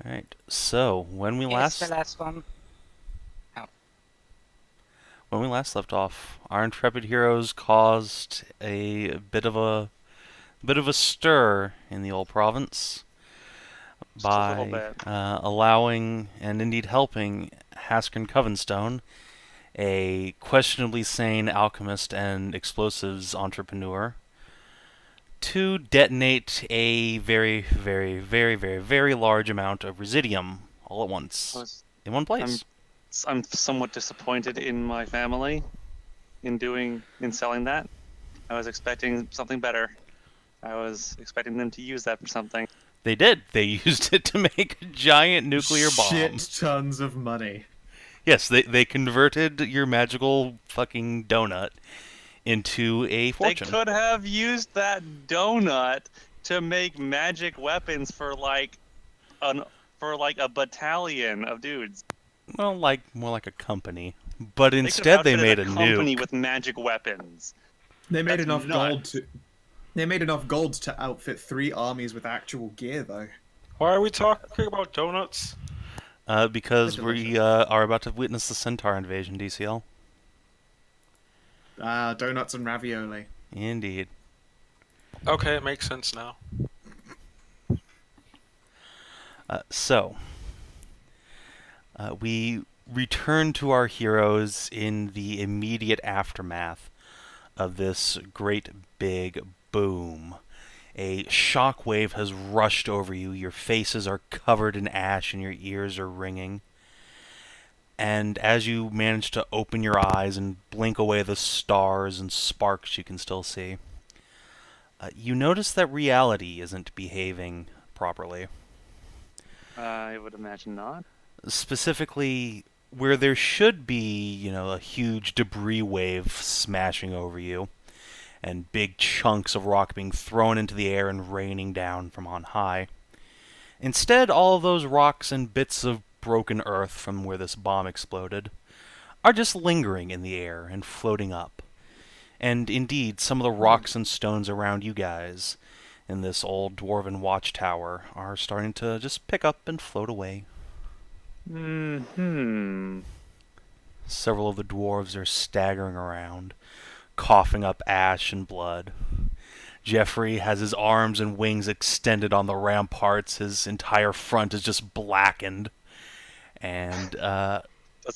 All right. So when we It's the last one. Oh. left off, our intrepid heroes caused a bit of a stir in the old province Just a little by bit. allowing and indeed helping Haskell Covenstone, a questionably sane alchemist and explosives entrepreneur, to detonate a very, very, very, very, very large amount of residium all at once in one place. I'm somewhat disappointed in my family in selling that. I was expecting something better. I was expecting them to use that for something. They did. They used it to make a giant nuclear bomb. Shit tons of money. Yes, they converted your magical fucking donut into a fortune. They could have used that donut to make magic weapons for a battalion of dudes. Well, more like a company. But instead they made a company nuke with magic weapons. They made That's enough nuts. gold to. They made enough gold to outfit 3 armies with actual gear, though. Why are we talking about donuts? because we are about to witness the Centaur invasion, DCL. Donuts and ravioli. Indeed. Okay, it makes sense now. We return to our heroes in the immediate aftermath of this great big boom. A shockwave has rushed over you, your faces are covered in ash and your ears are ringing. And as you manage to open your eyes and blink away the stars and sparks you can still see, you notice that reality isn't behaving properly. I would imagine not. Specifically, where there should be, a huge debris wave smashing over you, and big chunks of rock being thrown into the air and raining down from on high. Instead, all of those rocks and bits of broken earth from where this bomb exploded are just lingering in the air and floating up. And indeed, some of the rocks and stones around you guys in this old dwarven watchtower are starting to just pick up and float away. Several of the dwarves are staggering around, coughing up ash and blood. Jeffrey has his arms and wings extended on the ramparts. His entire front is just blackened. And, Does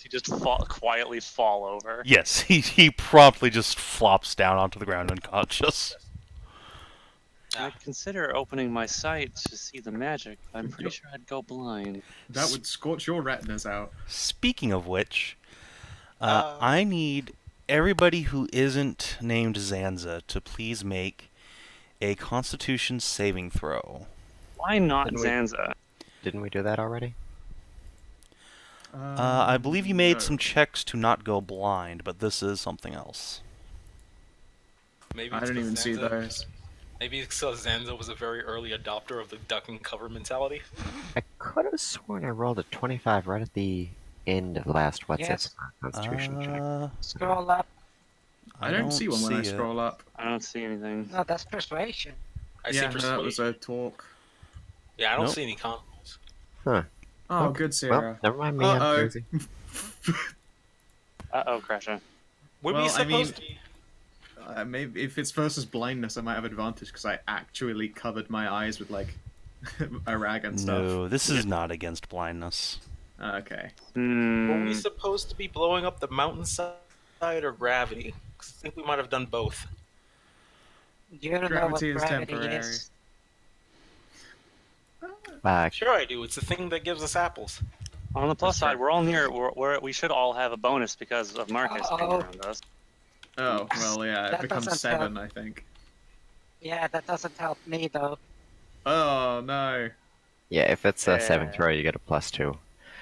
he just quietly fall over? yes, he promptly just flops down onto the ground unconscious. I'd consider opening my sight to see the magic. I'm pretty sure I'd go blind. That would scorch your retinas out. Speaking of which, I need everybody who isn't named Zanza to please make a Constitution saving throw. Why not Zanza? Didn't we do that already? I believe you made no. some checks to not go blind, but this is something else. Maybe I it's didn't even 'cause see Zanza- those. Maybe it's because Zanza was a very early adopter of the duck and cover mentality. I could have sworn I rolled a 25 right at the end of the last Yes. Constitution check. Scroll up. I don't see one when I see it. scroll up. I don't see anything. No, that's persuasion. I see Yeah, no, persuasion. that was a talk. Yeah, I don't Nope. see any combos. Huh. Oh, Okay. good, Sarah. Well, never mind me, I'm Uh-oh. crazy. Uh-oh, Kreshia. Would Well, we I mean- supposed to... Maybe if it's versus blindness, I might have advantage because I actually covered my eyes with like a rag and stuff. No, this is not against blindness. Okay. Were we supposed to be blowing up the mountainside or gravity? 'Cause I think we might have done both. You don't know what Gravity is gravity temporary. is. Sure I do. It's the thing that gives us apples. On the plus That's side, fair. we're all near. We should all have a bonus because of Marcus being Uh-oh. around us. Oh, well, yeah, it That becomes doesn't 7, I think. Yeah, that doesn't help me though. Oh, no. Yeah, if it's a 7 Yeah. throw, you get a +2.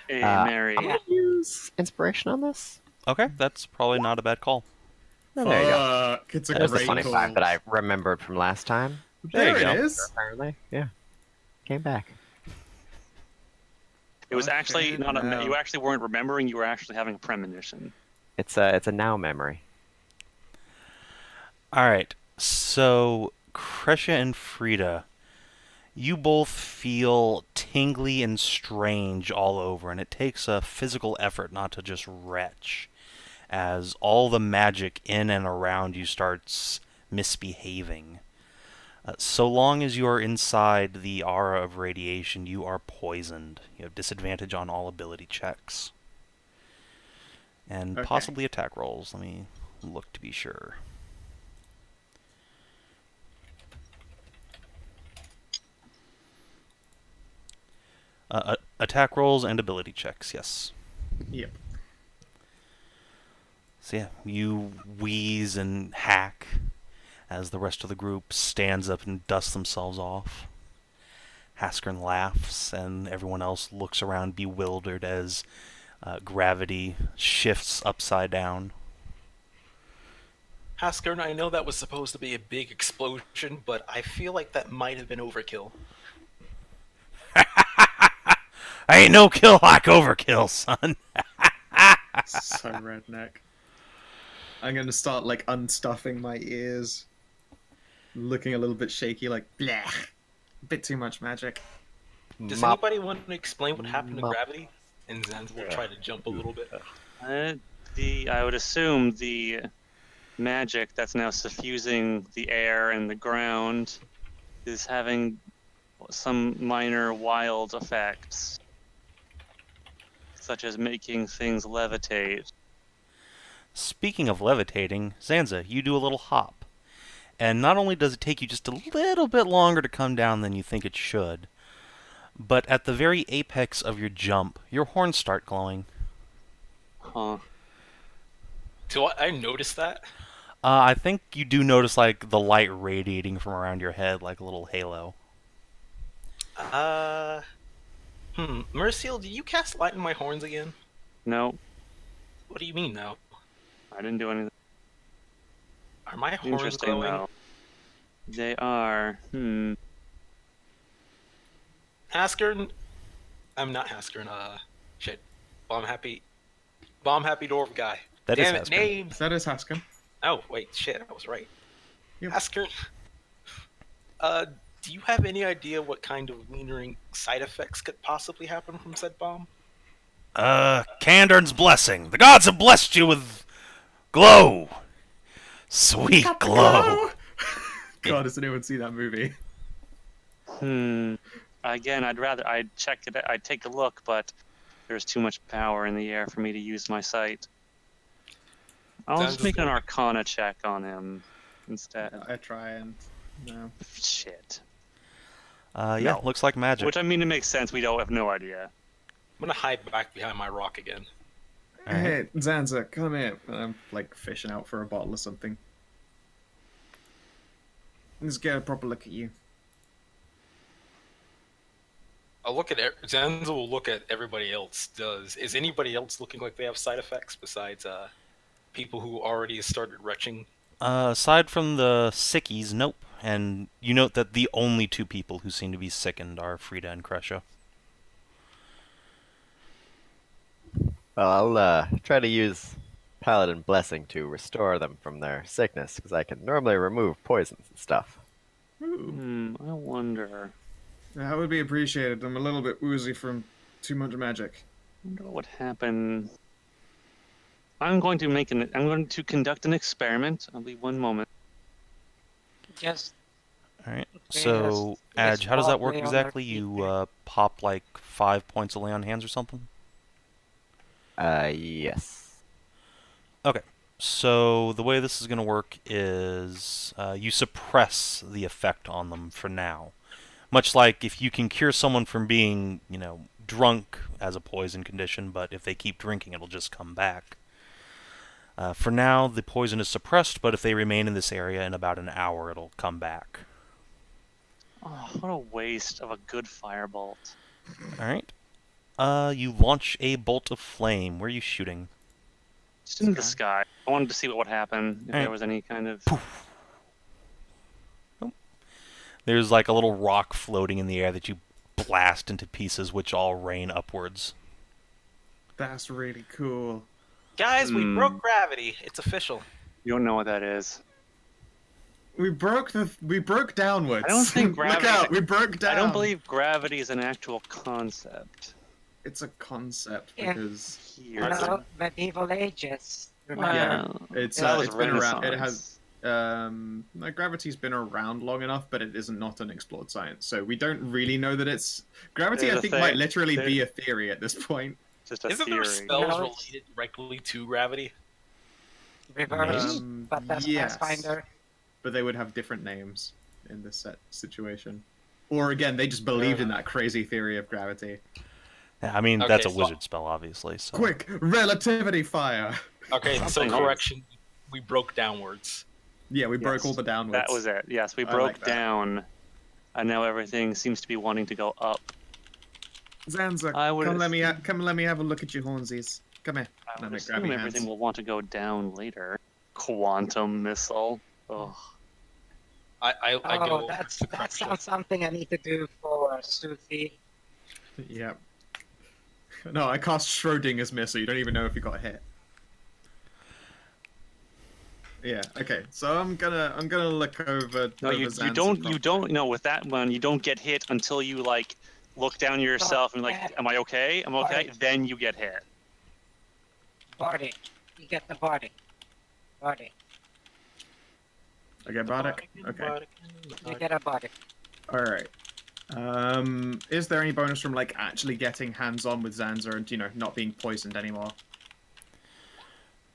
Hey, Uh, Mary. I'm gonna use inspiration on this. Okay, that's probably not a bad call. Oh, there you go. Fuck, it's a That was the great 25 call. that I remembered from last time. There you it go. is. Apparently, yeah. Came back. It was actually Okay, not a. now. You actually weren't remembering. You were actually having a premonition. It's a now memory. Alright, so Kreshia and Frida, You both feel tingly and strange all over, and it takes a physical effort not to just retch, as all the magic in and around you starts misbehaving. So long as you are inside the aura of radiation, you are poisoned. You have disadvantage on all ability checks. And Okay. possibly attack rolls. Let me look to be sure. Attack rolls and ability checks, yes. Yep. So yeah, you wheeze and hack as the rest of the group stands up and dusts themselves off. Haskern laughs, and everyone else looks around bewildered as gravity shifts upside down. Haskern, I know that was supposed to be a big explosion, but I feel like that might have been overkill. Ain't no kill like overkill, son. So redneck. I'm gonna start like unstuffing my ears, looking a little bit shaky, like bleh. A bit too much magic. Does Mop. anybody want to explain what happened to Mop. gravity? And Zanza will try to jump a little bit. I would assume the magic that's now suffusing the air and the ground is having some minor wild effects, such as making things levitate. Speaking of levitating, Zanza, you do a little hop. And not only does it take you just a little bit longer to come down than you think it should, but at the very apex of your jump, your horns start glowing. Huh. Do I notice that? I think you do notice like the light radiating from around your head like a little halo. Merisiel, do you cast light in my horns again? No, What do you mean, no? I didn't do anything. Are my horns Interesting, glowing? though. They are. Haskern? I'm not Haskern, shit. Bomb happy dwarf guy. That is Damn it, Haskern. names! That is Haskell. Oh, wait, shit, I was right. Yep. Haskern, do you have any idea what kind of wienering side effects could possibly happen from said bomb? Kandern's blessing. The gods have blessed you with glow. Sweet glow. God, does anyone see that movie? Again, I'd check it. I'd take a look, but there's too much power in the air for me to use my sight. I'll Sounds just make an good. Arcana check on him instead. I try and no. Shit. Yeah, No. looks like magic. Which I mean, it makes sense. We don't have no idea. I'm gonna hide back behind my rock again. Alright. Hey, Zanza, come here. I'm like fishing out for a bottle or something. Let's get a proper look at you. I'll look at Zanza will look at everybody else. Is anybody else looking like they have side effects besides people who already started retching? Aside from the sickies, nope. And you note that the only two people who seem to be sickened are Frida and Kreshia. Well, I'll try to use Paladin Blessing to restore them from their sickness, because I can normally remove poisons and stuff. Ooh, I wonder. that would be appreciated. I'm a little bit woozy from too much magic. Wonder what would happen. I'm going to conduct an experiment. I'll be one moment. Just Alright. Okay, So, that's Adj, how does that work probably on their exactly? feet You there. pop like 5 points of lay on hands or something? Yes. Okay. So the way this is going to work is you suppress the effect on them for now. Much like if you can cure someone from being, drunk as a poison condition, but if they keep drinking, it'll just come back. For now, the poison is suppressed, but if they remain in this area in about an hour, it'll come back. Oh, what a waste of a good firebolt. Alright. You launch a bolt of flame. Where are you shooting? Just in the sky. I wanted to see what would happen if Alright. there was any kind of. There's like a little rock floating in the air that you blast into pieces, which all rain upwards. That's really cool. Guys, we broke gravity. It's official. You don't know what that is. We broke downwards. I don't think Look gravity. out, we broke down. I don't believe gravity is an actual concept it's a concept Yeah. because here. No, medieval ages. Remember? yeah, Well, it's that was it's been around. It Renaissance. has no, gravity's been around long enough, but it isn't not an explored science. So we don't really know that it's gravity. There's I a think thing- might literally there- be a theory at this point. Just a Isn't theory. there spells No, it's- related directly to gravity? Reverse, but that's yes, Pathfinder. but they would have different names in this situation. Or again, they just believed in that crazy theory of gravity. Yeah, I mean, that's a Okay, so- wizard spell, obviously. So. Quick, relativity fire. Okay, so Something else. correction, we broke downwards. Yeah, we broke Yes, all the downwards. That was it. Yes, we I broke like that. down, and now everything seems to be wanting to go up. Zanza, I would come let me have a look at your hornsies. Come here. I Let would me grab assume your everything hands. will want to go down later. Quantum missile. Ugh. I Oh, go that's to that Kreshia. sounds something I need to do for Sufi. Yep. No, I cast Schrodinger's missile. You don't even know if you got hit. Yeah. Okay. So I'm gonna look over. No, over you Zanza don't. No, with that one, you don't get hit until you like look down yourself and like, am I okay? I'm okay. Right. Then you get hit. Bardic. You get the Bardic. Bardic. Okay, Bardic. Okay. You get a Bardic. All right. Is there any bonus from like actually getting hands-on with Zanza and not being poisoned anymore?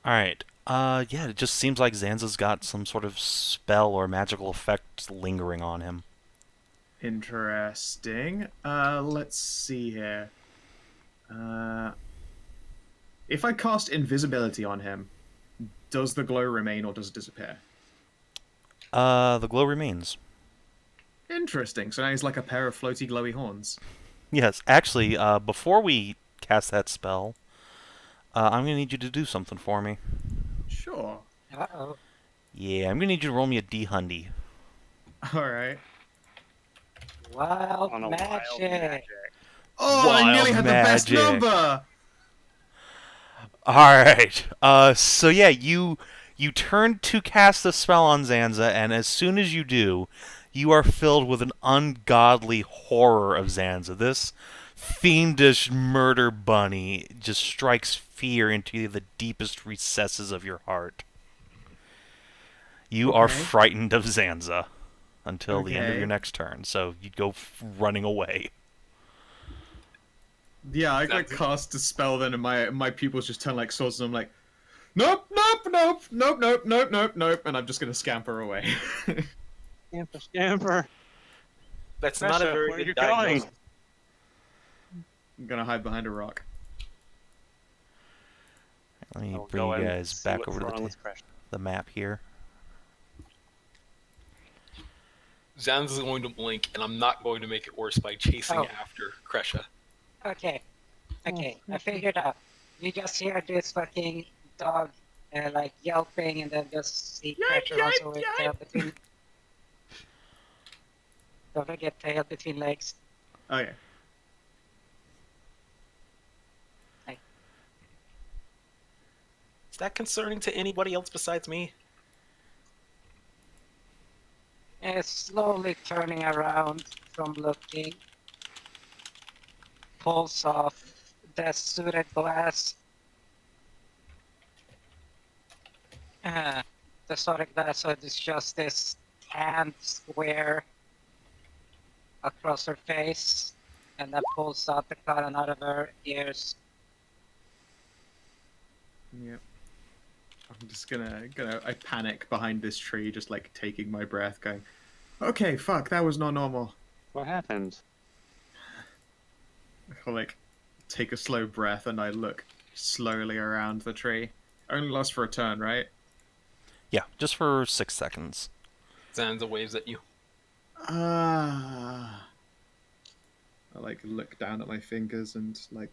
All right. Yeah, it just seems like Zanza's got some sort of spell or magical effect lingering on him. Interesting. Let's see here. If I cast invisibility on him, does the glow remain or does it disappear? The glow remains. Interesting. So now he's like a pair of floaty, glowy horns. Yes, actually, before we cast that spell, I'm gonna need you to do something for me. Sure. Uh-oh. Yeah, I'm gonna need you to roll me a D-hundy. All right. Wild On a magic. wild magic. Oh, I nearly had the best magic. number. All right. So yeah, you turn to cast the spell on Zanza, and as soon as you do, you are filled with an ungodly horror of Zanza. This fiendish murder bunny just strikes fear into the deepest recesses of your heart. You are Okay. frightened of Zanza until the end of Okay. your next turn, so you go running away. Yeah, I like cast a spell then, and my pupils just turn like swords, and I'm like, nope, nope, nope, nope, nope, nope, nope, nope, and I'm just gonna scamper away. Scamper, scamper. That's not a Kreshia, very where good you going? diagnosis. I'm gonna hide behind a rock. Let me I'll bring go you and guys see back what's over to wrong with Kreshia. the map here. Zanza's going to blink, and I'm not going to make it worse by chasing Oh. after Kreshia. Okay. Okay, I figured out. You just hear this fucking dog like yelping and then just see pressure also with tail between. Don't forget tail between legs. Okay. Is that concerning to anybody else besides me? It's slowly turning around from looking. Pulls off the suited glass. The solid glass, so it's just this hand square across her face, and then pulls out the cotton out of her ears. Yep. I'm just gonna I panic behind this tree, just like taking my breath, going, okay, fuck, that was not normal. What happened? I'll like take a slow breath and I look slowly around the tree. Only lasts for a turn, right? Yeah, just for 6 seconds. Zanza waves at you. I like look down at my fingers and like,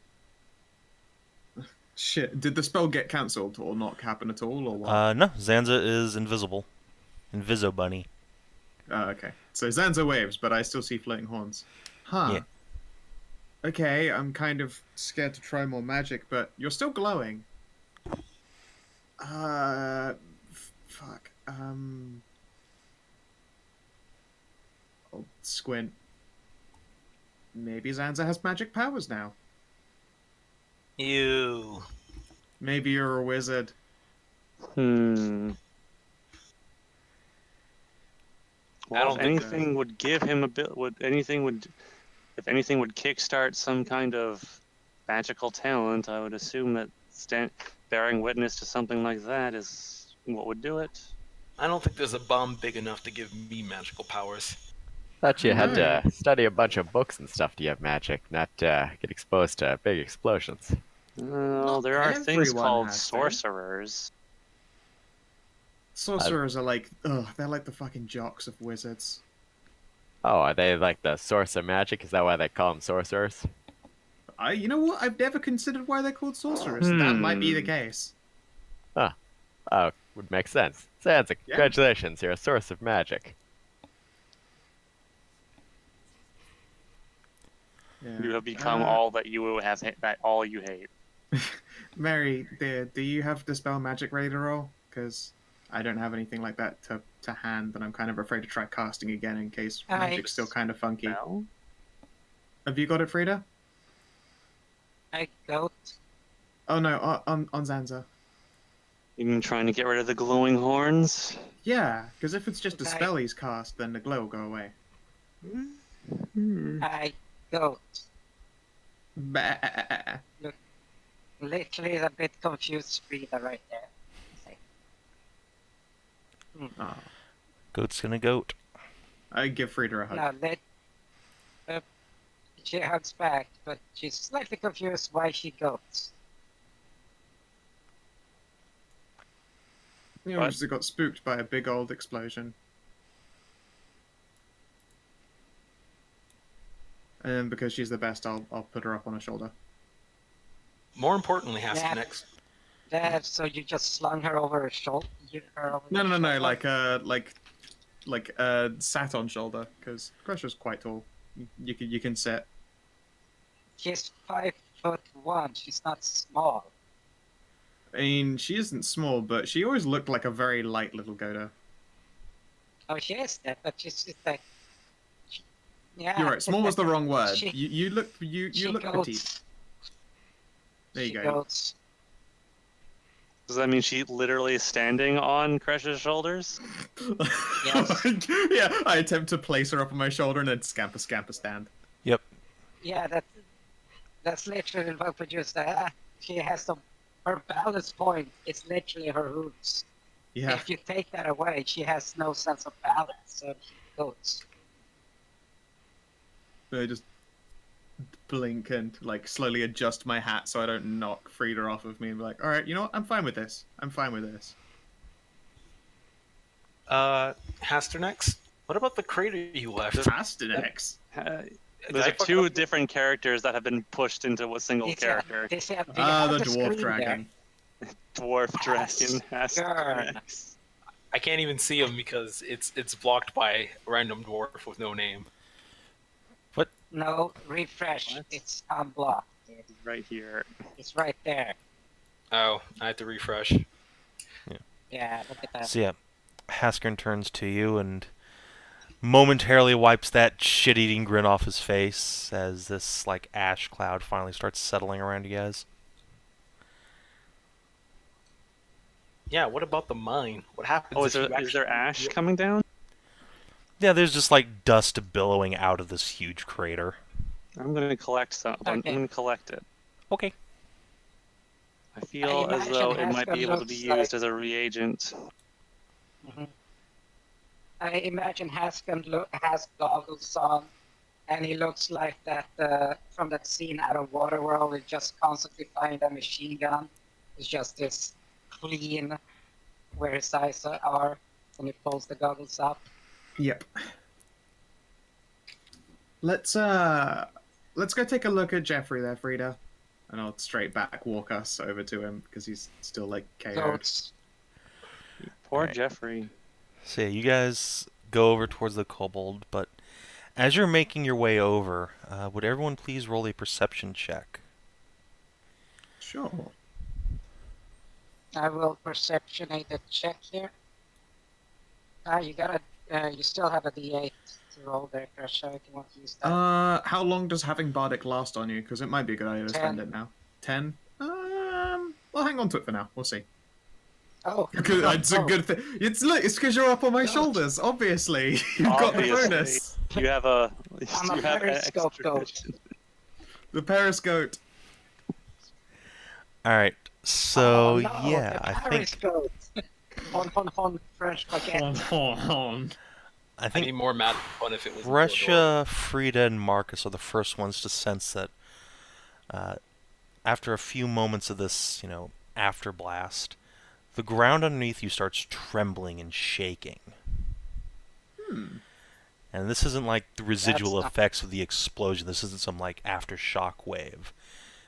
shit. Did the spell get cancelled or not happen at all, or what? No, Zanza is invisible. Inviso bunny. Okay. So Zanza waves, but I still see floating horns. Huh. Yeah. Okay, I'm kind of scared to try more magic, but you're still glowing. Fuck. squint. Maybe Zanza has magic powers now. Ew. Maybe you're a wizard. Well, don't if think anything would give him a bit, if anything would kickstart some kind of magical talent, I would assume that bearing witness to something like that is what would do it. I don't think there's a bomb big enough to give me magical powers. Thought you had No. to study a bunch of books and stuff to have magic, not get exposed to big explosions. Well, Not there are things everyone called has to. sorcerers. Sorcerers are like, they're like the fucking jocks of wizards. Oh, are they like the source of magic? Is that why they call them sorcerers? You know what? I've never considered why they're called sorcerers. That might be the Hmm. case. Oh, would make sense. Sansa, Yeah. congratulations, you're a source of magic. Yeah. You have become all that you have that all you hate. Mary, do you have Dispel Magic ready to roll? Because I don't have anything like that to hand, and I'm kind of afraid to try casting again in case I- magic's still kind of funky. Well, Have you got it, Frida? I goat. Oh no, on Zanza. you been trying to get rid of the glowing horns? Yeah, because if it's just a Okay. spell he's cast, then the glow will go away. I goat. Bah. Literally a bit confused Frida right there. Oh, Goat's gonna goat. I give Frida a hug. She hugs back, but she's slightly confused why she goats. You What? obviously got spooked by a big old explosion. And because she's the best, I'll put her up on her shoulder. More importantly, has Yeah. to next. So you just slung her over her shoulder? No, like sat on shoulder, because Kreshia's quite tall. You can sit. She's 5'1". She's not small. I mean, she isn't small, but she always looked like a very light little Goda. Oh, she is that, but she's just like. Yeah. You're right. Small was the wrong word. She- You look she look goats. petite. There you She go. goats. Does that mean she literally is standing on Kreshia's shoulders? Yes. Yeah, I attempt to place her up on my shoulder and then scamper stand. Yep. Yeah, that's literally what produced that. She has her balance point is literally her hooves. Yeah. If you take that away, she has no sense of balance, so she goats. I just blink and like slowly adjust my hat so I don't knock Frida off of me and be like, all right, you know what? I'm fine with this. Haster next. What about the crater you left? Fastanex. Those I are fuck two up? different characters that have been pushed into a single It's character. They say The dwarf dragon. Dwarf dragon has Hasker. I can't even see him because it's blocked by a random dwarf with no name. No, refresh. What? It's unblocked. right here. It's right there. Oh, I have to refresh. Yeah, look at that. So yeah, Haskern turns to you and momentarily wipes that shit-eating grin off his face as this like ash cloud finally starts settling around you guys. Yeah, what about the mine? What happens Oh, if you is there actually- ash coming down? Yeah, there's just like dust billowing out of this huge crater. I'm gonna collect some. I'm Okay. gonna collect it. Okay. I feel as imagine though it might Haskell be able to be looks used like- as a reagent. Mhm. I imagine Haskell has goggles on, and he looks like that from that scene out of Waterworld. He's just constantly firing a machine gun. It's just this clean where his eyes are, and he pulls the goggles up. Yep. Let's go take a look at Jeffrey there, Frida. And I'll straight back walk us over to him because he's still like KO'd. Goats. Poor Alright. Jeffrey. So yeah, you guys go over towards the kobold, but as you're making your way over, would everyone please roll a perception check? Sure. I will perceptionate the check here. You still have a D8, to roll there, Kreshia, if you want to use that. How long does having Bardic last on you? Because it might be a good idea to spend 10. it now. 10? Well, hang on to it for now. We'll see. Oh, It's a good thing. It's because you're up on my shoulders. Obviously, you've got the Obviously. bonus. You have a. I'm a you have periscope extra goat. vision. The periscope. All right. So oh, no, yeah, the I think periscope. Hon, French baguette. I I think need more mad fun if it was. Kreshia, Frida, and Marcus are the first ones to sense that after a few moments of this, after blast, the ground underneath you starts trembling and shaking. And this isn't like the residual That's not- effects of the explosion. This isn't some like aftershock wave.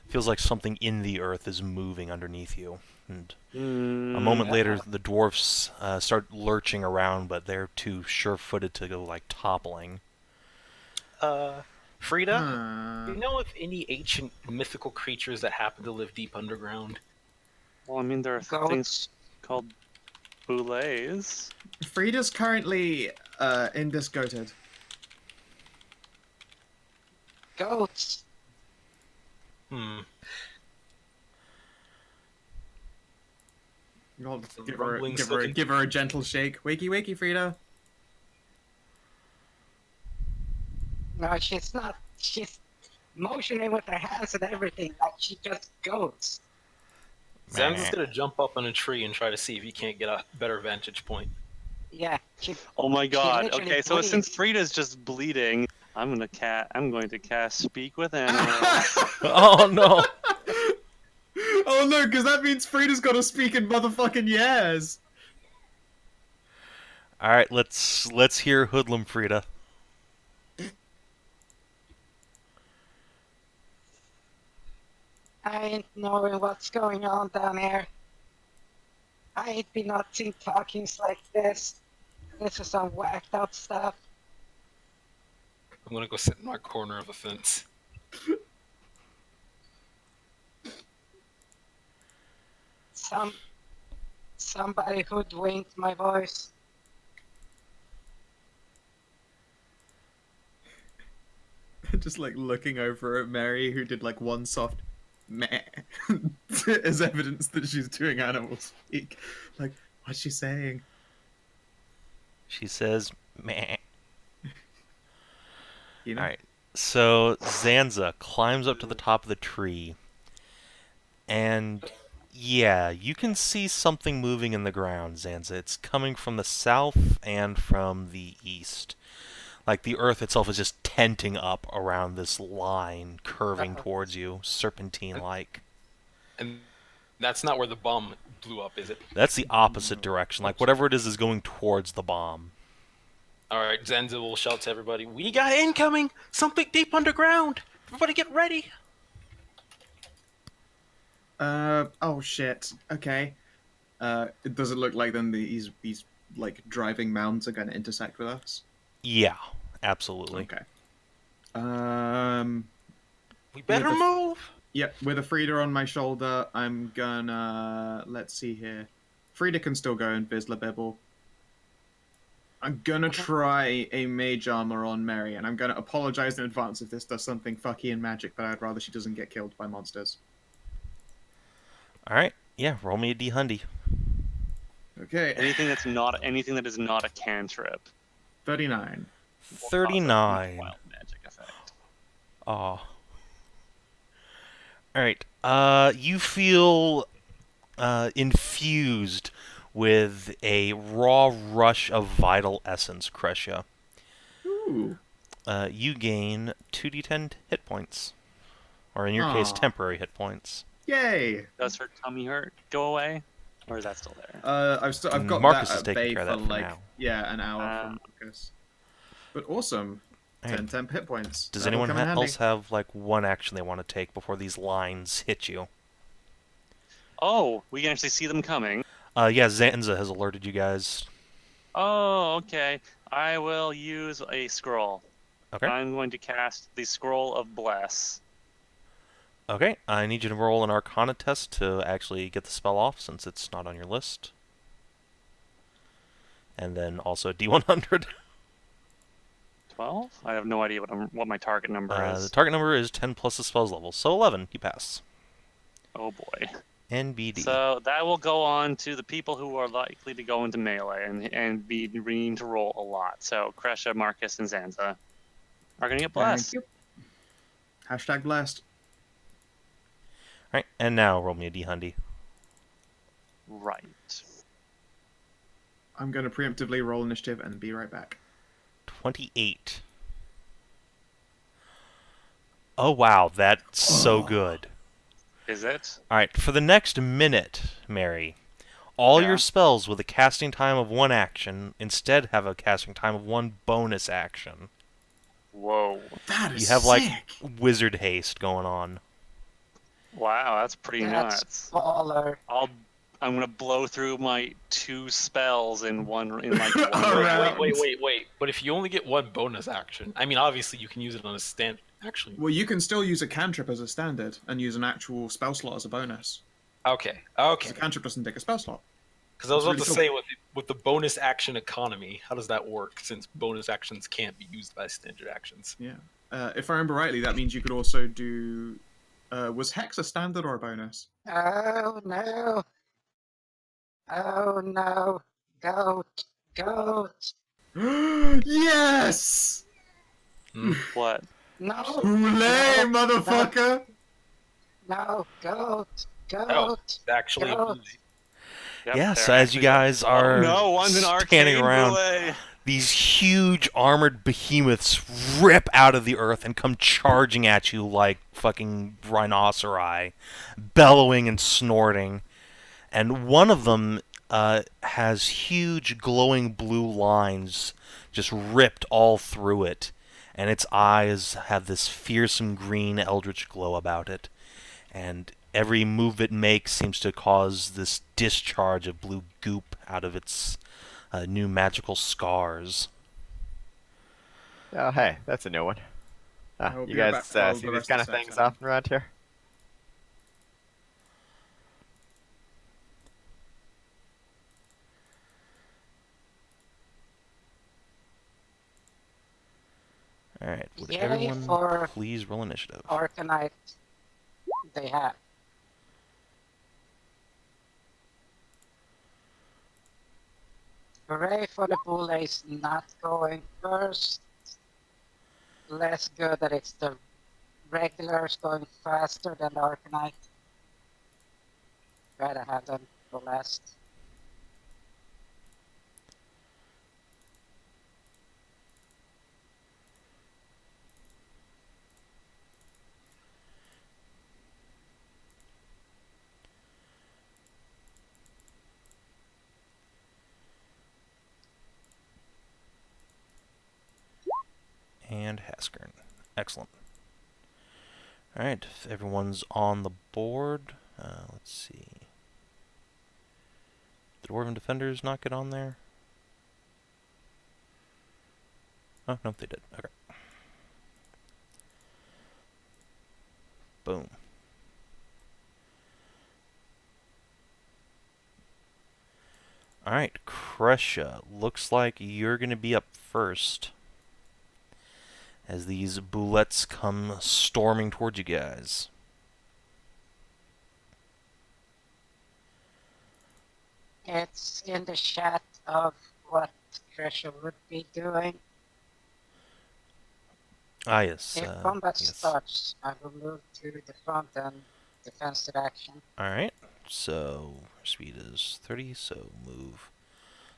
It feels like something in the earth is moving underneath you. And a moment later, the dwarfs start lurching around, but they're too sure-footed to go like toppling. Frida, do you know of any ancient mythical creatures that happen to live deep underground? Well, I mean, there are Goats. things called boulets. Frida's currently indisgoated. Goats. I'll Some give her, rumblings give, her, looking- give her a gentle shake. Wakey, wakey, Frida. No, she's not. She's motioning with her hands and everything like she just goats. Zanza's gonna jump up on a tree and try to see if he can't get a better vantage point. Yeah, she. Oh my god. literally Okay, so since bleeds. Frida's just bleeding, I'm going to cast Speak with Animals. Oh no! Oh no, because that means Frida's got to speak in motherfucking yes. All right, let's hear Hoodlum Frida. I ain't knowing what's going on down here. I ain't been not seen talkings like this. This is some whacked out stuff. I'm gonna go sit in my corner of the fence. Somebody hoodwinked my voice. Just like looking over at Mary, who did like one soft meh as evidence that she's doing animal speak. Like, what's she saying? She says, "Meh." You know? All right. So Zanza climbs up to the top of the tree, and yeah, you can see something moving in the ground, Zanza. It's coming from the south and from the east. Like the earth itself is just tenting up around this line curving towards you, serpentine-like. And that's not where the bomb blew up, is it? That's the opposite direction. Like whatever it is going towards the bomb. Alright, Zanza will shout to everybody, "We got incoming! Something deep underground! Everybody get ready!" Oh shit. Okay. Does it look like then these like driving mounds are going to intersect with us? Yeah, absolutely. Okay. We better Yeah, move! Yep, with a Frida on my shoulder, I'm gonna... Let's see here. Frida can still go in Vizsla Bibble. I'm gonna try a mage armor on Mary, and I'm gonna apologize in advance if this does something fucky and magic, but I'd rather she doesn't get killed by monsters. All right. Yeah, roll me a D-hundy. Okay. Anything that is not a cantrip. 39. will cause a 39. wild magic effect. Aw. Alright, you feel infused with a raw rush of vital essence, Kreshia. Ooh. You gain 2d10 hit points. Or in your case, Aw. temporary hit points. Yay! Does her tummy hurt go away? Or is that still there? I've got Marcus that is at taking bay care of for that for like now. an hour from Marcus. But awesome. Alright. 10 temp hit points. Does That'll anyone come in handy. else have like one action they want to take before these lines hit you? Oh, we can actually see them coming. Yeah, Zanza has alerted you guys. Oh, okay. I will use a scroll. Okay. I'm going to cast the Scroll of Bless. Okay, I need you to roll an Arcana test to actually get the spell off, since it's not on your list. And then also a D100. 12? I have no idea what my target number The is. target number is 10 plus the spell's level, so 11. You pass. Oh boy. NBD. So that will go on to the people who are likely to go into melee and be needing to roll a lot. So Kreshia, Marcus, and Zanza are going to get blessed. Thank you. Hashtag blessed. All right, and now roll me a D-Hundy. Right. I'm going to preemptively roll initiative and be right back. 28. Oh wow, that's so good. Is it? All right, for the next minute, Mary, all Yeah. your spells with a casting time of 1 action instead have a casting time of 1 bonus action. Whoa. That is You have sick. like wizard haste going on. Wow, that's pretty That's nuts. baller. I'm gonna blow through my 2 spells in one like one Alright. round. Wait. But if you only get one bonus action, I mean, obviously you can use it on a stand. Actually, Well, you can still use a cantrip as a standard and use an actual spell slot as a bonus. okay. 'Cause a cantrip doesn't take a spell slot. Because I was about That's to really say, with the bonus action economy, how does that work? Since bonus actions can't be used by standard actions. Yeah. If I remember rightly, that means you could also do... was Hex a standard or a bonus? Oh no. Oh no. Goat. Goat. Yes! What? No. Hooray, motherfucker! No. Goat. Oh, Goat. it's actually a Goat. blue. Yep, Yeah, there so as you actually guys Oh, are no, one's an standing arcane around, boule. these huge armored behemoths rip out of the earth and come charging at you like fucking rhinoceri, bellowing and snorting. And one of them has huge glowing blue lines just ripped all through it, and its eyes have this fearsome green eldritch glow about it. And every move it makes seems to cause this discharge of blue goop out of its new magical scars. Oh, hey, that's a new one. I will You be right guys back while see the these rest kind of of the things section. often around here? Alright, would Yay everyone for please roll initiative? Arcanite. They have. Hooray for the bullays not going first. Less good that it's the regulars going faster than the Arcanite. Rather have them go last. And Haskern. Excellent. Alright, if everyone's on the board, let's see. Did Dwarven Defenders not get on there? Oh, no, they did. Okay. Boom. Alright, Kreshia, looks like you're going to be up first as these boulettes come storming towards you guys. It's in the chat of what Kreshia would be doing. Ah, yes. If combat yes. starts, I will move to the front and defensive action. Alright, so speed is 30, so move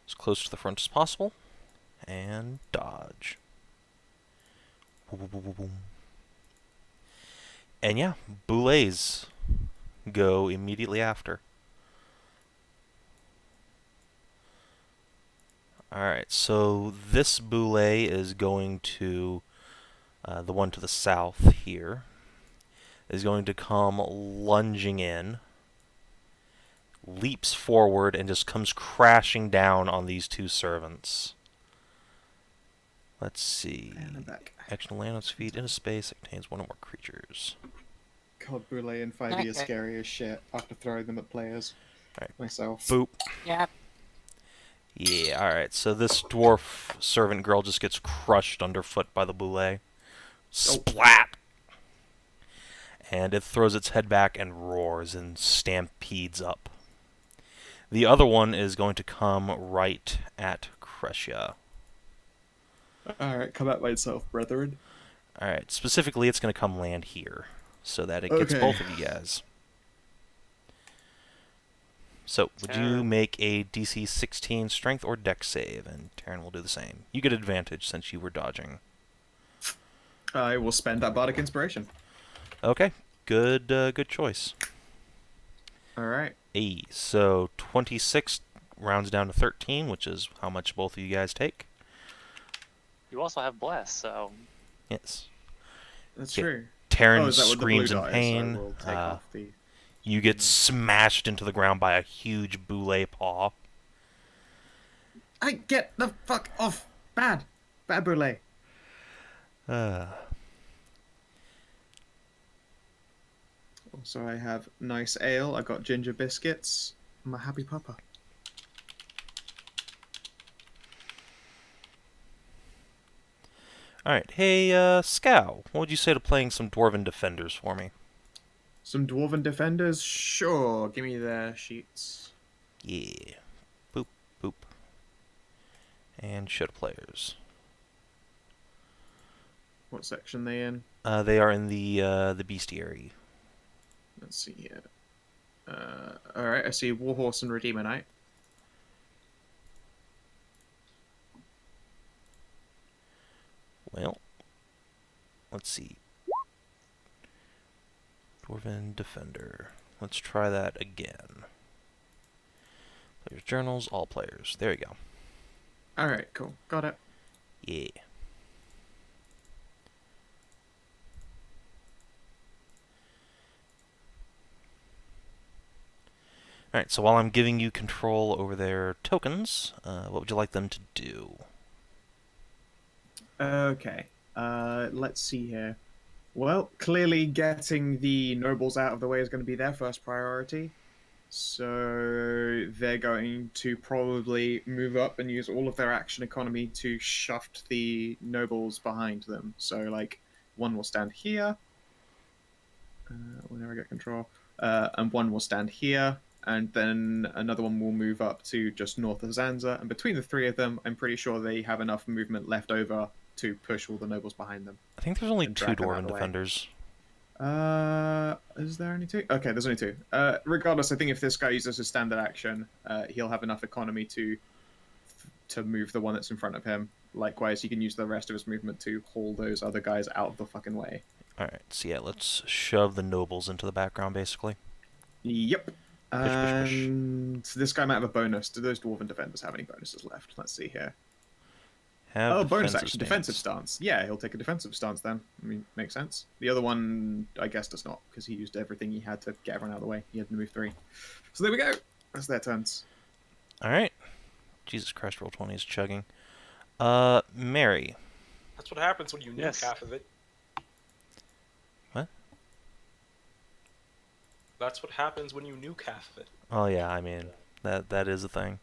as close to the front as possible. And dodge. Boom, boom, boom, boom, boom. And yeah, boulets go immediately after. Alright, so this boulet is going to, the one to the south here, is going to come lunging in, leaps forward, and just comes crashing down on these 2 servants. Let's see. And I'm back. Action will land on its feet in a space that contains 1 or more creatures. God, Boule in 5e is Okay. scary as shit after throwing them at players. Alright. Myself. Boop. Yep. Yeah, alright, so this dwarf servant girl just gets crushed underfoot by the boule. Splat! And it throws its head back and roars and stampedes up. The other one is going to come right at Kreshia. Alright, come at myself, brethren. Alright, specifically it's going to come land here, so that it gets both of you guys. So, would you make a DC 16 strength or dex save? And Terran will do the same. You get advantage since you were dodging. I will spend that bardic inspiration. Okay, good choice. Alright. So 26 rounds down to 13, which is how much both of you guys take. You also have bless, so Yes. That's Okay. true. Terran Is that what the blue screams in dot is? pain. I will take off the... You get smashed into the ground by a huge boule paw. I get the fuck off! Bad! Bad boule. Also, I have nice ale. I got ginger biscuits. I'm a happy papa. Alright, hey, Skow, what would you say to playing some Dwarven Defenders for me? Some dwarven defenders? Sure. Give me their sheets. Yeah. Boop, boop. And show players. What section they in? They are in the bestiary. Let's see here. Alright, I see Warhorse and Redeemer Knight. Well, let's see. Dwarven Defender. Let's try that again. Players' journals, all players. There you go. Alright, cool. Got it. Yeah. Alright, so while I'm giving you control over their tokens, what would you like them to do? Okay. Let's see here. Well, clearly getting the nobles out of the way is going to be their first priority. So they're going to probably move up and use all of their action economy to shaft the nobles behind them. So, like, one will stand here. Whenever I get control. And one will stand here. And then another one will move up to just north of Zanza. And between the three of them, I'm pretty sure they have enough movement left over to push all the nobles behind them. I think there's only And two drag them out Dwarven of the way. Defenders. Is there only two? Okay, there's only two. Regardless, I think if this guy uses a standard action, he'll have enough economy to move the one that's in front of him. Likewise, he can use the rest of his movement to haul those other guys out of the fucking way. Alright, so yeah, let's shove the nobles into the background, basically. Yep. Push. And this guy might have a bonus. Do those Dwarven Defenders have any bonuses left? Let's see here. Have Bonus defensive action, stance. defensive stance. Yeah, he'll take a defensive stance then. I mean, makes sense. The other one, I guess, does not, because he used everything he had to get everyone out of the way. He had to move 3. So there we go. That's their turns. Alright. Jesus Christ, roll 20 is chugging. Mary. That's what happens when you nuke Yes. half of it. What? That's what happens when you nuke half of it. Oh yeah, I mean, that is a thing.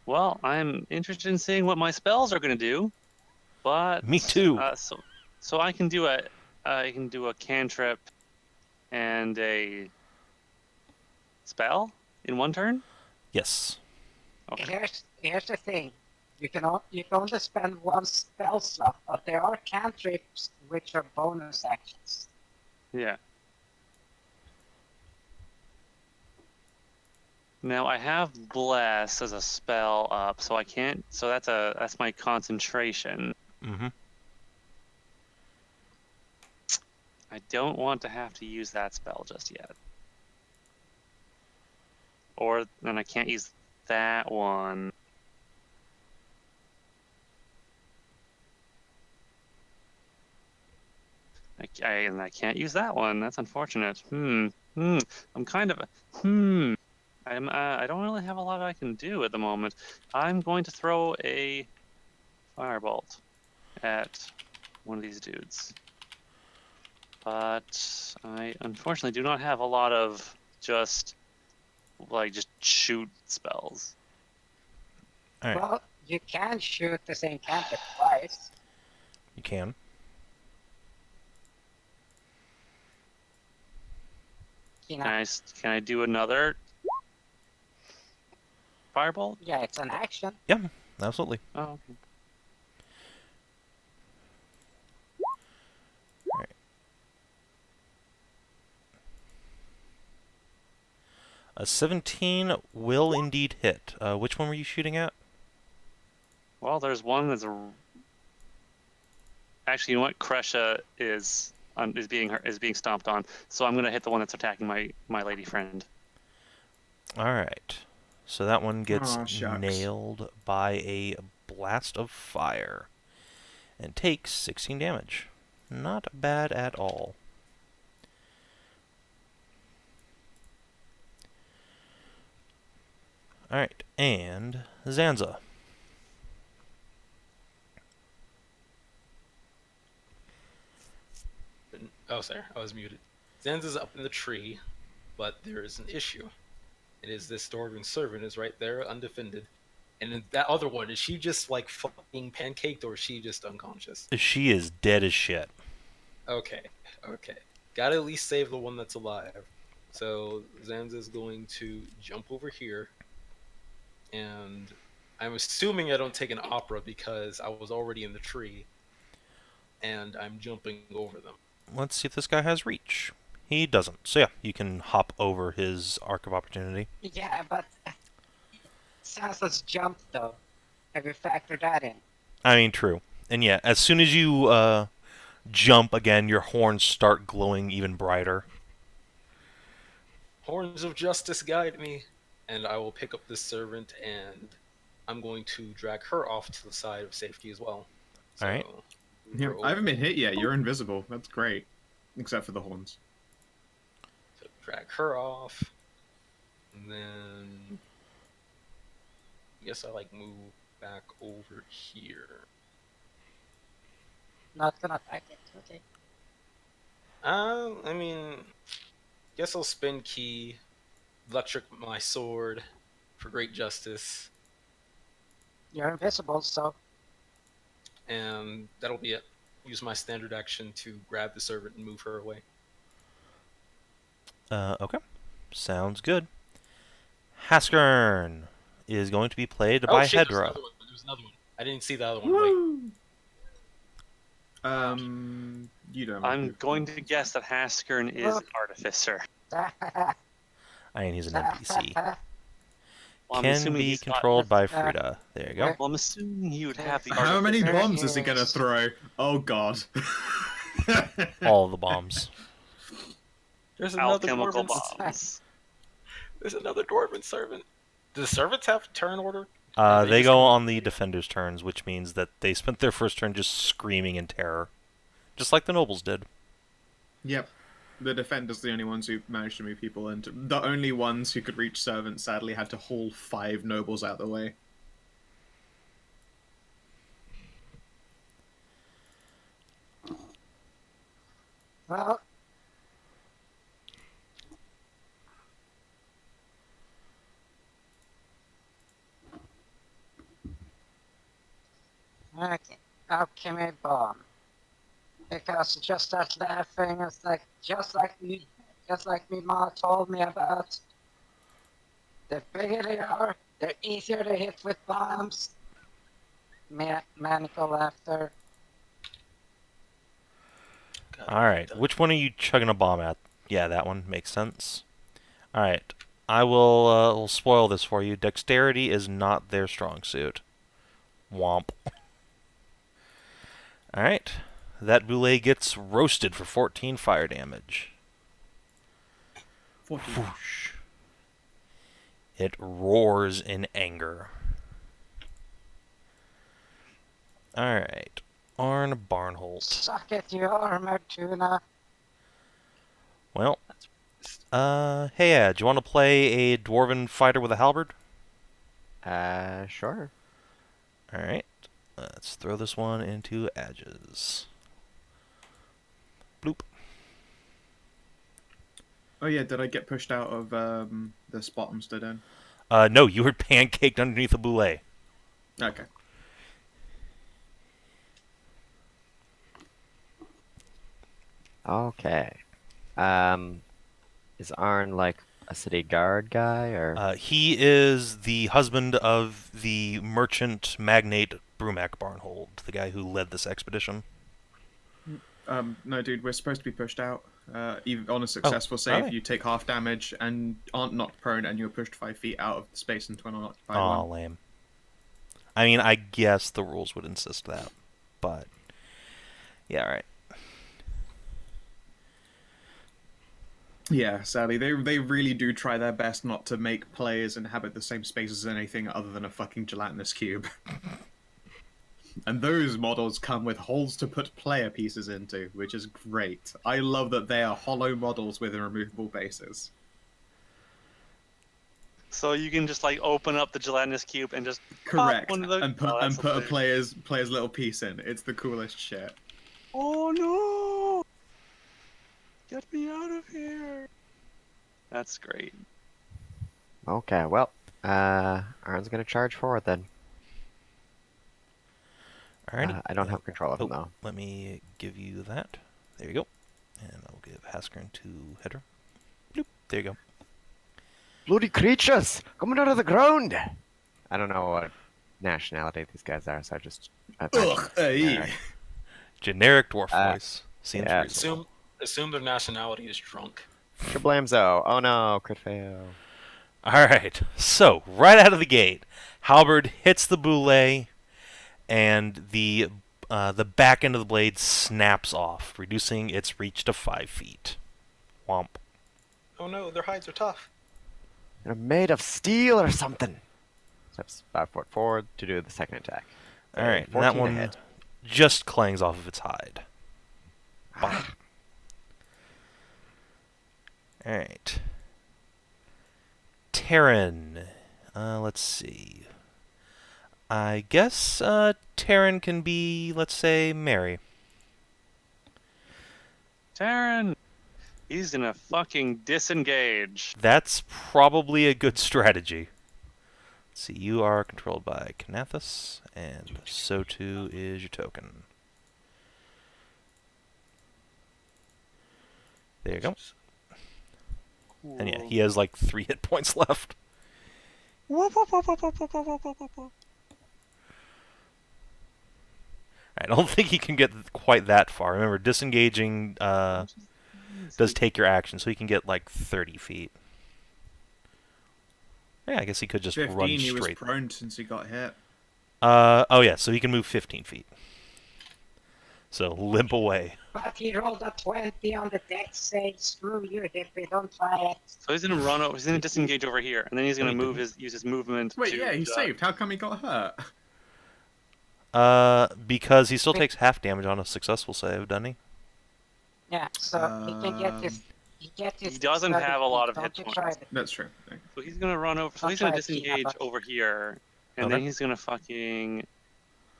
Well, I'm interested in seeing what my spells are going to do, but Me too. So I can do a cantrip and a spell in one turn. Yes. Okay. Here's the thing. You can only spend one spell slot, but there are cantrips which are bonus actions. Yeah. Now I have bless as a spell up, so I can't. So that's my concentration. Mm-hmm. I don't want to have to use that spell just yet. Or then I can't use that one. I can't use that one. That's unfortunate. I'm kind of I don't really have a lot I can do at the moment. I'm going to throw a firebolt at one of these dudes. But I unfortunately do not have a lot of just like just shoot spells? All right, Well, you can shoot the same cantrip twice. you can. Can I do another firebolt? Yeah, it's an action. Yeah, absolutely. Oh, okay. All right. A 17 will indeed hit. Which one were you shooting at? Well, there's one that's actually, you know what? Kreshia is being stomped on, so I'm gonna hit the one that's attacking my lady friend. All right. So that one gets Aw, shucks. nailed by a blast of fire and takes 16 damage. Not bad at all. All right, and Zanza. Oh, sorry, I was muted. Zanza's up in the tree, but there is an issue. It is this dwarven servant is right there, undefended. And then that other one, is she just like fucking pancaked or is she just unconscious? She is dead as shit. Okay. Gotta at least save the one that's alive. So Zanza's going to jump over here. And I'm assuming I don't take an opera because I was already in the tree. And I'm jumping over them. Let's see if this guy has reach. He doesn't. So yeah, you can hop over his arc of opportunity. Yeah, but Sansa's jump though. Have you factored that in? I mean, true. And yeah, as soon as you jump again, your horns start glowing even brighter. Horns of justice guide me. And I will pick up this servant and I'm going to drag her off to the side of safety as well. So, Alright. move Yeah, her I haven't over. been hit yet. You're invisible. That's great. Except for the horns. So drag her off. And then I guess I like move back over here. Not gonna attack it, okay. I mean, guess I'll spend key, electric my sword for great justice, You're invisible, so and that'll be it. Use my standard action to grab the servant and move her away. Okay. Sounds good. Haskern is going to be played Oh by shit, there's Hedrah. another one. There's another one. I didn't see the other one. Wait. You don't. I'm going to guess that Haskern is Look. Artificer. I mean, he's an NPC. Well, I'm Can assuming be he's not- controlled by Frida. There you go. Well, I'm assuming he would have the How many Artificer. bombs is he gonna throw? Oh god. All the bombs. There's another Alchemical dwarven. bombs. There's another dwarven servant. Do the servants have turn order? They go on the defender's turns, which means that they spent their first turn just screaming in terror. Just like the nobles did. Yep. The defenders the only ones who managed to move people, and the only ones who could reach servants sadly had to haul 5 nobles out of the way. well, okay. Alchemy bomb. Because just that laughing is like just like me Ma told me about. The bigger they are, they're easier to hit with bombs. Manical laughter. Alright, which one are you chugging a bomb at? Yeah, that one. Makes sense. Alright, I will spoil this for you. Dexterity is not their strong suit. Womp. Alright, that boule gets roasted for 14 fire damage. 14. Whoosh. It roars in anger. Alright, Arn Barnholt. Suck it, you armored tuna. Well, hey, do you want to play a dwarven fighter with a halberd? Sure. Alright, let's throw this one into Adjatha. Bloop. Oh yeah, did I get pushed out of the spot I'm stood in? No, you were pancaked underneath a boulet. Okay. Okay. Is Arn like a city guard guy or? He is the husband of the merchant magnate Brumac Barnhold, the guy who led this expedition. No, dude, we're supposed to be pushed out. Even on a successful save, alright. you take half damage and aren't knocked prone, and you're pushed 5 feet out of the space into an unoccupied Aw, one. lame. I mean, I guess the rules would insist that, but yeah, alright. Yeah, sadly, they really do try their best not to make players inhabit the same space as anything other than a fucking gelatinous cube. And those models come with holes to put player pieces into, which is great. I love that they are hollow models with removable bases. So you can just like open up the gelatinous cube and just Correct, one of the... and put Oh, that's a hilarious. player's little piece in. It's the coolest shit. Oh no! Get me out of here! That's great. Okay, well, Arn's gonna charge forward then. Alrighty. I don't have control of him Oh, though. let me give you that. There you go. And I'll give Haskern to Hedrah. Bloop. There you go. Bloody creatures coming out of the ground! I don't know what nationality these guys are, so I just. Ugh, Generic dwarf voice. Seems yeah. reasonable. Assume their nationality is drunk. Shablamzo! Oh no, crit fail. Alright, so, right out of the gate, Halberd hits the boulet, and the back end of the blade snaps off, reducing its reach to 5 feet. Womp. Oh no, their hides are tough. They're made of steel or something. Steps 5 foot forward to do the second attack. Alright, and 14 that to one hit. just clangs off of its hide. Bonk. Alright. Terran. Let's see. I guess Terran can be, let's say, Mary. Taryn! He's gonna fucking disengage. That's probably a good strategy. Let's see, you are controlled by Kinathis, and so too is your token. There you go. And yeah, he has like 3 hit points left. I don't think he can get quite that far. Remember, disengaging does take your action, so he can get like 30 feet. Yeah, I guess he could just 15, run he was straight. prone since he got hit. Oh yeah, so he can move 15 feet. So limp away. But he rolled a 20 on the deck save. Screw you, hippie, don't try it. So he's gonna run over, he's gonna disengage over here, and then he's gonna use his movement Wait, to... yeah, he saved. How come he got hurt? Because he still takes half damage on a successful save, doesn't he? Yeah, so he can get his... He doesn't have a lot of Don't hit you points. try it. That's true. So he's gonna run over, so I'll he's gonna try it, disengage Kinathis. over here, and Okay. then he's gonna fucking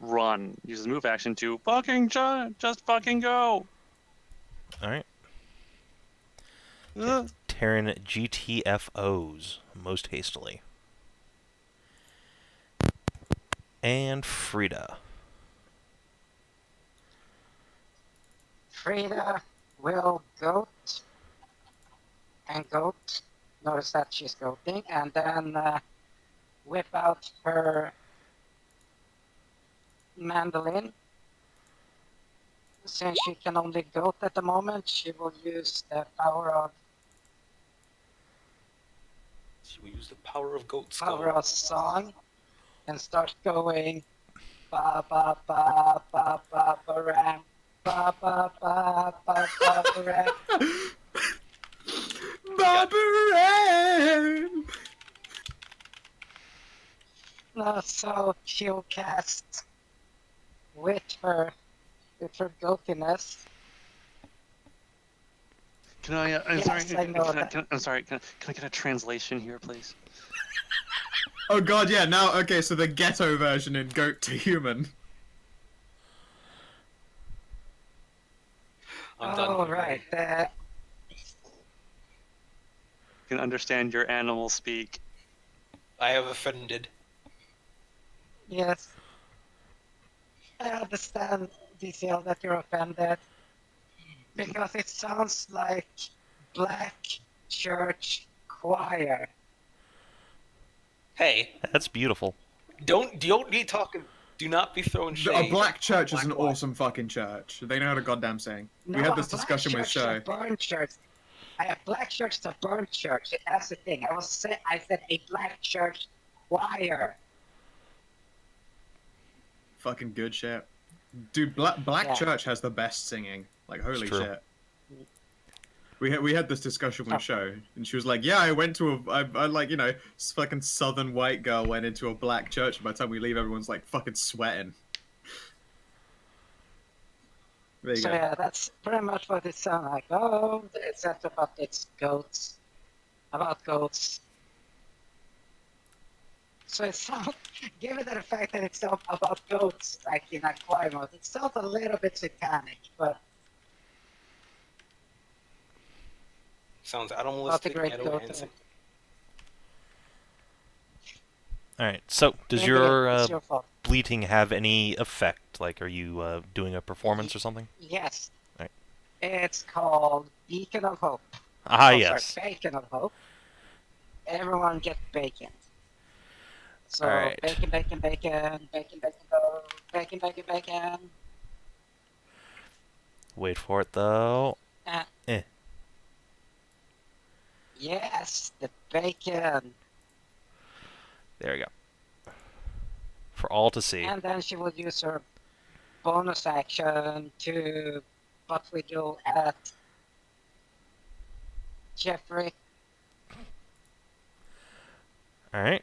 run. Use his move action to fucking just fucking go! Alright. Ugh. Terran GTFOs most hastily. And Frida. Frida will goat and goat. Notice that she's goating, and then whip out her mandolin. Since she can only goat at the moment, she will use the power of song and start going ba ba ba ba ba ba ram ba ba ba ba ba ba ram. Barbaran! So she'll cast with her goatiness. Can I, I'm Yes, sorry, I know that. I'm sorry, can I get a translation here, please? Oh god, yeah, now, okay, so the ghetto version in goat to human. I'm done. Oh, right. can understand your animal speak. I have offended. Yes. I understand, DCL, that you're offended. Because it sounds like black church choir. Hey, That's beautiful. don't be talking. Do not be throwing shade. A black church is an Black choir. awesome fucking church. They know what a goddamn saying. No, We had a this black discussion with church Show. is a burnt church. A black church is a burnt church. That's the thing. I said a black church choir. Fucking good shit. Dude, Black Yeah. Church has the best singing. Like, holy true. shit. We had this discussion with Oh. Show, and she was like, "Yeah, I went to I like, you know, this fucking southern white girl went into a black church. And by the time we leave, everyone's like fucking sweating." There you So go. yeah, that's pretty much what it sounds like. Oh, it's not about its goats. About goats. So it sounds, given the fact that it's not about goats, like in a choir mode, it sounds a little bit satanic, but Sounds not a animalistic, great ghetto, goat. and sick. All right. So, does Maybe your it's your fault. bleating have any effect? Like, are you doing a performance or something? Yes. Right. It's called Beacon of Hope. Ah, Oh, yes. Sorry, Bacon of Hope. Everyone get bacon. So Alright. bacon, bacon, bacon, bacon, bacon, go, bacon, bacon, bacon. Wait for it though. Yes, the bacon. There we go. For all to see. And then she will use her bonus action to butt wiggle at Jeffrey, All right.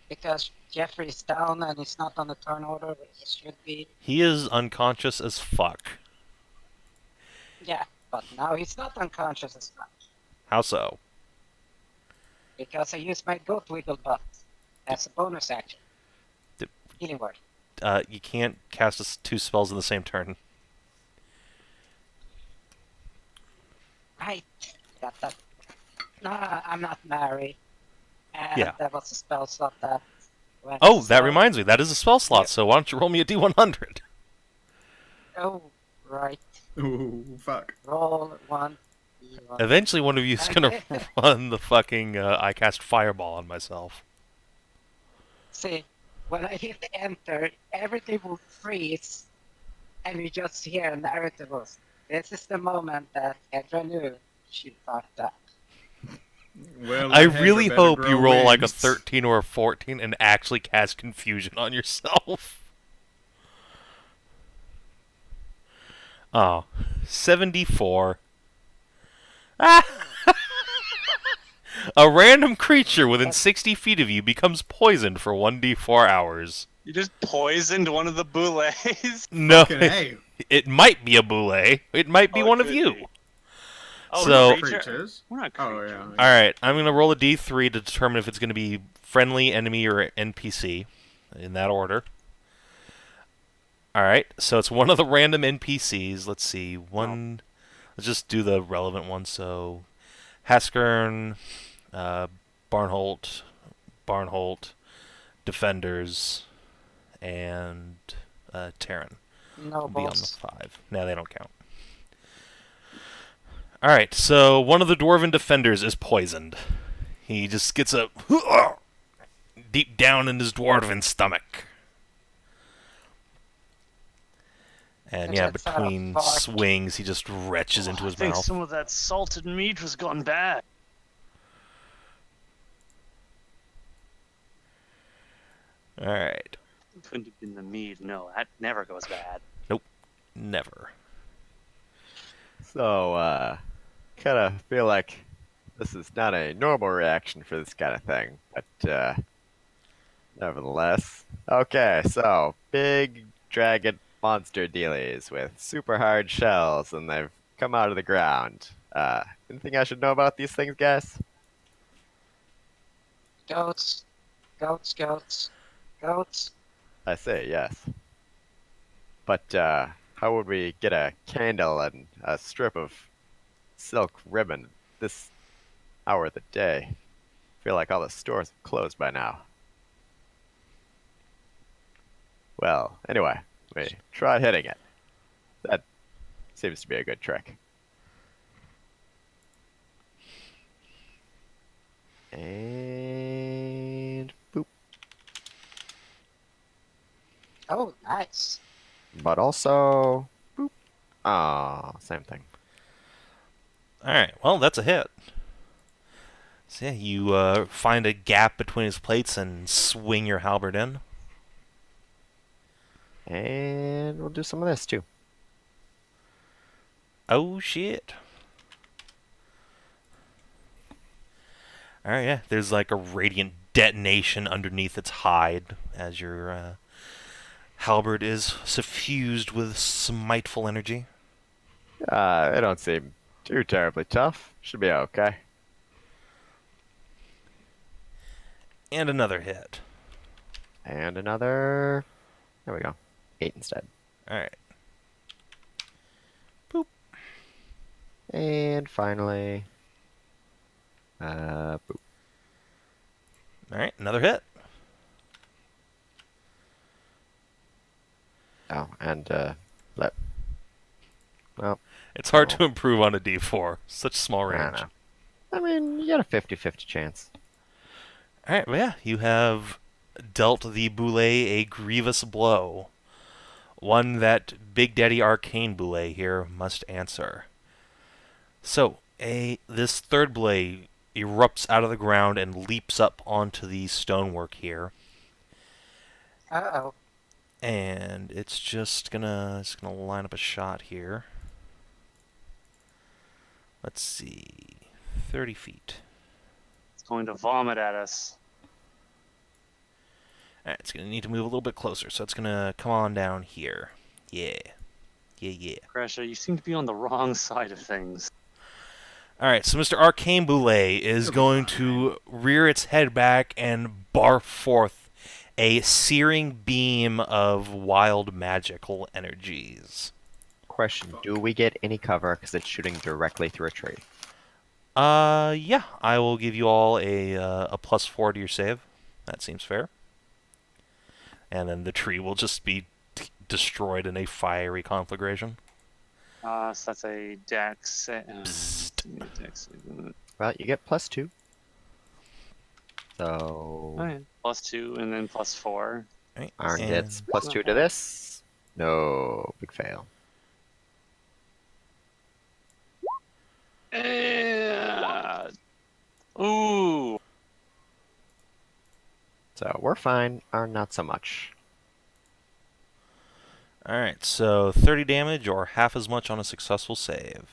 because Jeffrey's down and he's not on the turn order, but he should be. He is unconscious as fuck. Yeah, but now he's not unconscious as much, How so? because I used my goat wiggle butt as a bonus action. Did- Healing word. You can't cast two spells in the same turn. Right. That. No, I'm not married. And Yeah. that was a spell slot that went Oh, that slow. reminds me. That is a spell slot. Yep. So why don't you roll me a d100? Oh, right. Ooh, fuck. Roll one. D1. Eventually, one of you is gonna run the fucking. I cast fireball on myself. See, when I hit enter, everything will freeze, and you just hear a narrative voice. This is the moment that Hedrah knew she fucked up. Well, I that really Hedrah better hope you grow roll like a wings. 13 or a 14 and actually cast confusion on yourself. Oh, 74. Ah! A random creature within 60 feet of you becomes poisoned for 1d4 hours. You just poisoned one of the boulets. No, Fucking A. it might be a boulet. It might be Oh, it one of could you. be. Oh, So- Creatures. We're not Oh, creatures. yeah. Alright, I'm going to roll a d3 to determine if it's going to be friendly, enemy, or NPC. In that order. Alright, so it's one of the random NPCs. Let's see. Let's just do the relevant one. So, Haskern, Barnholt, Defenders, and Terran No will be on the balls. 5. No, they don't count. Alright, so one of the Dwarven Defenders is poisoned. He just gets a deep down in his Dwarven stomach. And yeah, That's out of between fuck. swings, he just retches into his I think mouth. some of that salted meat was gone bad. Alright, Couldn't have been the mead. No, that never goes bad. never. So, kind of feel like this is not a normal reaction for this kind of thing, but, nevertheless. Okay, so, big dragon monster dealies with super hard shells, and they've come out of the ground. Anything I should know about these things, guys? Goats. Goats, goats. Goats. I say yes. But, how would we get a candle and a strip of silk ribbon? This hour of the day. Feel like all the stores have closed by now. Well, anyway, we try hitting it. That seems to be a good trick. And boop. Oh, nice. But also boop. Ah, same thing. Alright, well, that's a hit. So yeah, you find a gap between his plates and swing your halberd in. And we'll do some of this too. Oh, shit. Alright, yeah, there's like a radiant detonation underneath its hide as your halberd is suffused with smiteful energy. They don't seem too terribly tough. Should be okay. And another hit. And another. There we go. 8 instead. Alright. And finally. Boop. Alright, another hit. Oh, and let. Well, It's hard to improve on a d4. Such small I don't range. know. I mean, you got a 50-50 chance. Alright, well, yeah, you have dealt the Boule a grievous blow. One that Big Daddy Arcane Boule here must answer. So, this third blade erupts out of the ground and leaps up onto the stonework here. Uh-oh. And it's just gonna line up a shot here. Let's see. 30 feet. It's going to vomit at us. Alright, it's gonna need to move a little bit closer, so it's gonna come on down here. Yeah. Yeah. Kreshia, you seem to be on the wrong side of things. Alright, so Mr. Arcane Boule is going to rear its head back and barf forth a searing beam of wild magical energies. Question: do we get any cover because it's shooting directly through a tree? Yeah, I will give you all a +4 to your save. That seems fair. And then the tree will just be destroyed in a fiery conflagration. So that's a dex. Dex. Well, you get +2. So Oh, yeah. +2 and then +4. Right. Arn and- gets +2 to this. No, big fail. Ooh. So we're fine. Arn not so much. Alright, so 30 damage or half as much on a successful save.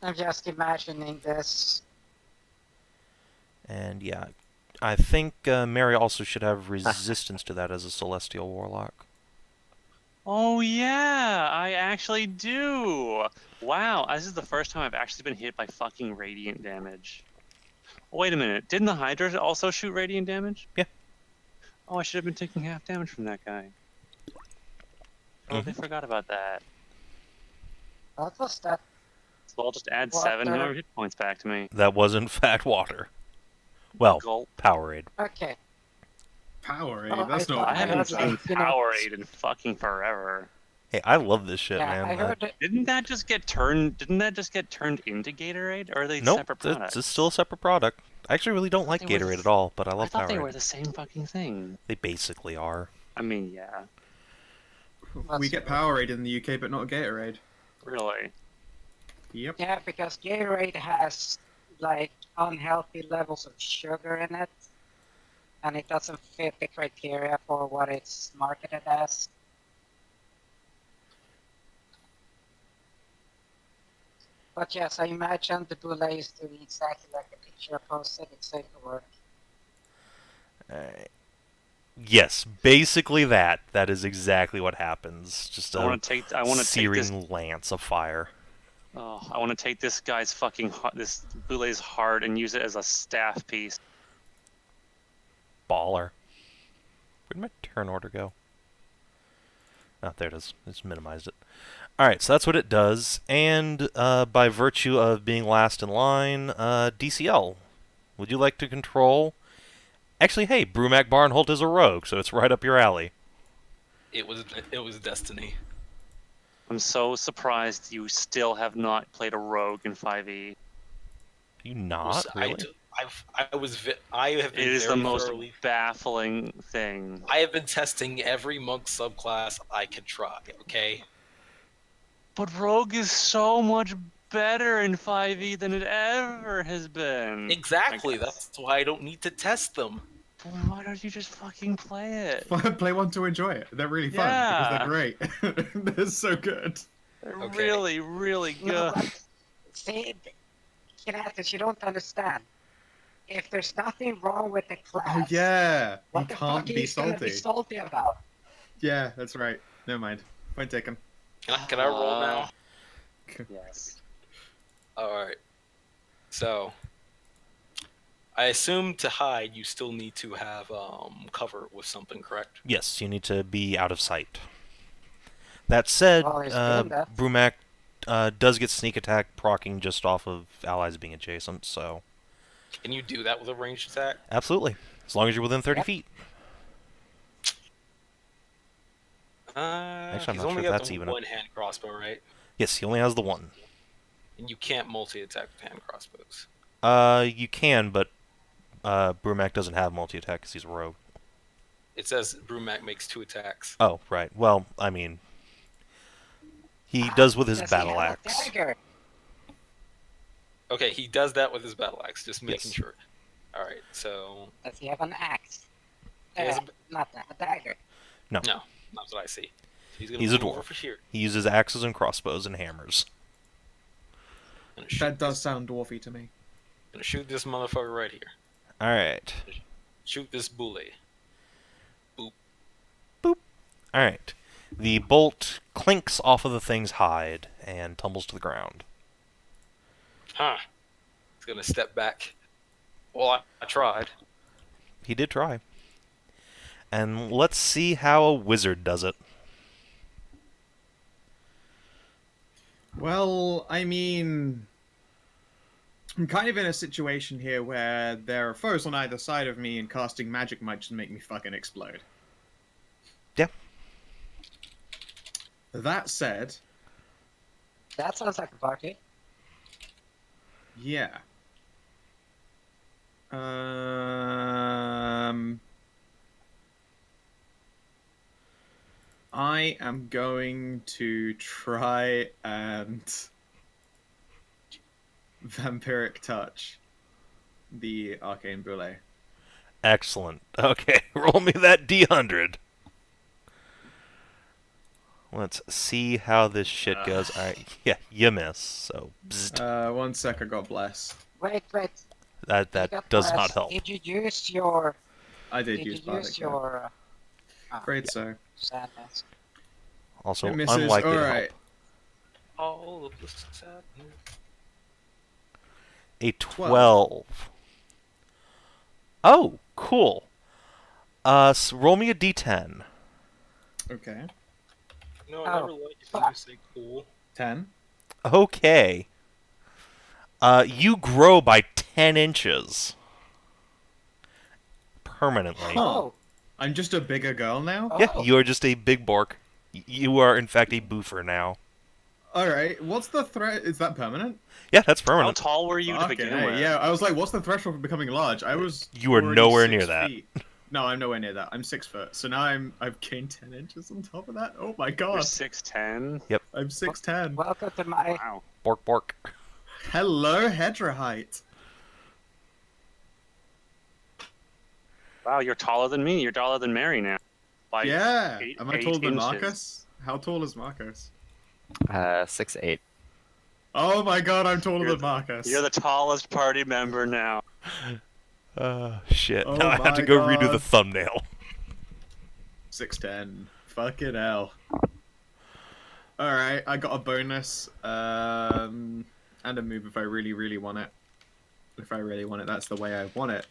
I'm just imagining this. And yeah, I think Mary also should have resistance to that as a Celestial Warlock. Oh yeah, I actually do. Wow, this is the first time I've actually been hit by fucking radiant damage. Oh, wait a minute, didn't the Hydra also shoot radiant damage? Yeah. Oh, I should have been taking half damage from that guy. Oh, they forgot about that. What was that? So I'll just add What 7 the- more hit points back to me. That was in fact water. Well, Gulp. Powerade. Okay. Powerade. Oh, That's I not. I haven't heard, seen you know- Powerade in fucking forever. Hey, I love this shit, Yeah, man. I heard it. Didn't that just get turned into Gatorade, or are they Nope, separate products? it's still a separate product. I actually really don't like They were Gatorade the- at all, but I I love thought they Powerade. were the same fucking thing. They basically are. I mean, yeah, We get Powerade in the UK, but not Gatorade. really. Yep. Yeah, because Gatorade has like unhealthy levels of sugar in it, and it doesn't fit the criteria for what it's marketed as. But yes, I imagine the Boule is doing exactly like the picture I posted. It's safe to work. Yes, basically that. That is exactly what happens. Just I a want to take this. searing lance of fire. Oh, I want to take this guy's fucking this Boulet's heart and use it as a staff piece. Baller. Where'd my turn order go? Oh, there it is. It's minimized it. Alright, so that's what it does. And by virtue of being last in line, DCL. Would you like to control... Actually, hey, Brumac Barnholt is a rogue, so it's right up your alley. It was destiny. I'm so surprised you still have not played a rogue in 5e. You not, really? I have been It is the very most thoroughly. baffling thing. I have been testing every monk subclass I could try. Okay. But rogue is so much better in 5e than it ever has been. Exactly. I guess. That's why I don't need to test them. But why don't you just fucking play it? Play one to enjoy it. They're really fun because they're great. They're so good. They're Okay. really, really No, good. but see, Kinathis, you don't understand. If there's nothing wrong with the class, Oh yeah, what he the can't fuck be is gonna be salty. salty about? Yeah, that's right. Never mind. Point taken. Can I roll now? Yes. All right. So, I assume to hide, you still need to have cover with something, correct? Yes, you need to be out of sight. That said, Well, he's doing that. Brumac does get sneak attack proccing just off of allies being adjacent, so... Can you do that with a ranged attack? Absolutely. As long as you're within 30 Yep. feet. I'm He's not sure only if got that's the even one-hand crossbow, right? Yes, he only has the one. And you can't multi-attack with hand crossbows. You can, but Brumac doesn't have multi-attack because he's a rogue. It says Brumac makes 2 attacks. Oh, right. Well, I mean... He does with his Does he battle have a axe. dagger? Okay, he does that with his battle axe, just making Yes. sure. All right, so Does he have an axe? He has Not a dagger. No. no, that's what I see. He's gonna He's a move over dwarf. for here. He uses axes and crossbows and hammers. Gonna shoot, That does sound dwarfy to me. gonna shoot this motherfucker right here. Alright. Shoot this bully. Alright. The bolt clinks off of the thing's hide and tumbles to the ground. Huh. He's gonna step back. Well, I tried. He did try. And let's see how a wizard does it. Well, I mean, I'm kind of in a situation here where there are foes on either side of me, and casting magic might just make me fucking explode. Yeah. That said, That sounds like a party. yeah. I am going to try and vampiric touch the arcane boule. Excellent. Okay, roll me that D100. Let's see how this shit goes. Alright, yeah, you miss, so... bzzzt. 1 sec, I got bless. Wait. That You got does blessed. not help. Did you use your? I Did did you use use bardic. Yeah. your? Great, so. Sadness. Also, It misses. unlikely to Alright. help. All of this sadness. A 12. Oh, cool. Roll me a D10. Okay. No, I never liked it when you say cool. 10. Okay. You grow by 10 inches. Permanently. Huh. Oh. I'm just a bigger girl now? Yeah, Oh. you are just a big bork. You are, in fact, a boofer now. Alright, what's the threat? Is that permanent? Yeah, that's How permanent. tall were you to Fucking begin A, with? yeah, I was like, what's the threshold for becoming large? I was. You were already nowhere 6 near that. feet. No, I'm nowhere near that. I'm 6 foot. So now I've gained 10 inches on top of that. Oh my You're god. 6'10". I'm 6'10. Welcome to my. Wow. Bork, bork. Hello, Hedrah height. Wow, you're taller than me. You're taller than Mary now. By Yeah. eight- Am I 8 taller than inches. Marcus? How tall is Marcus? 6'8". Oh my god, I'm taller You're than Marcus. You're the tallest party member now. Shit. Oh now I have to my go redo the God. thumbnail. 6'10. Fucking hell. Alright, I got a bonus. And a move if I really, really want it. If I really want it, that's the way I want it.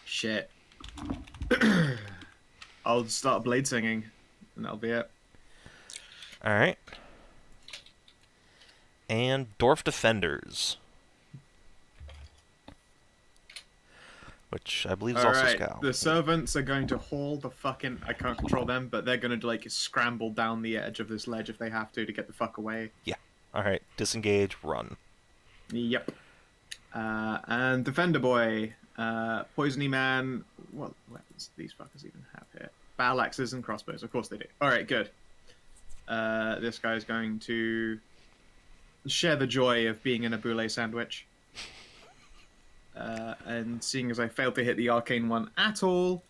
Shit. I'll start blade singing, and that'll be it. All right. And Dwarf Defenders, which I believe is also Alright, Skow. the servants are going to haul the fucking... I can't control them, but they're going to, like, scramble down the edge of this ledge if they have to get the fuck away. Yeah. All right. Disengage. Run. Yep. And Defender Boy, Poisony Man... What weapons do these fuckers even have here? Battle axes and crossbows. Of course they do. Alright, good. This guy's going to share the joy of being in a boulet sandwich. And seeing as I failed to hit the arcane one at all,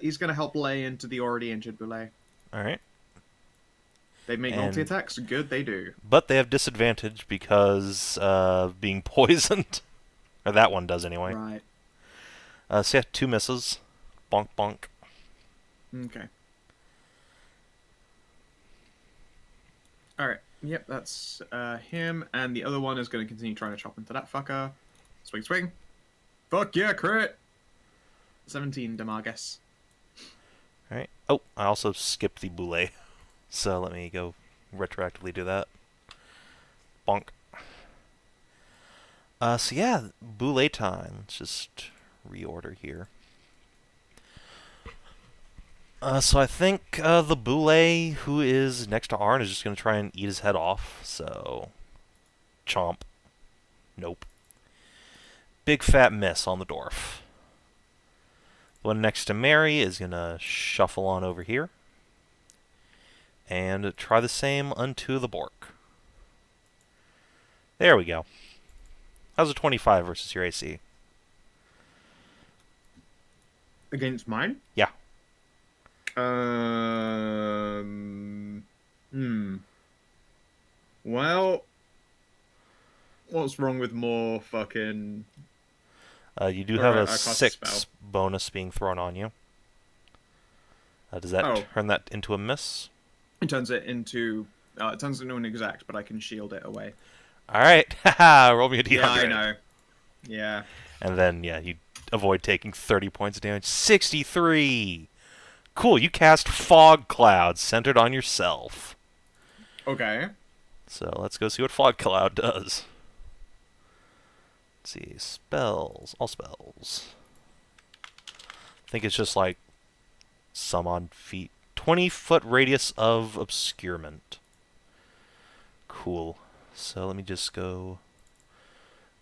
he's going to help lay into the already injured boulet. All right. They make multi-attacks? Good, they do. But they have disadvantage because of being poisoned. Or that one does anyway. Right. So yeah, 2 misses. Bonk, bonk. Okay. Alright. Yep, that's him. And the other one is going to continue trying to chop into that fucker. Swing, swing. Fuck yeah, crit! 17 Damagus. Alright. Oh, I also skipped the boulet. So let me go retroactively do that. Bonk. So yeah, boulet time. Let's just reorder here. So I think the boulet who is next to Arn is just going to try and eat his head off. So, chomp. Nope. Big fat miss on the dwarf. The one next to Mary is going to shuffle on over here. And try the same unto the Bork. There we go. How's a 25 versus your AC? Against mine? Yeah. Well, what's wrong with more fucking... You do have a Alright, I cast a 6 spell. bonus being thrown on you. Does that turn that into a miss? It turns it into an exact, but I can shield it away. Alright, haha, roll me a d100. Yeah, I know. Yeah. And then, yeah, you avoid taking 30 points of damage. 63! Cool, you cast Fog Cloud centered on yourself. Okay. So let's go see what Fog Cloud does. Let's see, spells, all spells. I think it's just like some odd feet. 20-foot radius of obscurement. Cool. So let me just go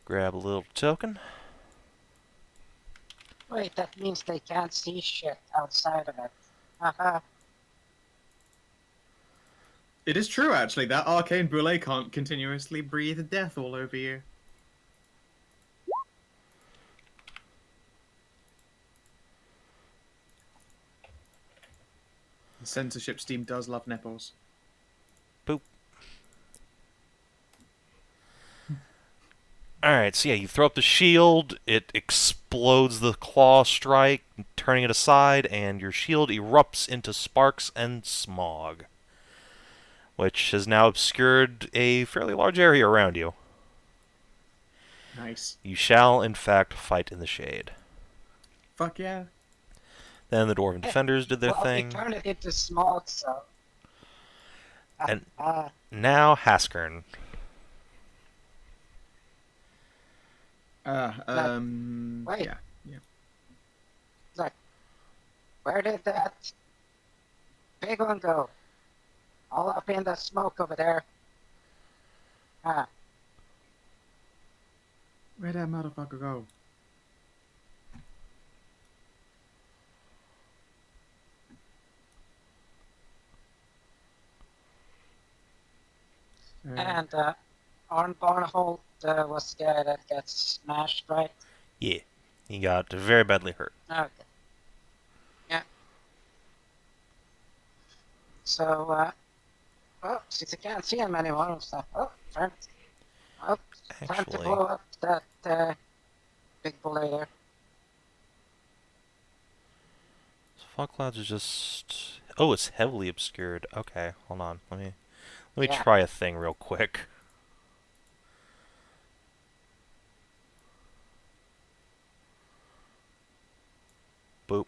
grab a little token. Wait, that means they can't see shit outside of it. Haha. It is true, actually. That arcane boulet can't continuously breathe death all over you. The censorship steam does love nipples. Boop. Alright, so yeah, you throw up the shield, it explodes the claw strike, turning it aside, and your shield erupts into sparks and smog, which has now obscured a fairly large area around you. Nice. You shall, in fact, fight in the shade. Fuck yeah. Then the Dwarven Defenders did their Well, thing. they turned it into smog, so... And now Haskern. Wait. Yeah. Look, where did that big one go? All up in the smoke over there. Where'd that motherfucker go? And Arn Barnaholt was the guy that gets smashed, right? Yeah, he got very badly hurt. Okay. Yeah. So, well, since I can't see him anymore, so, time to Actually, blow up that big bullet there. Fog Clouds is just... Oh, it's heavily obscured. Okay, hold on. Let me Yeah. try a thing real quick. Boop.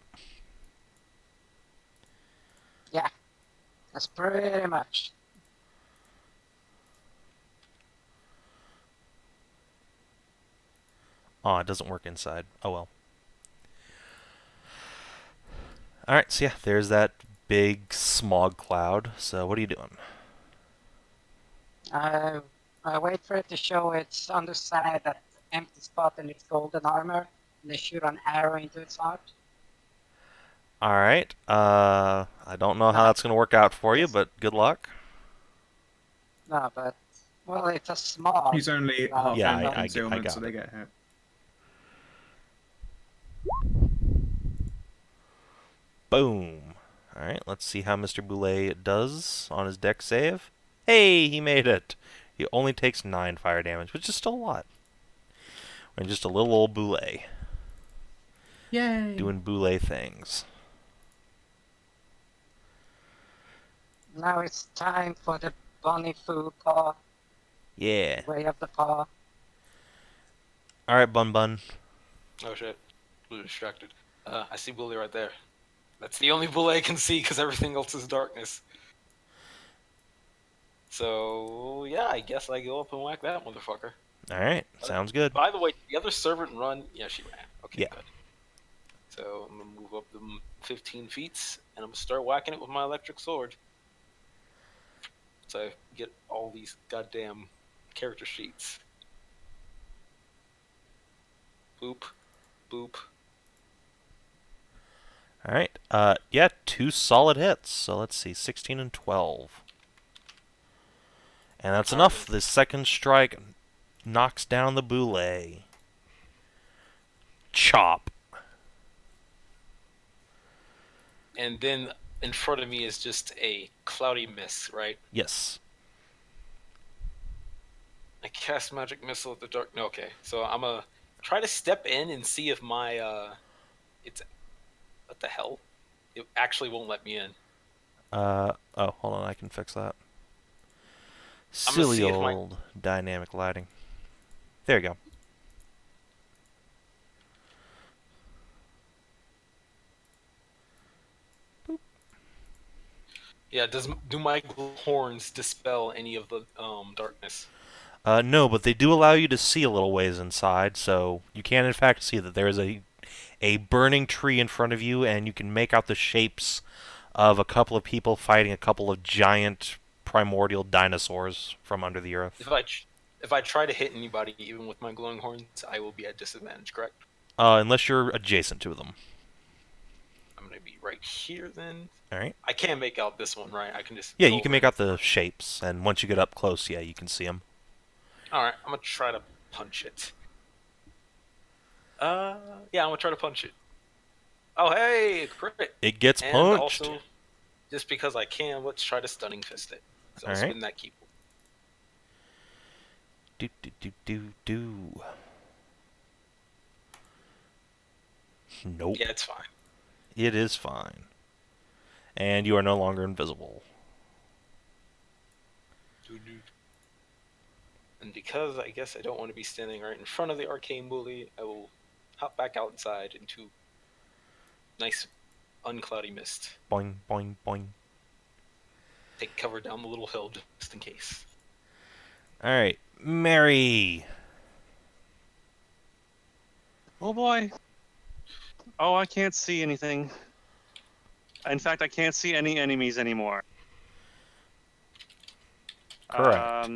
That's pretty much. Oh, it doesn't work inside. Oh well. Alright, so yeah, there's that big smog cloud. So what are you doing? I wait for it to show its underside, that empty spot in its golden armor, and they shoot an arrow into its heart. Alright, I don't know how No, that's going to work out for you, yes. but good luck. No, but well, it's a small. He's only cloud, half Yeah, in I concealment, got so they it. get hit. Boom. Alright, let's see how Mr. Boulay does on his deck save. Hey, he made it! He only takes 9 fire damage, which is still a lot. And just a little old Boulay. Yay! Doing Boulay things. Now it's time for the bunny food paw, Yeah. way of the paw. Alright, Bun Bun. Oh shit. A little distracted. I see Bully right there. That's the only Bully I can see because everything else is darkness. So, yeah, I guess I go up and whack that motherfucker. Alright, sounds good. By the way, the other servant run? Yeah, she ran. Okay, Yeah. good. So, I'm going to move up the 15 feet, and I'm going to start whacking it with my electric sword. So I get all these goddamn character sheets. Boop. Boop. Alright, yeah, 2 solid hits. So let's see, 16 and 12. And that's enough. The second strike knocks down the Boulay. Chop. And then in front of me is just a cloudy mist, right? Yes. I cast magic missile at the dark. No, okay. So I'm gonna try to step in and see if my it's what the hell? It actually won't let me in. Oh, hold on, I can fix that. I'm gonna Silly see if my- old dynamic lighting. There you go. Yeah, do my horns dispel any of the darkness? No, but they do allow you to see a little ways inside, so you can in fact see that there is a burning tree in front of you, and you can make out the shapes of a couple of people fighting a couple of giant primordial dinosaurs from under the earth. If I try to hit anybody, even with my glowing horns, I will be at disadvantage. Correct? Unless you're adjacent to them. I'm gonna be right here then. All right. I can't make out this one, right? I can just Yeah, go you can over make and- out the shapes, and once you get up close, yeah, you can see them. All right, I'm gonna try to punch it. Yeah, I'm gonna try to punch it. Oh, hey, crit! It gets And punched. also, just because I can, let's try to stunning fist it. So I'll All right. spin that keyboard. Do do do do do. Nope. Yeah, it's fine. It is fine. And you are no longer invisible. And because I guess I don't want to be standing right in front of the arcane bully, I will hop back outside into nice uncloudy mist. Boing, boing, boing. Take cover down the little hill just in case. Alright, Mary. Oh boy. Oh, I can't see anything. In fact, I can't see any enemies anymore. Correct.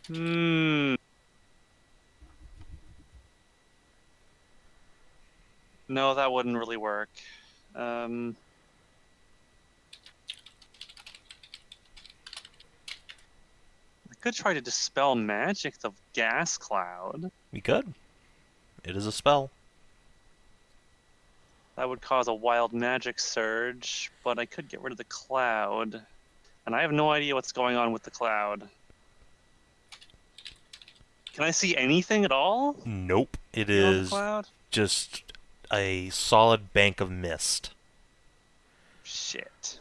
Hmm. No, that wouldn't really work. I could try to dispel magic, the gas cloud. We could. It is a spell. That would cause a wild magic surge, but I could get rid of the cloud. And I have no idea what's going on with the cloud. Can I see anything at all? Nope. It beyond the is cloud? just a solid bank of mist. Shit.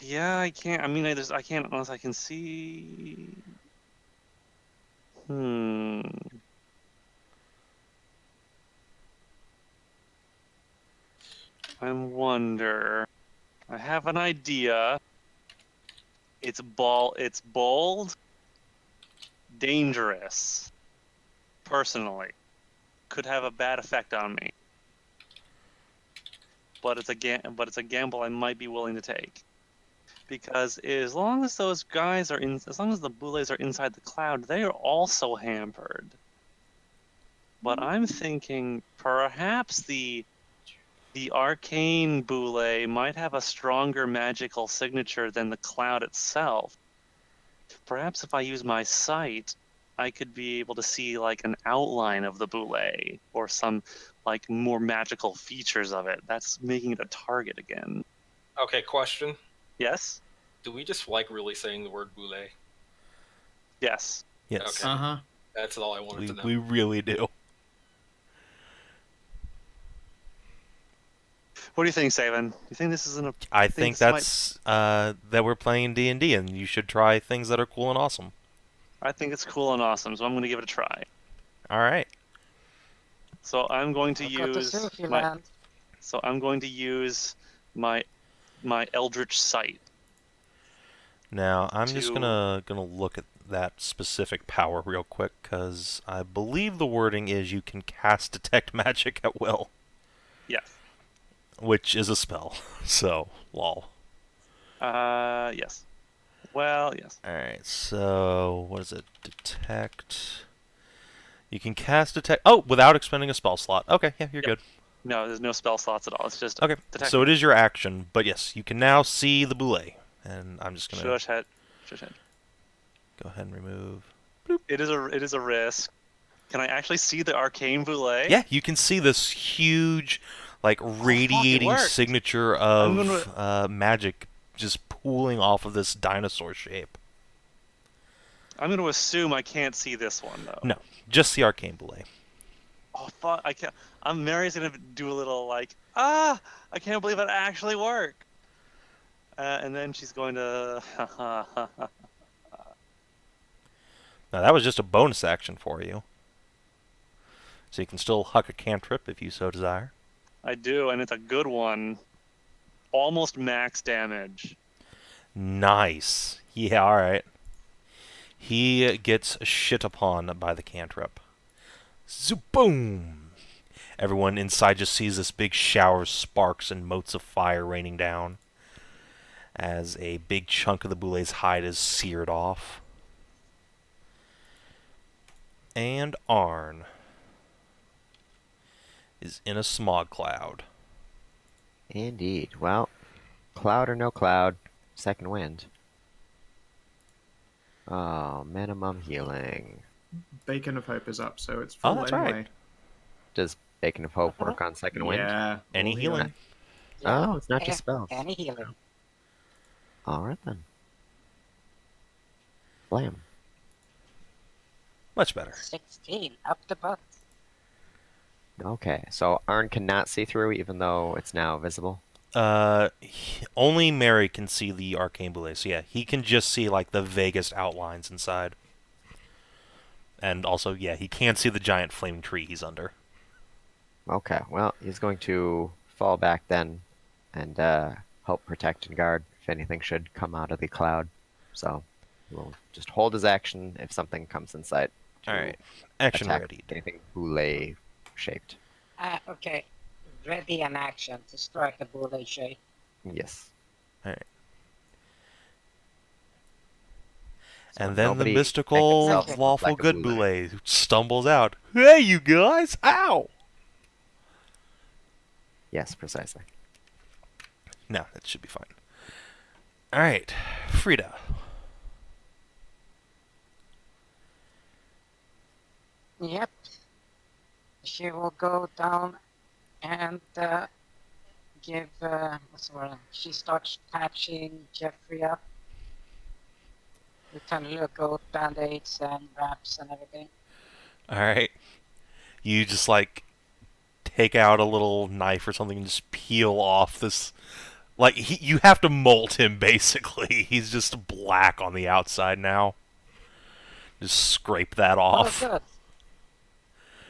Yeah, I can't. I mean, I can't unless I can see. wonder. I have an idea. It's bold, dangerous. Personally, could have a bad effect on me. But it's a gamble I might be willing to take. Because as long as those guys are as long as the Boulets are inside the cloud, they are also hampered. But I'm thinking perhaps the arcane Boule might have a stronger magical signature than the cloud itself. Perhaps if I use my sight, I could be able to see like an outline of the Boule or some like more magical features of it. That's making it a target again. Okay, question. Yes? Do we just like really saying the word boule? Yes. Yes. Okay. Uh-huh. That's all I wanted to know. We really do. What do you think, Savin? Do you think this is I think that's that we're playing D&D, and you should try things that are cool and awesome. I think it's cool and awesome, so I'm going to give it a try. All right. So I'm going to Got to use see if you my land. so I'm going to use my Eldritch sight. Now I'm just To- gonna look at that specific power real quick, because I believe the wording is you can cast detect magic at will, Yes. which is a spell. So, lol. Yes. Well, yes. All right. So what is it? Detect. You can cast detect. Oh, without expending a spell slot. Okay, yeah, you're good. No, there's no spell slots at all. It's just Okay, detect. so it is your action, but yes, you can now see the Boule, and I'm just gonna Shush head. Shush head. go ahead and remove. It is a risk. Can I actually see the arcane Boule? Yeah, you can see this huge, like, radiating worked. signature I'm of magic just pooling off of this dinosaur shape. I'm going to assume I can't see this one though. No, just the arcane Boule. Oh fuck! I can't. Mary's gonna do a little like, I can't believe it actually worked. And then she's going to. Now that was just a bonus action for you, so you can still huck a cantrip if you so desire. I do, and it's a good one. Almost max damage. Nice. Yeah, all right. He gets shit upon by the cantrip. Zoom! Everyone inside just sees this big shower of sparks and motes of fire raining down as a big chunk of the Boule's hide is seared off. And Arn is in a smog cloud. Indeed. Well, cloud or no cloud, second wind. Oh, minimum healing. Beacon of Hope is up, so it's Oh, full that's right. anyway. Does Beacon of Hope work on second wind? Yeah. Any full healing? Oh, it's not just spells. Any healing. Alright then. Blam. Much better. 16, up the butt. Okay, so Arn cannot see through even though it's now visible. Only Mary can see the arcane Boule, so yeah, he can just see like the vaguest outlines inside. And also, yeah, he can't see the giant flaming tree he's under. Okay, well, he's going to fall back then and help protect and guard if anything should come out of the cloud. So we'll just hold his action if something comes in sight. to Alright, action attack ready. Anything boule shaped. Okay. Ready an action to strike the bullet shape. Yes. Alright. So And then the nobody mystical, make itself look lawful like a good boule. Boule stumbles out. Hey, you guys! Ow! Yes, precisely. No, that should be fine. Alright, Frida. Yep. She will go down and give. What's the word? She starts patching Jeffrey up. We can look out band-aids and wraps and everything. Alright. You just, like, take out a little knife or something and just peel off this... Like, you have to molt him, basically. He's just black on the outside now. Just scrape that off. Oh, good.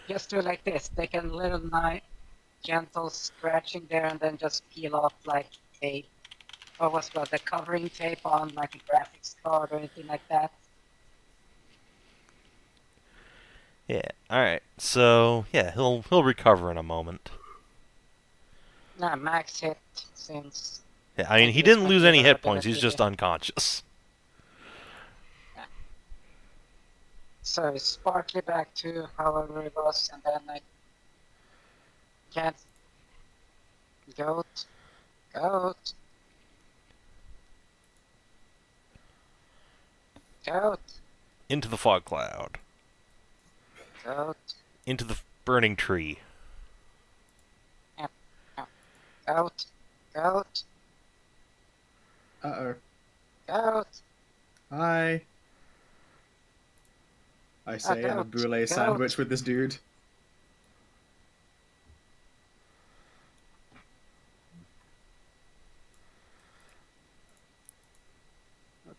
Just do like this. Take a little knife gentle scratching there and then just peel off like what was called the covering tape on like a graphics card or anything like that. Yeah. All right. So yeah, he'll recover in a moment. Nah, max hit since. Yeah, I mean, he use didn't my lose any healer hit points. He's ability just to- unconscious. So it's sparkly back to however it was, and then I can't. Goat. Goat. Goat. Into the fog cloud. Goat. Into the burning tree. Goat. Goat. Uh-oh. Goat. Hi. I say in a goat. boule Goat. sandwich with this dude.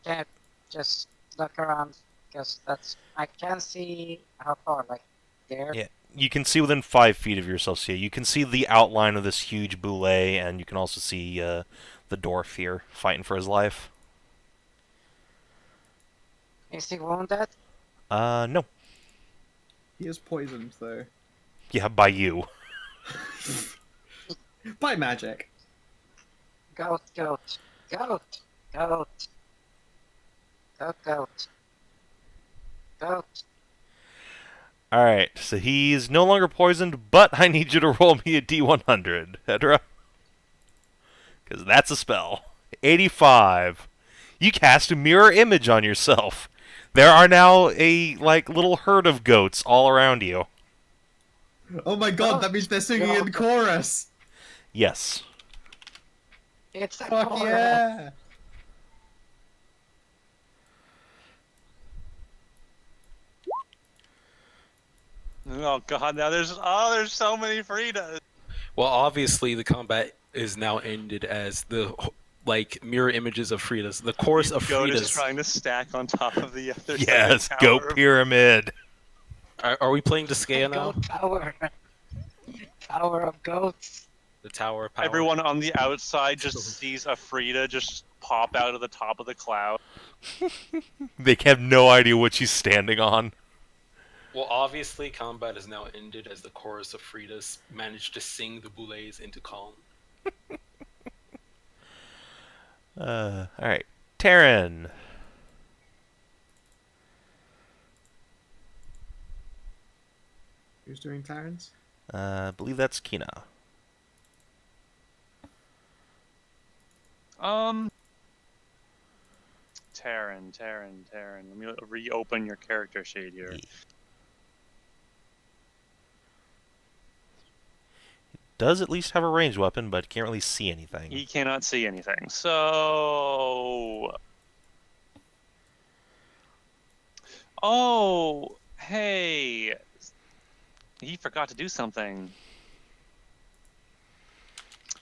Okay, just look around, because I can see how far, like, there. Yeah. You can see within 5 feet of yourself. So you can see the outline of this huge boule, and you can also see the dwarf here fighting for his life. Is he wounded? No. He is poisoned, though. Yeah, by you. By magic. Goat, goat, goat, goat, goat, goat, goat. Alright, so he's no longer poisoned, but I need you to roll me a D100, Hedrah. Because that's a spell. 85. You cast a mirror image on yourself. There are now a, little herd of goats all around you. Oh my god, that means they're singing in chorus! Yes. It's a Fuck chorus. yeah! Oh god, now there's so many Fridas. Well, obviously the combat is now ended as the mirror images of Frida's. The chorus of Goat is Frida's. trying to stack on top of the other. Yes, tower goat of- pyramid. Are we playing Skow now? Goat tower. Tower of goats. The Tower of Power. Everyone on the outside just sees a Frida just pop out of the top of the cloud. They have no idea what she's standing on. Well, obviously combat is now ended as the chorus of Frida's managed to sing the boulets into calm. Alright. Terran. Who's doing Clarence? I believe that's Kina. Terran. Let me reopen your character sheet here. He does at least have a ranged weapon, but can't really see anything. He cannot see anything. So... Oh, hey. He forgot to do something.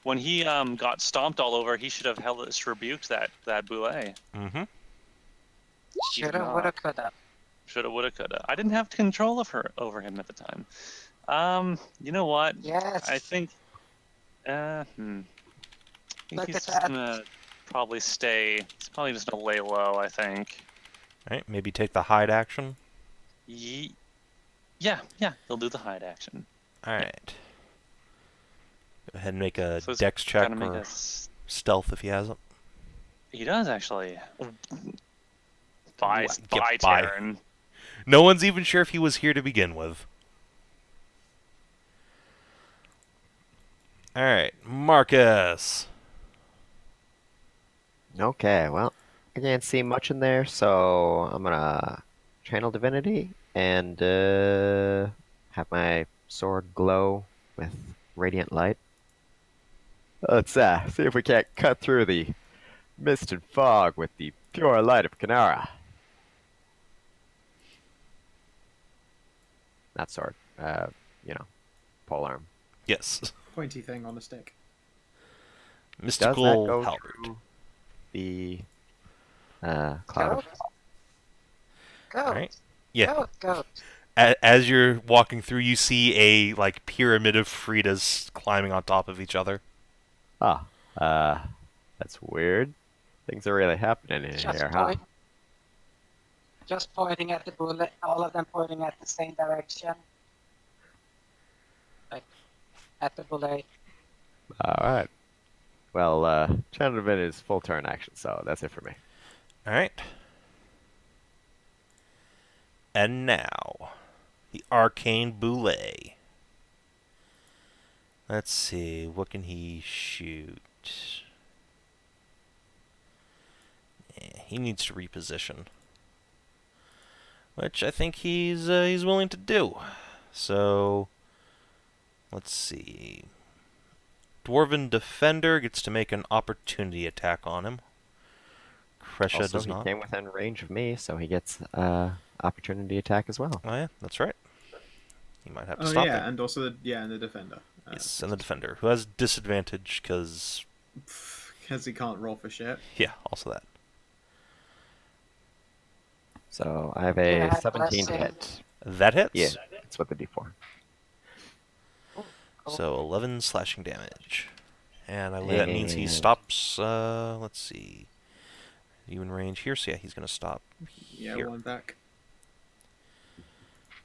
When he got stomped all over, he should have rebuked that boulet. Mm-hmm. Shoulda, woulda, coulda. Shoulda, woulda, coulda. I didn't have control of over him at the time. You know what? Yes. I think. I think Look he's at just that. gonna probably stay. He's probably just gonna lay low. I think. Alright, maybe take the hide action. Yeah. He'll do the hide action. Alright. Go ahead and make a So it's dex check gotta make or a stealth if he has it. He does actually. Bye, Get by. Terran. No one's even sure if he was here to begin with. Alright, Marcus. Okay, well, I can't see much in there, so I'm gonna channel divinity and have my sword glow with radiant light. Let's see if we can't cut through the mist and fog with the pure light of Kinara. Not sword, polearm. Yes. Pointy thing on a stick. Does that Mystical go halberd. through the cloud? Goat. Goat. Alright. Yeah. Goat. Goat. as you're walking through, you see a like pyramid of Fridas climbing on top of each other. Ah, that's weird. Things are really happening in Just here, huh? just pointing at the bullet, all of them pointing at the same direction. Like, at the bullet. All right. Well, Chandravan is full turn action, so that's it for me. All right. And now, the Arcane Boulet. Let's see, what can he shoot? He needs to reposition, which I think he's willing to do. So, let's see. Dwarven Defender gets to make an opportunity attack on him. Kreshia Also, does he not. came within range of me, so he gets opportunity attack as well. Oh yeah, that's right. You might have to Oh stop yeah, it. and also and the defender. Yes, and the defender, who has disadvantage because, Because he can't roll for shit. yeah, also that. So I have a Yeah, 17 to blessing. hit. That hits. Yeah, it's with the D4. So 11 slashing damage. And I believe that means he And- stops, let's see. You in range here, so yeah, he's going to stop Yeah, here. one back.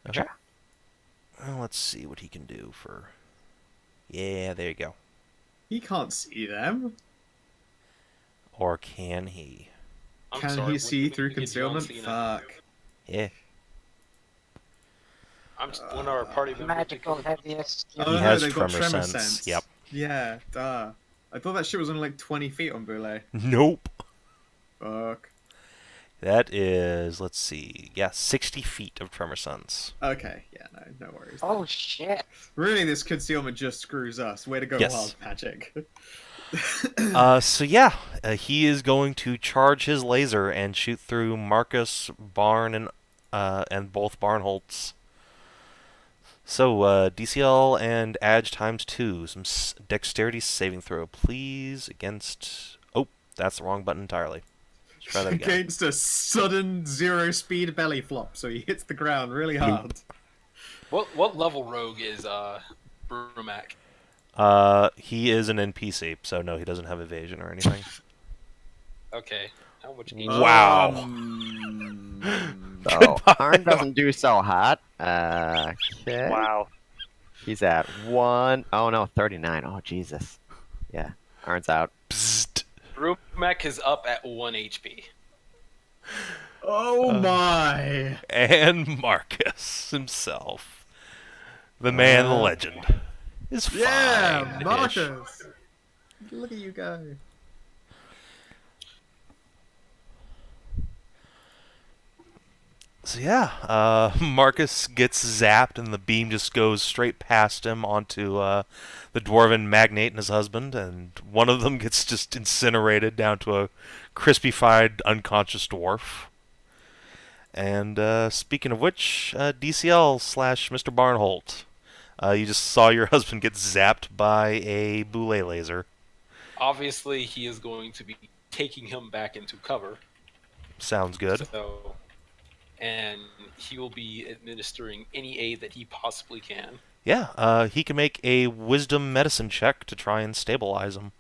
Okay. Well, let's see what he can do for... Yeah, there you go. He can't see them. Or can he? I'm Can sorry, he when see we through get John concealment? Cena- Fuck. Yeah. When our party member Magical heaviest. Oh He no, has they've got tremor tremor sense. sense. Yep. Yeah, duh. I thought that shit was only like 20 feet on Boule. Nope. Fuck. That is, let's see, yeah, 60 feet of tremor sense. Okay, yeah, no worries. Oh shit! Really, this concealment just screws us. Way to go, Yes. Wild Magic. So yeah, he is going to charge his laser and shoot through Marcus, Barn, and both Barnholts. So, DCL and Adj times 2. Some dexterity saving throw, please, against... Oh, that's the wrong button entirely. Let's try that again. Against a sudden 0 speed belly flop, so he hits the ground really hard. What level rogue is Brumac? He is an NPC, so no, he doesn't have evasion or anything. Okay. How much? Wow. So Arn doesn't do so hot. Okay. Wow. He's at 1. Oh no, 39. Oh Jesus. Yeah. Arn's out. Psst. Brumac is up at 1 HP. Oh my! And Marcus himself, the man, the legend, is fine. Yeah, Marcus! Look at you go. So yeah, Marcus gets zapped, and the beam just goes straight past him onto the dwarven magnate and his husband, and one of them gets just incinerated down to a crispy-fied, unconscious dwarf. And speaking of which, DCL / Mr. Barnholt, you just saw your husband get zapped by a boulet laser. Obviously, he is going to be taking him back into cover. Sounds good. So, and he will be administering any aid that he possibly can. Yeah, he can make a wisdom medicine check to try and stabilize him.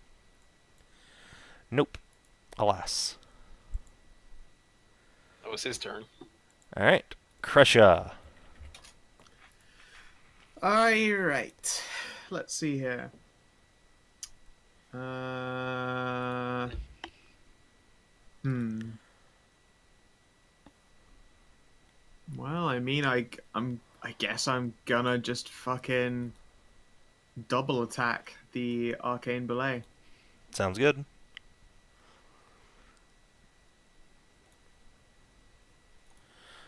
Nope. Alas. That was his turn. Alright. Kreshia. Alright. Let's see here. Well, I mean, I guess I'm gonna just fucking double attack the arcane belay. Sounds good.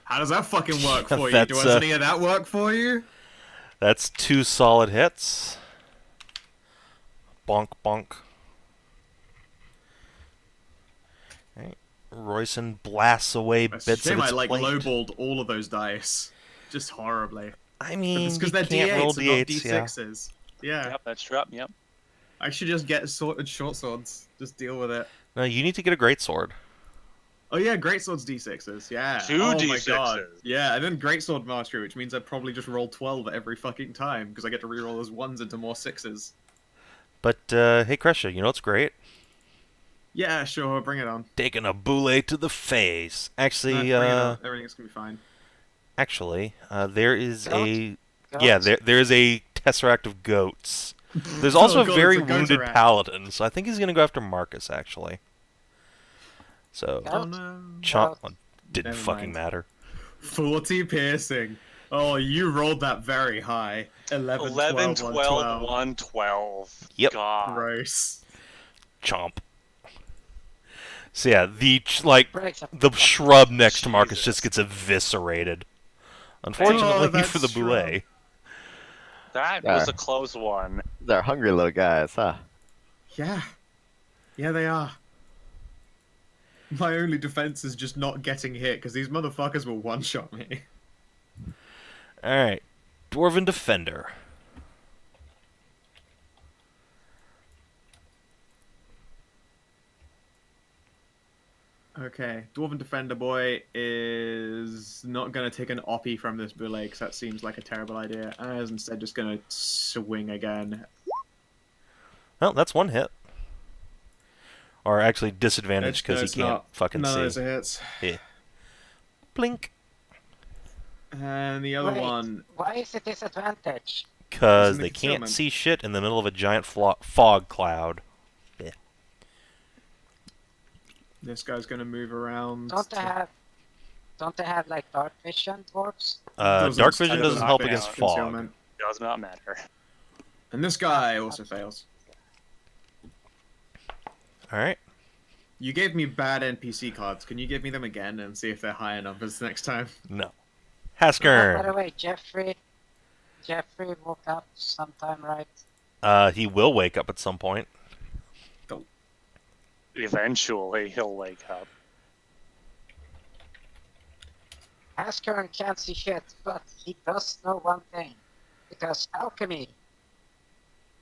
How does that fucking work for you? That's, Does any of that work for you? That's 2 solid hits. Bonk, bonk. Alright. Royson blasts away It's bits a shame of I its like plate. lowballed all of those dice, just horribly. I mean, It's because you they're can't roll D8s and not D8s, yeah. D6s. Yeah. Yep, that's true. Yep. I should just get sorted short swords. Just deal with it. No, you need to get a great sword. Oh yeah, greatsword's d6s. Yeah. 2 oh D6s. my god. Yeah, and then greatsword mastery, which means I probably just roll 12 every fucking time because I get to reroll those ones into more sixes. But hey, Kreshia, you know what's great? Yeah, sure, bring it on. Taking a boule to the face. Actually, Bring it on. Everything's gonna be fine. There is Goat? yeah, Goats? there is a tesseract of goats. There's Oh also a god, very it's a wounded Gotaract. paladin, so I think he's gonna go after Marcus actually. So Oh no. chomp Goat. didn't Never fucking mind. matter. 40 piercing. Oh, you rolled that very high. 11, 11, 12, 12, 12. 1, 12. Yep. God. Gross. Chomp. So yeah, Breaks up. the shrub next to Marcus Jesus. just gets eviscerated. Unfortunately that for the shrub. boule. That Yeah. was a close one. They're hungry little guys, huh? Yeah. Yeah, they are. My only defense is just not getting hit, because these motherfuckers will one-shot me. Alright. Dwarven Defender. Okay, Dwarven Defender Boy is not going to take an oppie from this boule, because that seems like a terrible idea. And is instead just going to swing again. Well, that's one hit. Or actually disadvantage because it's he can't not. fucking None of see. those are hits. Yeah. Blink. And the other Wait, one, why is it disadvantage? Because Isn't it they can't concealment? see shit in the middle of a giant fog cloud. this guy's going to move around. Don't they have like dark vision dwarves? Dark vision that doesn't knock help down against fog. Concealment. Does not matter. And this guy also fails. Alright. You gave me bad NPC cards. Can you give me them again and see if they're high enough this next time? No. By the Hasker. way, Jeffrey woke up sometime, right? He will wake up at some point. Eventually, he'll wake up. Askern can't see shit, but he does know one thing. Because alchemy,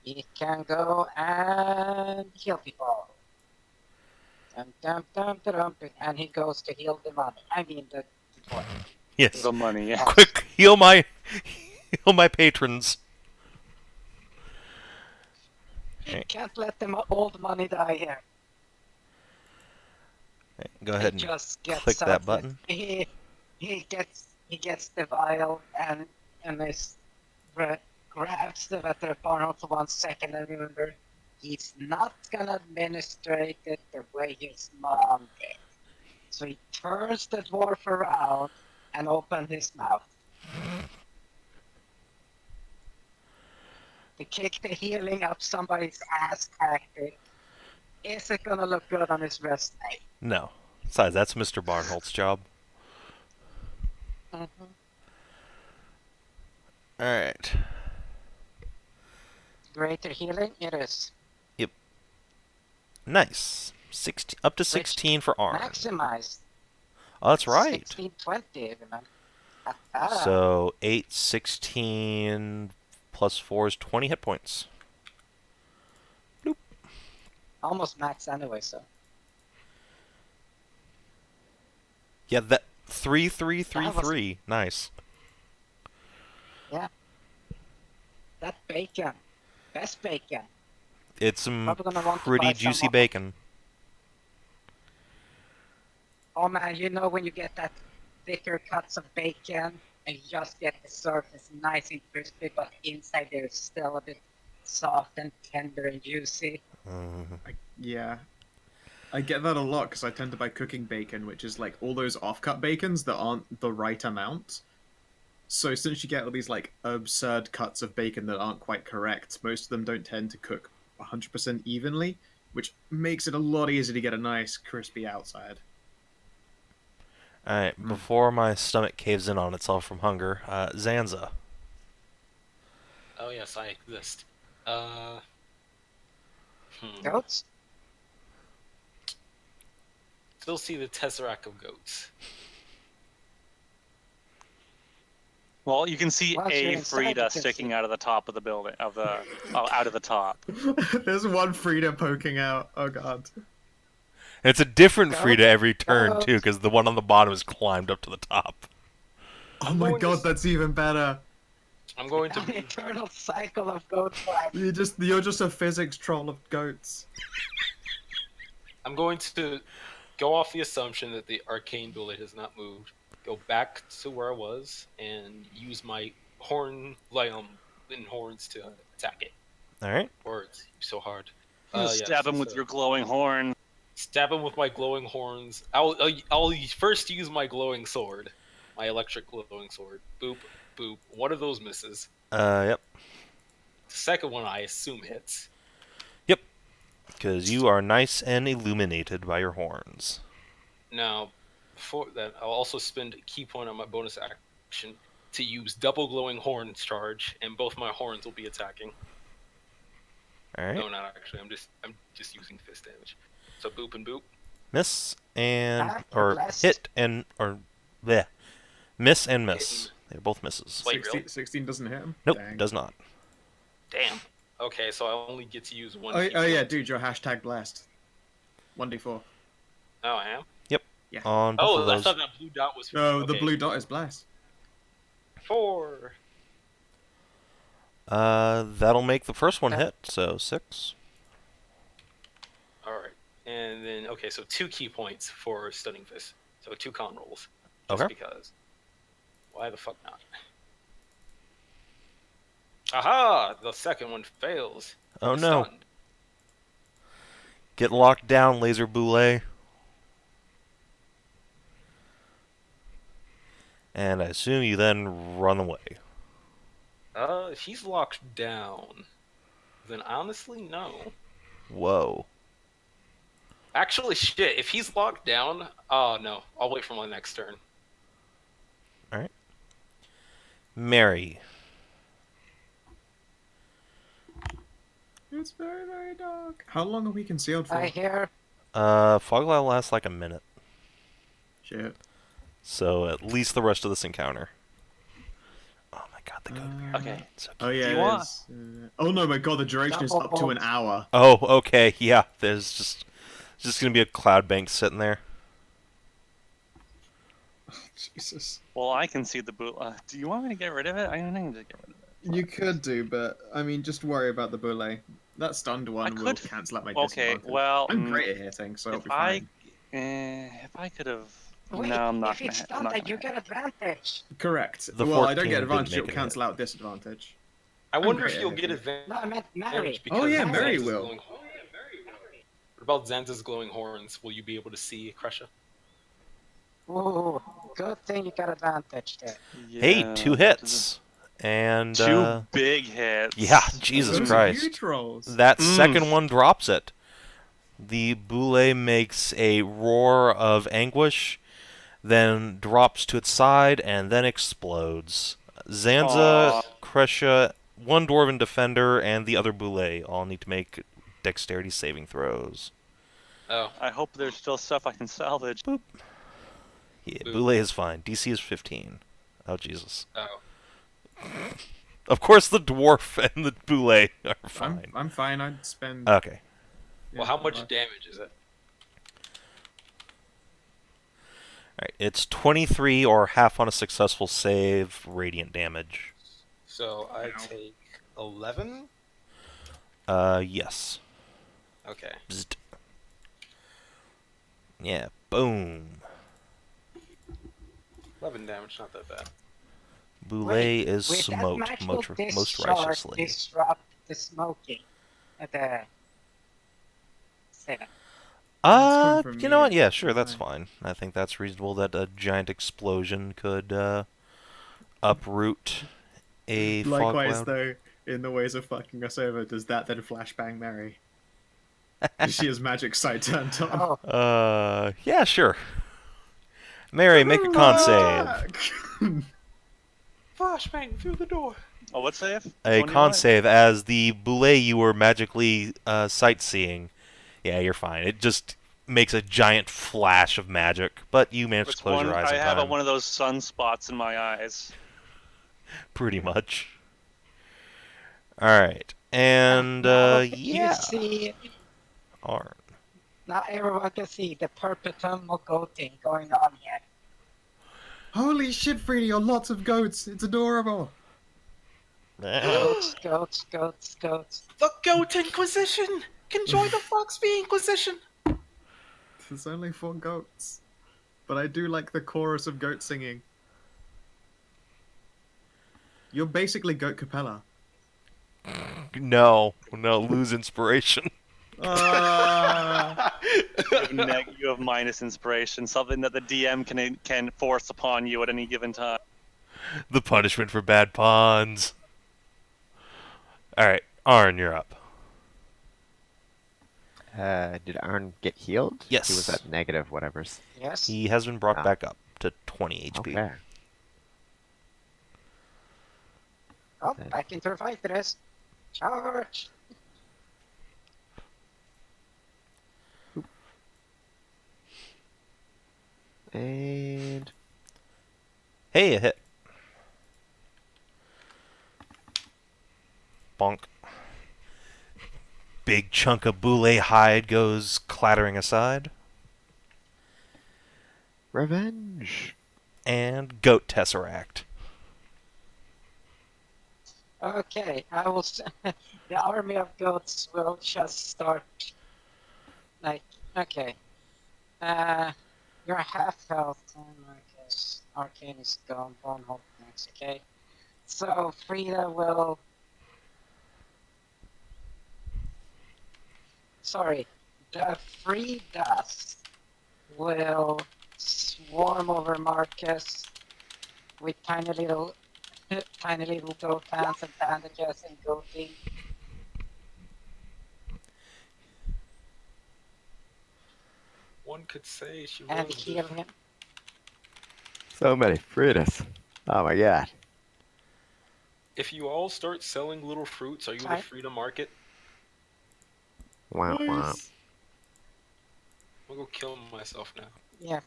he can go and heal people. Dum, dum, dum, dum, dum, and he goes to heal the money. I mean the boy. Yes. The money, yeah. Quick, heal my patrons. You can't let them old money die here. Okay, go ahead He and just gets click that something. button. He gets the vial and grabs the veteran barrel for 1 second, and remember, he's not gonna administrate it the way his mom did. So he turns the dwarf around and opens his mouth. To kick the healing up somebody's ass tactic. Is it gonna look good on his resume? No. Besides, that's Mr. Barnholt's job. Mm-hmm. Alright. Greater healing, it is. Nice. 16, up to 16 for arm. Maximized. Oh, that's right. 1620, remember? Ah, So 8, 16 plus 4 is 20 hit points. almost max anyway, so. Yeah, that 3, 3, 3, That was- 3. Nice. That bacon. Best bacon. It's some Probably gonna want to pretty buy some juicy more. bacon. Oh man, you know when you get that thicker cuts of bacon and you just get the surface nice and crispy, but inside there's still a bit soft and tender and juicy. Yeah. I get that a lot because I tend to buy cooking bacon, which is like all those off-cut bacons that aren't the right amount. So since you get all these like absurd cuts of bacon that aren't quite correct, most of them don't tend to cook 100% evenly, which makes it a lot easier to get a nice crispy outside. Alright, before my stomach caves in on itself from hunger, Zanza. Oh yes, I exist. Goats? Still see the tesseract of goats. Well, you can see Once you're a inside, Frida you can sticking see. out of the top of the building, out of the top. There's one Frida poking out. Oh god. And it's a different Go. Frida every turn, Go. too, because the one on the bottom has climbed up to the top. Oh my going to god, s- that's even better. I'm going An to eternal cycle of goat life. You're just a physics troll of goats. go off the assumption that the arcane bullet has not moved. Go back to where I was and use my horns to attack it. All right. Words so hard. Stab him with your glowing horn. Stab him with my glowing horns. I'll first use my glowing sword, my electric glowing sword. Boop, boop. One of those misses. Yep. The second one, I assume, hits. Yep. Because you are nice and illuminated by your horns. Now, before that, I'll also spend a key point on my bonus action to use double glowing horns charge, and both my horns will be attacking. All right. No, not actually. I'm just using fist damage. So boop and boop. Miss and Ah, or blessed. hit and or bleh. Miss and miss. They're both misses. Wait, 16, really? 16 doesn't hit him? Nope, Dang. does not. Damn. Okay, so I only get to use one. Oh, key oh yeah, point. dude, you're hashtag blessed. 1d4. Oh, I am. Yeah. On both of Oh, I those. thought that blue dot was. No, the okay. blue dot is blessed. 4. That'll make the first one hit. So 6. All right, and then okay, so 2 key points for stunning fist. So 2 con rolls. Just Okay. because. Why the fuck not? Aha! The second one fails. Oh I'm no! stunned. Get locked down, Laser Boulet. And I assume you then run away. If he's locked down, then honestly, no. Whoa. Actually, shit. If he's locked down, oh no. I'll wait for my next turn. Mary. It's very, very dark. How long are we concealed for? I hear. Fog cloud lasts like a minute. Shit. So at least the rest of this encounter. Oh my god, the goat. Okay. So Oh cute. yeah, Do you it want- is. Oh no, my god, the duration is up to an hour. Oh, okay, yeah. There's just gonna be a cloud bank sitting there. Jesus. Well, I can see the boot. Do you want me to get rid of it? I don't need to get rid of it. You could do, but I mean, just worry about the bullet. That stunned one will could- cancel out my Okay, disadvantage. well, I'm great at hitting, so it'll if be fine. if I could have. Wait, No, I'm not if it's gonna. I'm done, not then you gonna. get advantage. Correct. The Well, I don't 14 get didn't advantage, make it'll it cancel out disadvantage. I wonder great if at you'll get hitting. advantage. No, I meant Mary. because Oh, yeah, of Mary Zanza's will. glowing horns. What about Zanza's glowing horns? Will you be able to see Kreshia? Ooh, good thing you got advantage there. Hey, Yeah, 2 hits. And 2 big hits. yeah, Jesus Those Christ. huge rolls. That second one drops it. The Boule makes a roar of anguish, then drops to its side, and then explodes. Zanza, Aw. Kreshia, one Dwarven Defender, and the other Boule all need to make dexterity saving throws. Oh, I hope there's still stuff I can salvage. Boop. Yeah, Boop. Boule is fine. DC is 15. Oh, Jesus. oh. Of course the Dwarf and the Boule are fine. I'm fine. I'd spend. Okay. Well, how much damage is it? Alright, it's 23 or half on a successful save, radiant damage. So I Ow. take 11. Yes. Okay. Bzzzt. Yeah, boom. 11 damage, not that bad. Boule Wait, is with that smoked magical most discharge righteously. disrupt the smoking at the 7. come from You know me, what? Yeah, sure, that's fine. fine. I think that's reasonable that a giant explosion could uproot a fog Likewise, cloud. though, in the ways of fucking us over, does that then flashbang Mary? Is she has magic sight turned on? Oh, Yeah, sure. Mary, make a con save. Flashbang through the door. Oh, what save? Which A one do you con want? save as the Boule you were magically sightseeing. Yeah, you're fine. It just makes a giant flash of magic, but you managed Which to close one? your eyes I in have time. one of those sunspots in my eyes. Pretty much. Alright. And, now yeah. You see, Arn. Now everyone can see the perpetual goating going on here. Holy shit, Frida, you're lots of goats. It's adorable. Goats, goats, goats, goats. The Goat Inquisition can join the Foxby Inquisition. There's only 4 goats. But I do like the chorus of goat singing. You're basically Goat Capella. No, lose inspiration. You have minus inspiration, something that the DM can force upon you at any given time. The punishment for bad pawns. Alright, Arn, you're up. Did Arn get healed? Yes. He was at negative whatever's. Yes. He has been brought Ah. back up to 20 HP. Okay. Oh, back into the fight it is. Charge! And Hey, a hit. Bonk. Big chunk of boule hide goes clattering aside. revenge. And goat tesseract. Okay, I will. The army of goats will just start. Like, okay. You're half health, and I guess Arcane is gone. Bone hold next, okay? So Frida will. Sorry, the Fridas will swarm over Marcus with tiny little goat hands and bandages and goating. One could say she And rose heal him. So many Fridas. Oh my god. If you all start selling little fruits, are you the Hi. Frida market? Wow, wow. I'll go kill myself now. Yeah.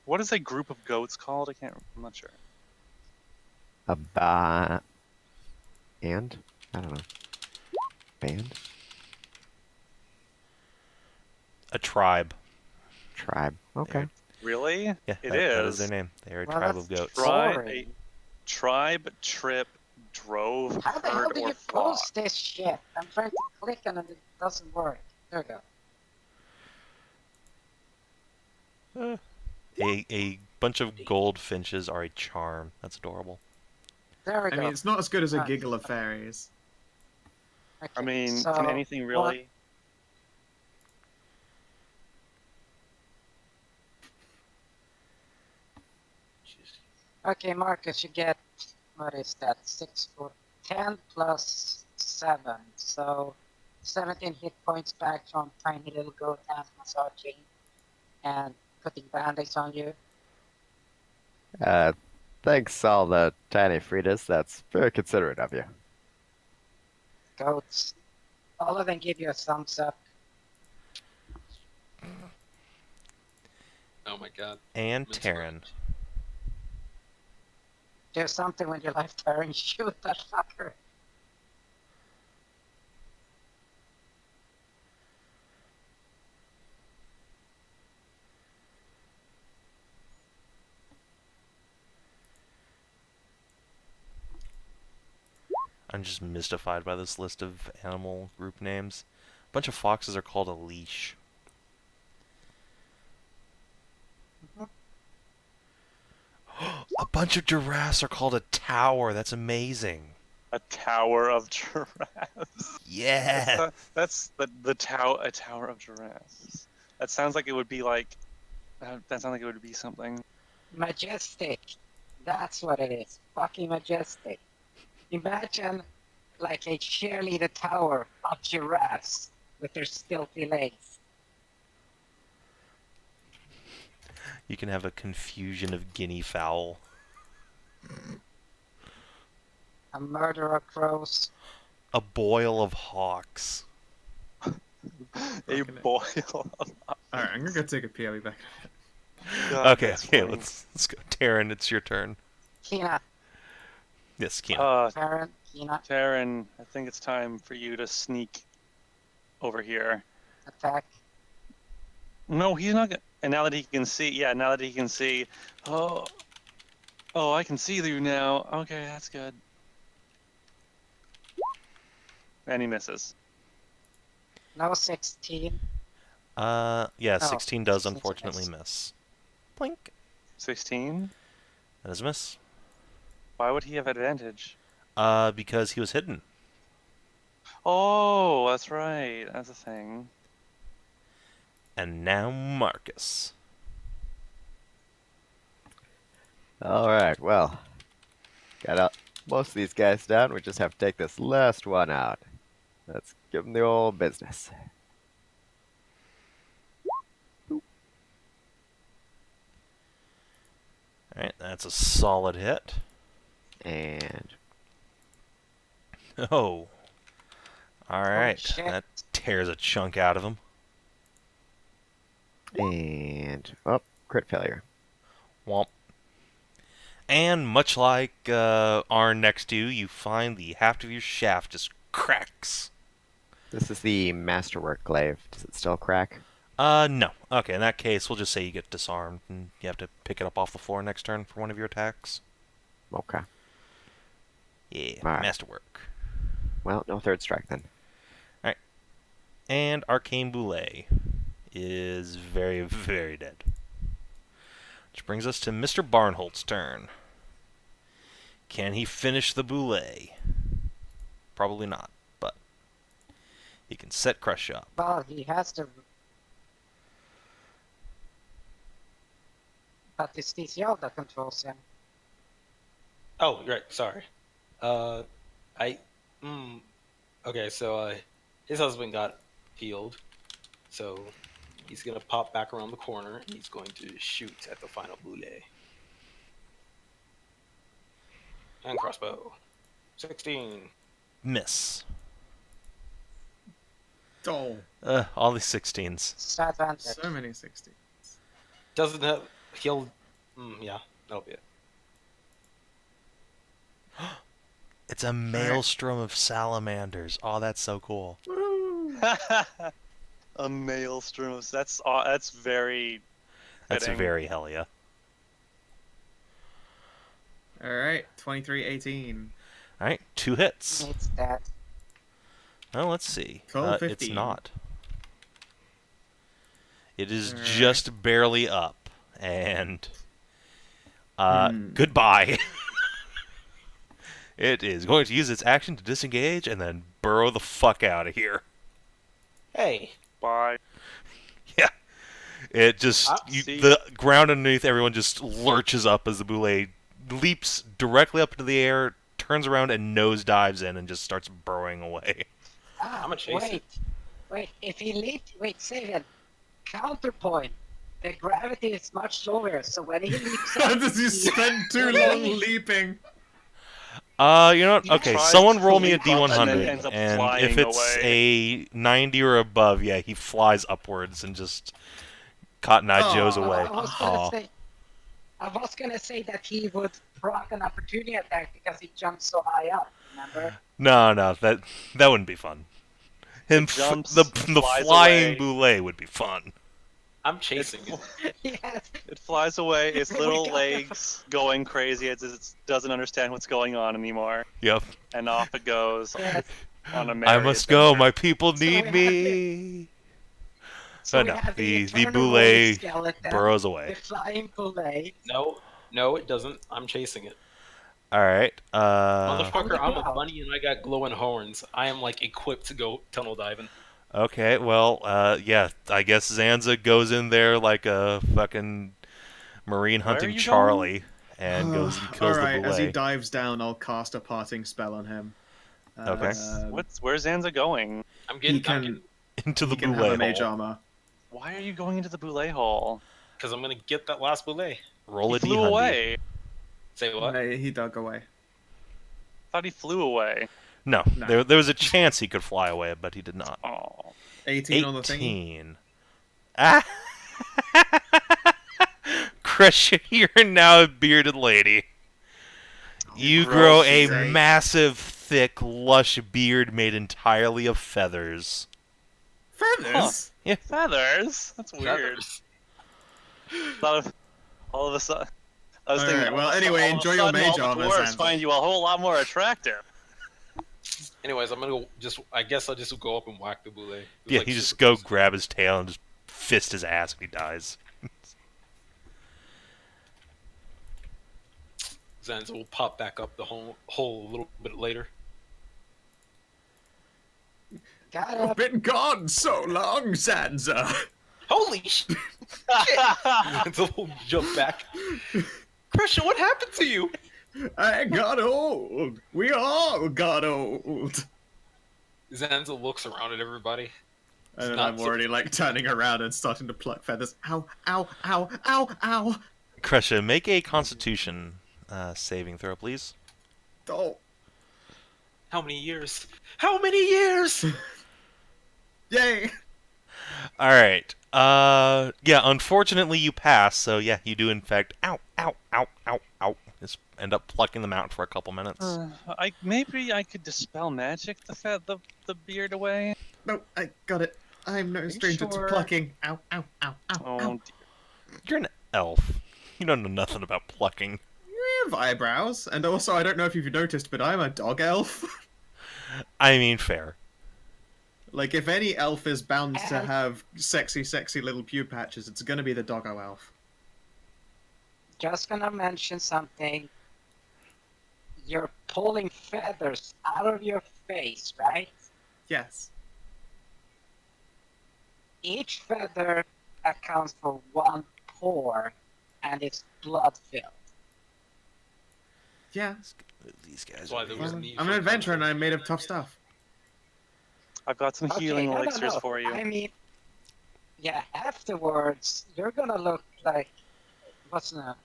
What is a group of goats called? I'm not sure. And? I don't know. Band? A tribe. Tribe. Okay. Really? Yeah, It that is is. their name. They are a Well, tribe of that's goats. boring. Tribe, trip, drove, How the hell herd, do or you flock. post this shit? I'm trying to click on it, it doesn't work. There we go. A bunch of goldfinches are a charm. That's adorable. There we I go. mean, it's not as good as a Ah. giggle of fairies. Okay, I mean, so can anything really? Okay, Marcus, you get, what is that, 6 for 10 plus 7, so 17 hit points back from tiny little goat hands massaging and putting band-aids on you. Thanks all the tiny Fridas. That's very considerate of you. Goats. All of them give you a thumbs up. Oh my god. And Mince Terran. Do something with your life, Terran. Shoot that fucker. I'm just mystified by this list of animal group names. A bunch of foxes are called a leash. A bunch of giraffes are called a tower. That's amazing. A tower of giraffes. Yeah. That's a tower of giraffes. That sounds like it would be like. That sounds like it would be something. Majestic. That's what it is. Fucking majestic. Imagine like a cheerleader tower of giraffes with their stilty legs. You can have a confusion of guinea fowl. A murder of crows. A boil of hawks. A boil. Alright, I'm gonna go take a pee. I'll be back. Okay, let's go. Terran, it's your turn. Kina. Yes, Kina. Terran. Kina, Taryn, I think it's time for you to sneak over here. attack. No, he's not. And now that he can see, now that he can see, oh, I can see you now. Okay, that's good. And he misses. No 16. Yeah, Oh, 16 does 16 's a unfortunately miss. miss. Blink. 16. That is a miss. Why would he have advantage? Because he was hidden. Oh, that's right. That's a thing. And now Marcus. All right, well, got out most of these guys down. We just have to take this last one out. Let's give them the old business. Alright, that's a solid hit. And Oh. Alright, shit. that tears a chunk out of him. crit failure. Womp. And much like Arn next to you, you find the haft of your shaft just cracks. This is the masterwork glaive. Does it still crack? No. Okay, in that case, we'll just say you get disarmed, and you have to pick it up off the floor next turn for one of your attacks. Okay. Yeah, Alright. masterwork. Well, no third strike then. Alright. And Arcane Boule is very, very dead. Which brings us to Mr. Barnholt's turn. Can he finish the Boule? Probably not, but he can set Kreshia up. Well, he has to. But it's TCL that controls him. Oh, right. Sorry. I. Okay, so his husband got healed, so he's gonna pop back around the corner and he's going to shoot at the final boule. And crossbow. 16. Miss. Oh, All these 16s. Disadvantage. so many 60. Doesn't have. He'll. Yeah, that'll be it. It's a maelstrom of salamanders. Oh, that's so cool. Woo! A maelstrom. That's very. That's fitting. very hell yeah. Alright, 23-18. Alright, 2 hits. It's that. Well, let's see. Cool, It's 15. not. It is Alright. just barely up. And Hmm. goodbye. It is going to use its action to disengage and then burrow the fuck out of here. Hey. Bye. Yeah. It just See? the ground underneath everyone just lurches up as the boule leaps directly up into the air, turns around and nosedives in and just starts burrowing away. I'm a chaser. Wait. If he leaps, Savin. Counterpoint. The gravity is much lower, so when he leaps up, Does you spend too long leaping? You know what? Okay, Tries someone to roll me a leap up and then D100, ends up and flying if it's away. a 90 or above, yeah, he flies upwards and just Cotton Eye Joe's Aw. away. I was gonna say that he would proc an opportunity attack because he jumped so high up. Remember? No, that wouldn't be fun. Him, jumps, the flies flying away. boule would be fun. I'm chasing it. Yes. It flies away, its We little got legs going crazy as it doesn't understand what's going on anymore. Yep. And off it goes Yes. on a merry I must go. adventure. My people So need we have me. So But we no, have the eternal boule skeleton, burrows the away. flying boule. No, it doesn't. I'm chasing it. All right. Motherfucker, I'm a bunny and I got glowing horns. I am like equipped to go tunnel diving. Okay. Well, yeah. I guess Zanza goes in there like a fucking marine Where are hunting you Charlie and goes and kills Alright, the as he boule. dives down, I'll cast a parting spell on him. Okay. Where's Zanza going? I'm He getting can, Into the he can boule have a mage hole. armor. Why are you going into the boule hole? because I'm gonna get that last boule. Roll He a flew D100. away. Say what? No, he dug away. Thought he flew away. No, No. there was a chance he could fly away, but he did not. Oh. 18 on the thingy. 18. Ah! Kreshia, you're now a bearded lady. You grow gross a sake. massive, thick, lush beard made entirely of feathers. Feathers? Feathers? That's weird. Feathers. Thought of, all of a sudden, I was thinking. Alright, well, all of a anyway, sudden, enjoy your mage all armor, the dwarves Zanza. find you a whole lot more attractive. Anyways, I'm gonna I guess I'll just go up and whack the boule. Yeah, you just go grab his tail and just fist his ass when he dies. Zanza will pop back up the hole a little bit later. Got You've it. been gone so long, Zanza. Holy shit! Zanza will jump back. Kreshia, what happened to you? I got old. We all got old. Zanza looks around at everybody. And then not I'm so- already like turning around and starting to pluck feathers. Ow, ow, ow, ow, ow. Kreshia, make a Constitution saving throw, please. Oh, How many years? How many years? yay. All right. Yeah. Unfortunately, you pass. So yeah, you do in fact. Ow, ow, ow, ow, ow. Just end up plucking them out for a couple minutes. Maybe I could dispel magic the beard away. No, I got it. I'm no you stranger sure? to plucking. Ow, ow, ow, ow, Oh, ow. You're an elf. You don't know nothing about plucking. You have eyebrows. And also, I don't know if you've noticed, but I'm a dog elf. I mean, fair. Like, if any elf is bound to And- have sexy, sexy little pube patches, it's gonna be the doggo elf. Just gonna mention something. You're pulling feathers out of your face, right? Yes. Each feather accounts for one pore, and it's blood-filled. Yeah. These guys. That's why there was Well, need I'm for an adventurer and I'm made of conversation. tough stuff. I've got some Okay, healing no, elixirs no. for you. I mean, yeah, afterwards, you're gonna look like what's a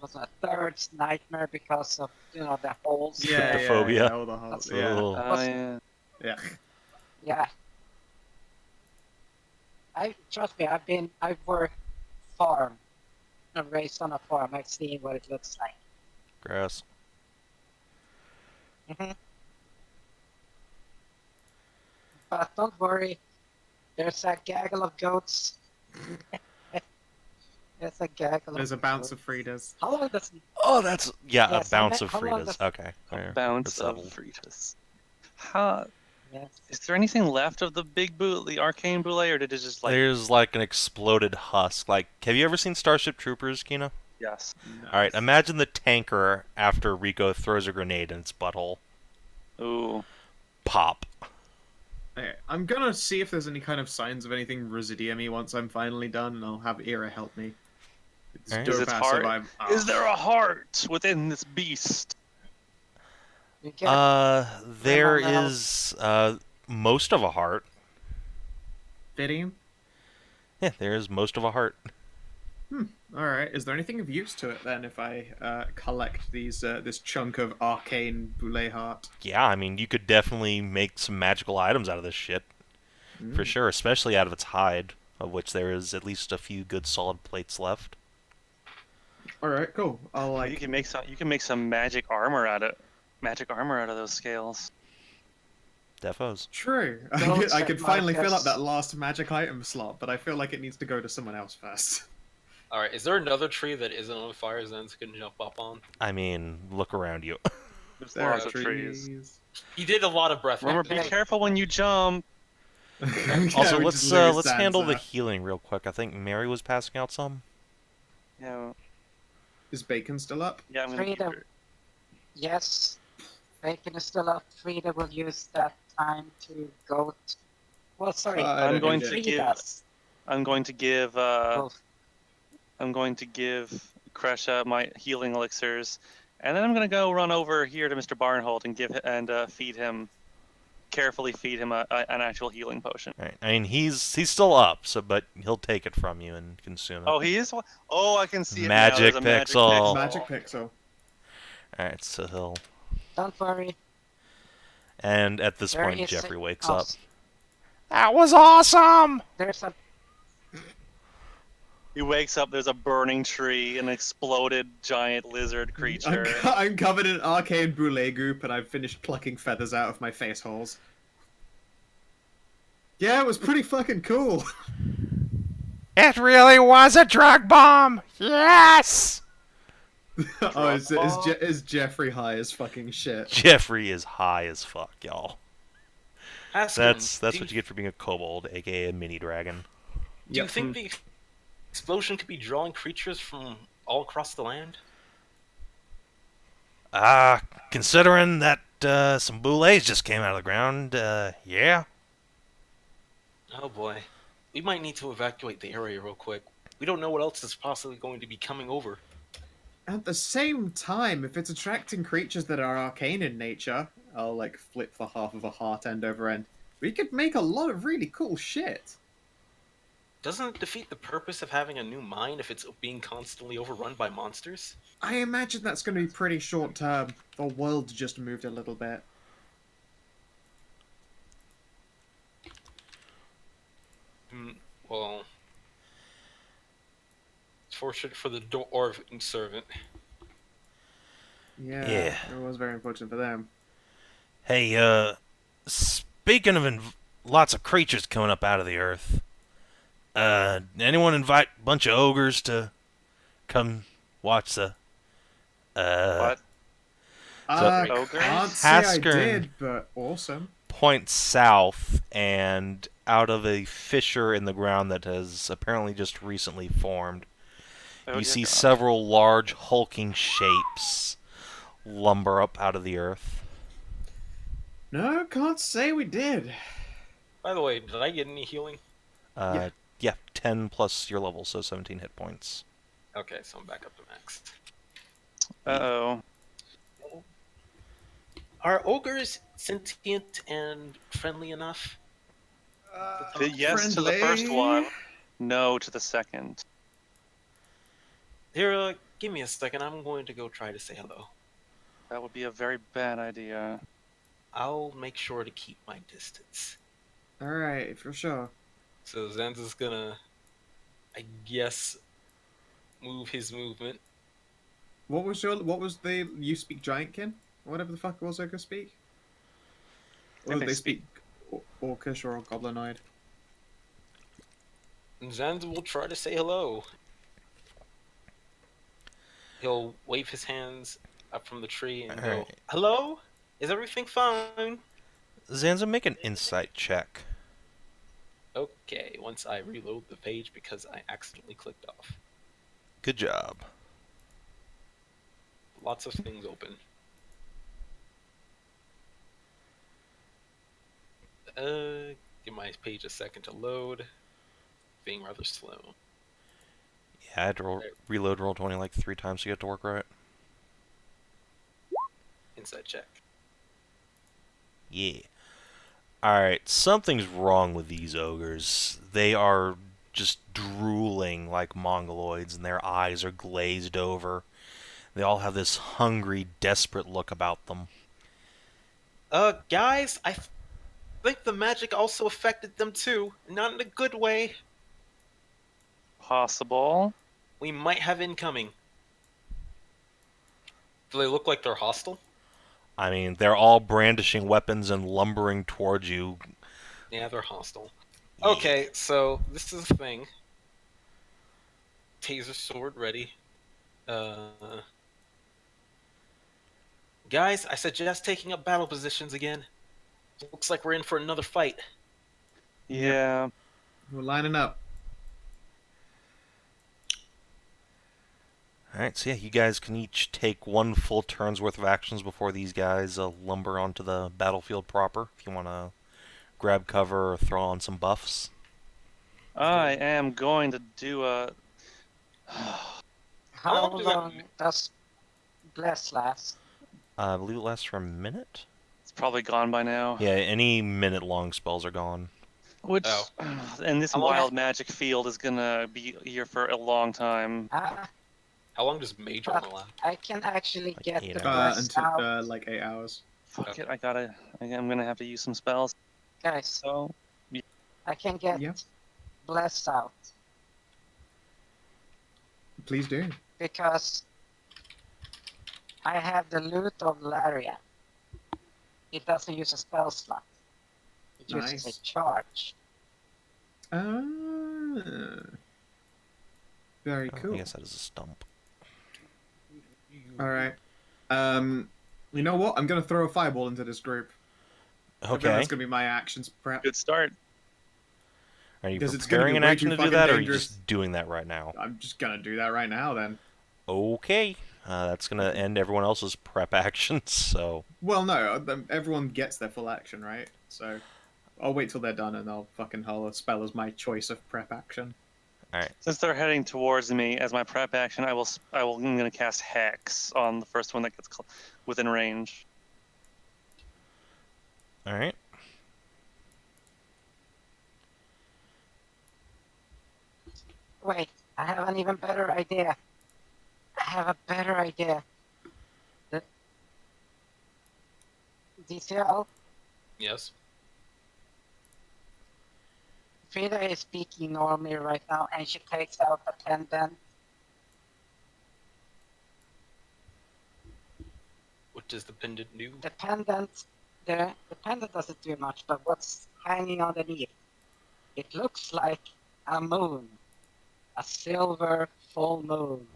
third nightmare because of, the holes. Yeah, yeah, phobia. yeah, all the whole, That's yeah. Ugh. Oh yeah. Yeah. Yeah. Trust me, I've worked farm. I'm raised on a farm. I've seen what it looks like. Gross. hmm But don't worry, there's a gaggle of goats. There's a gaggle There's a of bounce goats. of Frida's. How long does Oh, that's Yes, a bounce I of meant- how long Frida's. does- Okay. There, Bounce we're of settled. Frida's. How yes. is there anything left of the big boule, the arcane boule, or did it just like? There's like an exploded husk. Like, have you ever seen Starship Troopers, Kina? Yes. All right. Imagine the tanker after Rico throws a grenade in its butthole. Ooh. Pop. Okay, I'm gonna see if there's any kind of signs of anything residium-y once I'm finally done, and I'll have Era help me. It's Alright. Is dope its ass heart- survive- Is there a heart within this beast? You get There now. is most of a heart. fitting? Yeah, there is most of a heart. Alright, is there anything of use to it then if I collect these this chunk of arcane boule heart? Yeah, I mean, you could definitely make some magical items out of this shit. For sure, especially out of its hide, of which there is at least a few good solid plates left. Alright, cool. I'll You like can make some. You can make some magic armor out of those scales. Defos. True. Don't I set could finally fill up Marcus. that last magic item slot, but I feel like it needs to go to someone else first. All right, is there another tree that isn't on fire Zanza can jump up on? I mean, look around you. There's There lots are of trees. He did a lot of breath. Remember, be Okay. careful when you jump. Also, we let's just lose let's handle the Zanza. healing real quick. I think Mary was passing out some. Yeah. Is Bacon still up? Yeah. I'm gonna keep Freedom. her. Yes, Bacon is still up. Frida will use that time to go. Well, sorry. I I'm don't going need to it. give- Frida's. I'm going to give. Well, I'm going to give Kreshia my healing elixirs, and then I'm going to go run over here to Mr. Barnhold and feed him. Carefully feed him an actual healing potion. Right. I mean, he's still up, so but he'll take it from you and consume it. Oh, he is. Oh, I can see it now. Magic There's a magic pixel. Magic pixel. All right, so he'll. don't worry. And at this There point, is Jeffrey a- wakes oh, up. That was awesome. There's a He wakes up, there's a burning tree, an exploded giant lizard creature. I'm covered in arcane brulee goop, and I've finished plucking feathers out of my face holes. Yeah, it was pretty fucking cool. It really was a drug bomb! Yes! Oh, is Jeffrey high as fucking shit? Jeffrey is high as fuck, y'all. Ask him, That's do what you get for being a kobold, aka a mini dragon. Do you think the explosion could be drawing creatures from all across the land? Considering that some boulets just came out of the ground, yeah. Oh boy. We might need to evacuate the area real quick. We don't know what else is possibly going to be coming over. At the same time, if it's attracting creatures that are arcane in nature, I'll like flip the half of a heart end over end. We could make a lot of really cool shit. Doesn't it defeat the purpose of having a new mine if it's being constantly overrun by monsters? I imagine that's going to be pretty short term. The world just moved a little bit. Well, it's fortunate for the dwarven servant. Yeah, Yeah. it was very unfortunate for them. Hey, speaking of lots of creatures coming up out of the earth, anyone invite a bunch of ogres to come watch the, What? ogres? Can't say I Haskern. did, but awesome. point south, and out of a fissure in the ground that has apparently just recently formed, Oh, you dear see God. several large hulking shapes lumber up out of the earth. No, can't say we did. By the way, did I get any healing? Yeah, 10 plus your level, so 17 hit points. Okay, so I'm back up to max. Uh-oh. Are ogres sentient and friendly enough? Yes to the first one, no to the second. Here, give me a second. I'm going to go try to say hello. That would be a very bad idea. I'll make sure to keep my distance. Alright, for sure. So Zanza's gonna, I guess, move his movement. What was the you speak giantkin? Whatever the fuck it was I could speak? Or think did they they speak orcish or goblinoid? And Zanza will try to say hello. He'll wave his hands up from the tree and go, Alright. "Hello? Is everything fine?" Zanza, make an insight check. Okay, once I reload the page because I accidentally clicked off. Good job. Lots of things open. Give my page a second to load. Being rather slow. Yeah, I had to reload Roll20 like 3 times to get it to work right. Inside check. Yeah. Alright, something's wrong with these ogres. They are just drooling like mongoloids, and their eyes are glazed over. They all have this hungry, desperate look about them. Guys, I think the magic also affected them too. Not in a good way. Possible. We might have incoming. Do they look like they're hostile? I mean, they're all brandishing weapons and lumbering towards you. Yeah, they're hostile. Yeah. Okay, so this is the thing. Taser sword ready. Guys, I suggest taking up battle positions again. Looks like we're in for another fight. Yeah. We're lining up. Alright, so yeah, you guys can each take 1 full turn's worth of actions before these guys lumber onto the battlefield proper, if you want to grab cover or throw on some buffs. I am going to do a... How long does that- long does Bless last? I believe it lasts for a minute? It's probably gone by now. Yeah, any minute-long spells are gone. Which, Oh. and this How long- wild magic field is gonna be here for a long time. How long does Mage Armor last? I can actually Like get 8 the hours. Bless Until out. like 8 hours. Fuck it, I'm gonna have to use some spells. Guys, So, I can get Yeah. Bless out. Please do. Because I have the loot of Lariat. It doesn't use a spell slot. It uses Nice. a charge. Ah. Very Oh, cool. I guess that is a stump. All right. You know what? I'm gonna throw a fireball into this group. I feel Okay. that's gonna be my actions prep. Good start. Are you Because it's gonna preparing be an way action too to do fucking that, or are you dangerous. just doing that right now? I'm just gonna do that right now then. Okay. That's going to end everyone else's prep actions, so... Well, no, everyone gets their full action, right? So I'll wait till they're done and I'll fucking hold a spell as my choice of prep action. Alright. Since they're heading towards me as my prep action, I'm going to cast Hex on the first one that gets within range. Alright. Wait, I have an even better idea. I have a better idea. The DCL, Yes. Frida is speaking normally right now, and she takes out the pendant. What does the pendant do? The pendant, the pendant doesn't do much, but what's hanging underneath? It looks like a moon, a silver full moon.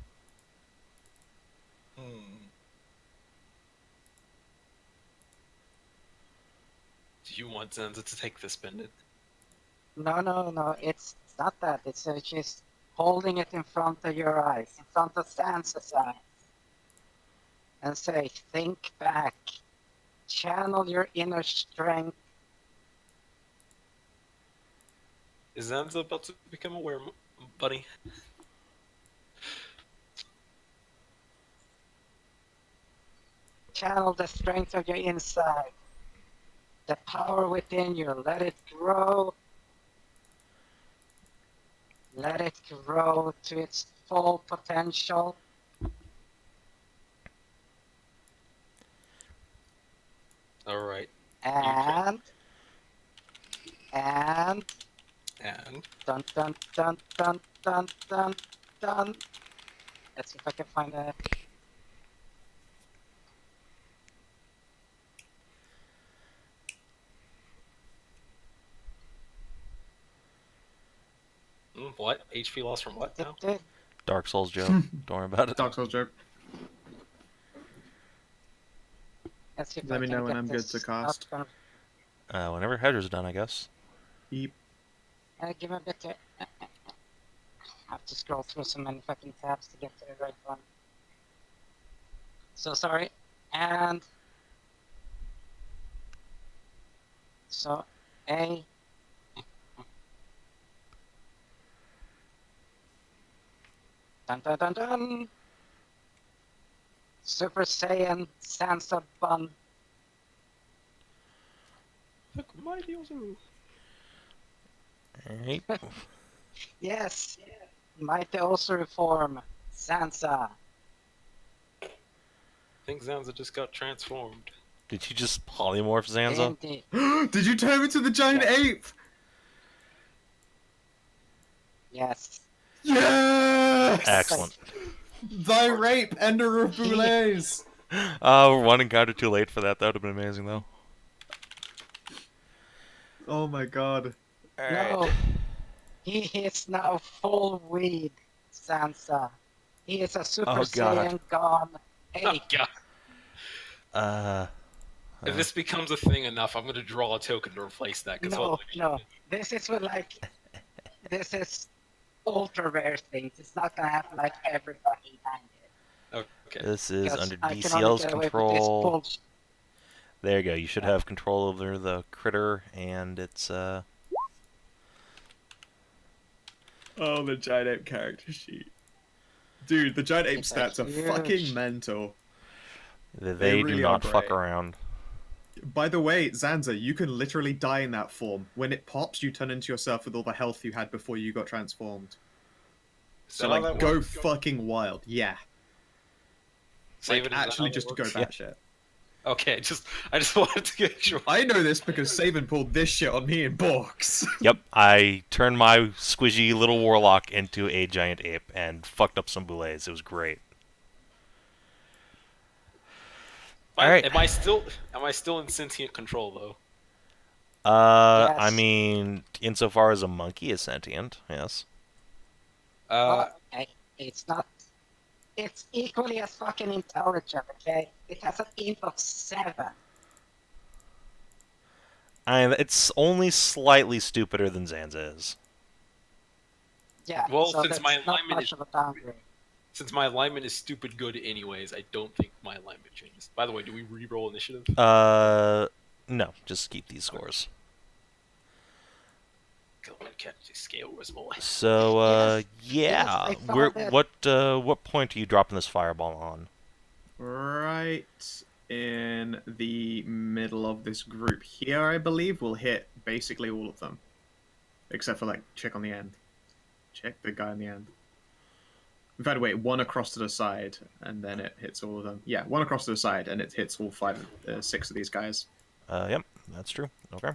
Do you want Zanza to take this pendant? No, it's not that. It's she's holding it in front of your eyes, in front of Sansa's eyes, and say, think back, channel your inner strength. Is Zanza about to become aware, buddy? Channel the strength of your inside, the power within you. Let it grow. Let it grow to its full potential. All right. And And dun dun dun dun dun dun dun. Let's see if I can find a. What? HP loss from what now? Dark Souls joke. Don't worry about it. Dark Souls joke. Let's see if Let I me can know when get I'm good this to cast. up. Whenever Hedrah's done, I guess. Yep. Give me a bit to. I have to scroll through so many fucking tabs to get to the right one. So sorry. And so A. Dun dun dun dun. Super Saiyan Sansa Bun. Look, my Diosu. Alright. Yes. Mighty also reform Sansa. I think Zanza just got transformed. Did you just polymorph Zanza? Indeed. Did you turn into the giant ape? Yes. Yes! Excellent. Thy rape, Ender of Boulez! One encounter too late for that. That would have been amazing, though. Oh my god. No. He is now full weed, Sansa. He is a Super Oh, God. Saiyan gone Oh ape. god. If this becomes a thing enough, I'm gonna draw a token to replace that. No. This is what this is ultra rare things. It's not gonna happen like every fucking time. Okay. This is Because under I can only DCL's get away with this control. bullshit. There you go. You should have control over the critter, and it's, Oh, the giant ape character sheet. Dude, the giant ape It's stats are huge. fucking mental. They really do are not fuck great. around. By the way, Zanza, you can literally die in that form. When it pops, you turn into yourself with all the health you had before you got transformed. So, that how like, that go works? fucking wild. Yeah. Save Like, it as actually how just that to go works? Yeah. batshit. Okay, I just wanted to make sure. I know this because Savin pulled this shit on me in Borks. Yep, I turned my squishy little warlock into a giant ape and fucked up some boulets. It was great. All right. Am I still in sentient control though? I Yes. mean, insofar as a monkey is sentient, yes. Uh, Okay, it's not. It's equally as fucking intelligent, okay? It has an int of 7. It's only slightly stupider than Zanza is. Yeah, Well, so since that's my not alignment much is- of a downgrade. since my alignment is stupid good anyways, I don't think my alignment changes. By the way, do we re-roll initiative? No, just keep these scores. Go and catch the scale was more. So, Yes, yeah. I found it. What point are you dropping this fireball on? Right in the middle of this group here, I believe, will hit basically all of them. Except for, like, chick on the end. Check the guy on the end. In fact, wait, one across to the side, and then it hits all of them. Yeah, one across to the side, and it hits all 6 of these guys. Yep, that's true. Okay.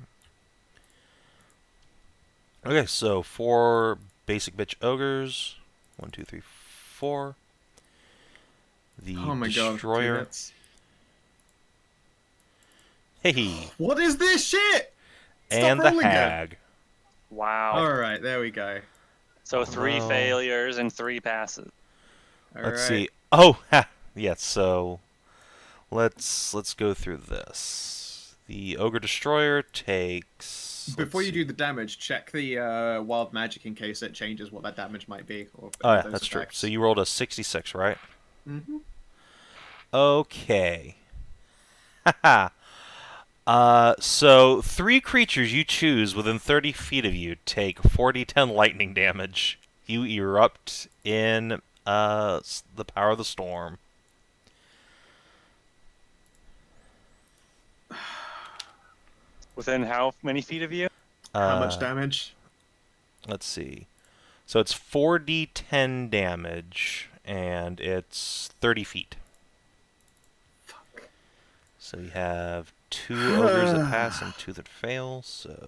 Okay, so 4 basic bitch ogres. 1, 2, 3, 4. The Oh my destroyer. god. Hey, What is this shit? Stop and the rolling it. hag. Wow. Alright, there we go. So 3 Well. failures and 3 passes. Let's Alright. see. Oh, yes. So let's go through this. The ogre destroyer takes. Before let's you see. do the damage, check the wild magic in case it changes what that damage might be. Or Oh yeah, those that's true. effects. So you rolled a 66, right? Mm-hmm. Okay. Haha. So 3 creatures you choose within 30 feet of you take 40-10 lightning damage. You erupt in the power of the storm. Within how many feet of you? How much damage? Let's see. So it's 4d10 damage, and it's 30 feet. Fuck. So you have 2 ogres that pass and 2 that fail, so...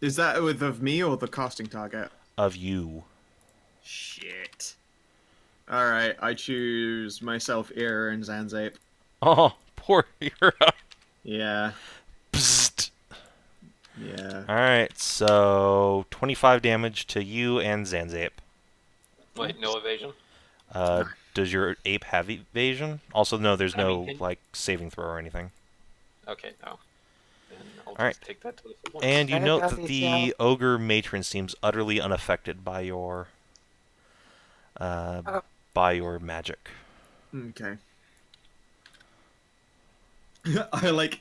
Is that of me or the casting target? Of you. Shit. Alright, I choose myself, Era, and Zanzape. Oh, poor hero. Yeah. Psst. Yeah. Alright, so 25 damage to you and Zanzape. Wait, no evasion. Does your ape have evasion? Also, no, there's I no, mean, like, saving throw or anything. Okay, no. Then I'll Alright. just take that to the full point. And you There note you go, that the ogre matron seems utterly unaffected by your magic. Okay. I like...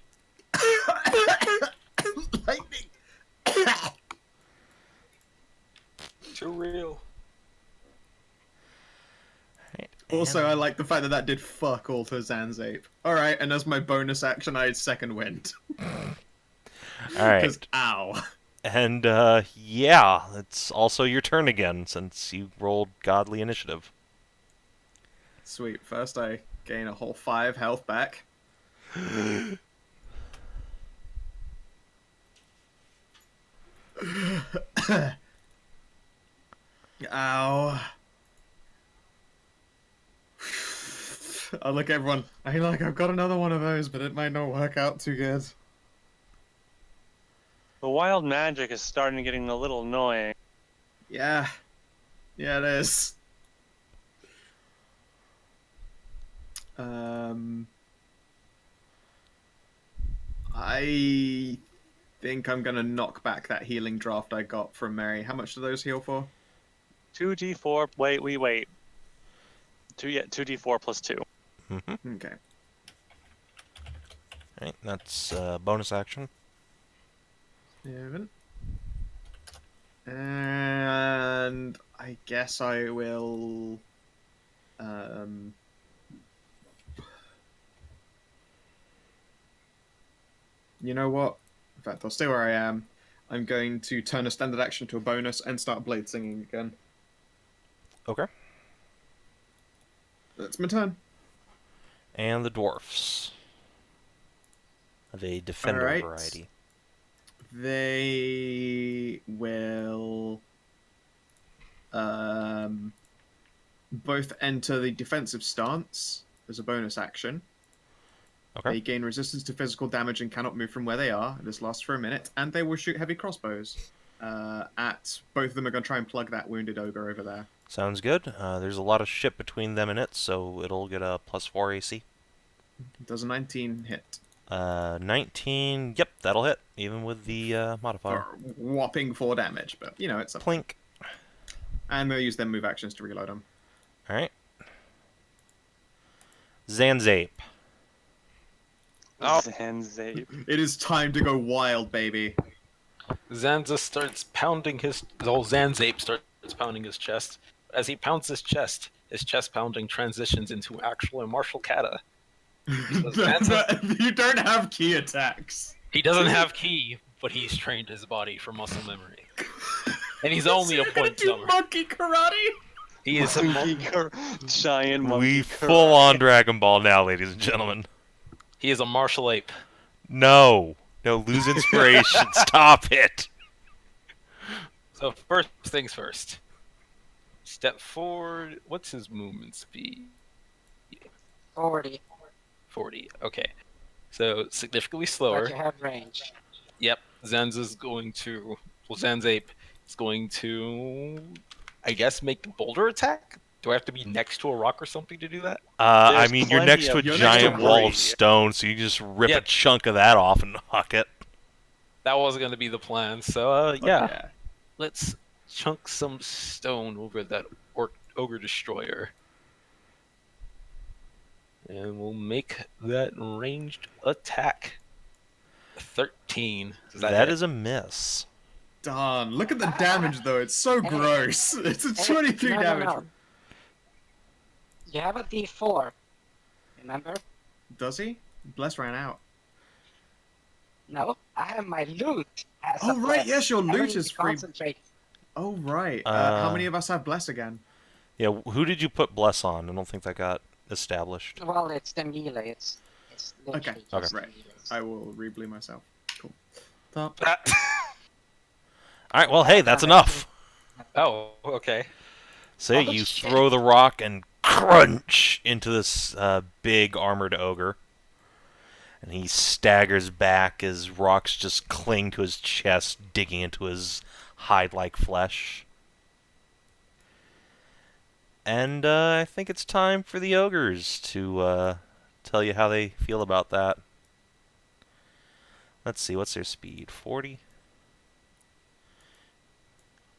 Lightning! Too real. Also, I like the fact that that did fuck all to Zanzape. Alright, and as my bonus action, I second wind. Alright. Because, ow. And, yeah, it's also your turn again, since you rolled godly initiative. Sweet. First, I gain a whole 5 health back. Ow. Oh, look, everyone. I've got another one of those, but it might not work out too good. The wild magic is starting getting a little annoying. Yeah. Yeah, it is. I think I'm gonna knock back that healing draft I got from Mary. How much do those heal for? 2d4. Wait. 2d4 plus 2. Mm-hmm. Okay. Alright, that's bonus action. 7. And I guess I will. You know what? In fact, I'll stay where I am. I'm going to turn a standard action to a bonus and start blade singing again. Okay. That's my turn. And the dwarfs. of a defender Alright. variety. They will both enter the defensive stance as a bonus action. Okay. They gain resistance to physical damage and cannot move from where they are. This lasts for a minute, and they will shoot heavy crossbows. At both of them are going to try and plug that wounded ogre over there. Sounds good. There's a lot of ship between them and it, so it'll get a +4 AC. Does a 19 hit? 19. Yep, that'll hit, even with the modifier. For whopping 4 damage, but you know it's up. Plink. And they'll use their move actions to reload them. All right. Zanzape. Oh. Zanzape. It is time to go wild, baby. Zanza starts pounding his... Zanzape starts pounding his chest. As he pounds his chest pounding transitions into actual martial kata. You don't have key attacks. He doesn't have ki, but he's trained his body for muscle memory. And he's only a point dumber. Monkey karate? He is a Giant monkey. We full on Dragon Ball now, ladies and gentlemen. He is a martial ape. No, lose inspiration. Stop it. So first things first. Step forward. What's his movement speed? 40. 40. Okay. So significantly slower. But you have range. Yep. Zanza's going to... Well, Zanzape is going to... I guess make a boulder attack? Do I have to be next to a rock or something to do that? I mean, you're next to a You're giant next to wall Bree. of stone, so you just rip Yeah. a chunk of that off and huck it. That was going to be the plan. So, yeah. Let's chunk some stone over that ogre destroyer. And we'll make that ranged attack. 13. That is a miss. Darn, look at the damage though, it's so gross. It's a 23 No, no, damage. no. You have a D4. Remember? Does he? Bless ran out. No, I have my loot. As Oh, a right, bless. yes, your I don't loot need is to free. Concentrate. Oh, right. How Uh, many of us have Bless again? Yeah, who did you put Bless on? I don't think that got established. Well, it's the melee. It's literally Okay, just right. melee. I will re-blue myself. Cool. Top. All right, well, hey, that's enough. Oh, okay. So Oh, you shit. throw the rock and crunch into this big armored ogre. And he staggers back as rocks just cling to his chest, digging into his hide-like flesh. And I think it's time for the ogres to tell you how they feel about that. Let's see, what's their speed? 40?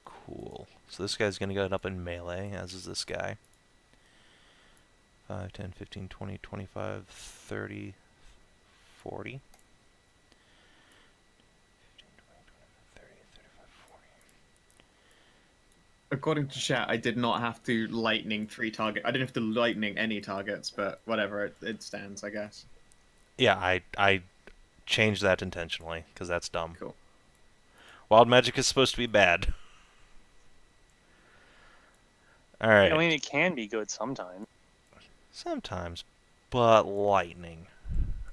Cool. So this guy's going to get up in melee, as is this guy. 5, 10, 15, 20, 25, 30, 40. 30, 35, 40. According to chat, I did not have to lightning 3 target. I didn't have to lightning any targets, but whatever, it stands, I guess. Yeah, I changed that intentionally, because that's dumb. Cool. Wild magic is supposed to be bad. Alright. I mean, it can be good sometimes. Sometimes, but lightning.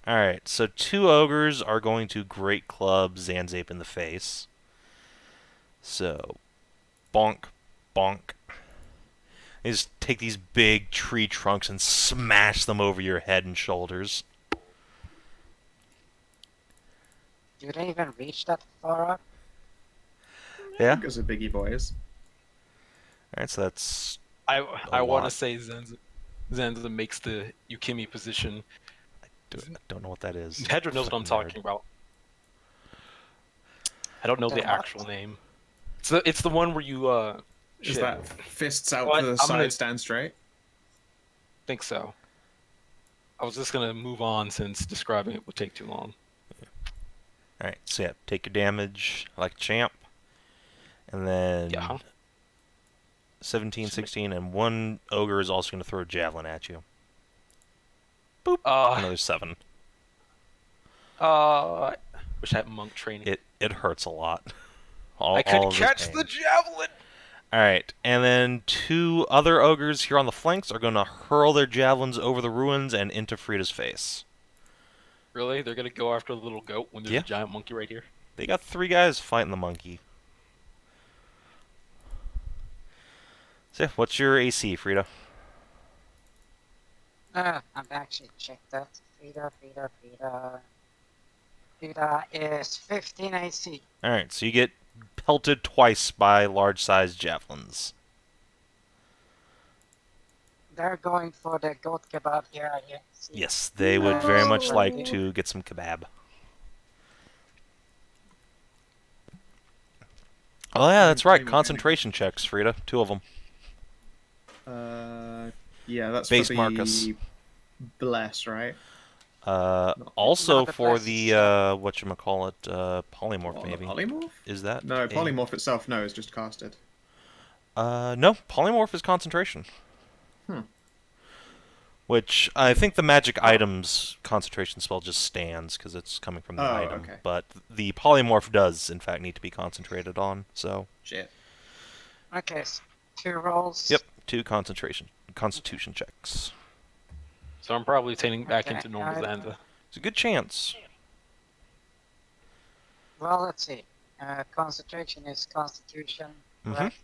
Alright, so 2 ogres are going to Great Club Zanzape in the face. So, bonk, bonk. They just take these big tree trunks and smash them over your head and shoulders. You didn't even reach that far up. Yeah? Because of Biggie Boys. Alright, so that's... I want lot. to say Zanza makes the Yukimi position. I don't know what that is. Hedrah knows what I'm Fucking nerd. talking about. I don't know the The what? actual name. It's the one where you Is shit, that fists out Well, to the I'm side, gonna- stand straight? think so. I was just gonna move on since describing it would take too long. Alright, so yeah, take your damage like a champ. And then Yeah. 17, 16, and 1 ogre is also going to throw a javelin at you. Uh, Another 7. wish I had monk training. It hurts a lot. I all could of catch pain. the javelin. Alright, and then 2 other ogres here on the flanks are going to hurl their javelins over the ruins and into Frida's face. Really? They're gonna go after the little goat when there's Yeah. a giant monkey right here? They got 3 guys fighting the monkey. So, yeah, what's your AC, Frida? I've actually checked that. Frida is 15 AC. Alright, so you get pelted twice by large-sized javelins. They're going for the goat kebab here. I can see. Yes, they would very much like No. to get some kebab. Oh yeah, that's right. Concentration checks, Frida. 2 of them. Yeah, that's Base for the Marcus. bless, right? Also Not the for blessed the stuff. whatchamacallit, polymorph What, the maybe. polymorph? Is that No, a- polymorph itself, no, it's just casted. No, polymorph is concentration. Hmm. Which I think the magic items concentration spell just stands because it's coming from the Oh, item. okay. But the polymorph does in fact need to be concentrated on. So Shit. Okay, 2 rolls. yep, 2 constitution checks. So I'm probably turning back Okay, into normal Zanza. It's a good chance. Well, let's see. Concentration is Constitution, Mhm. correct?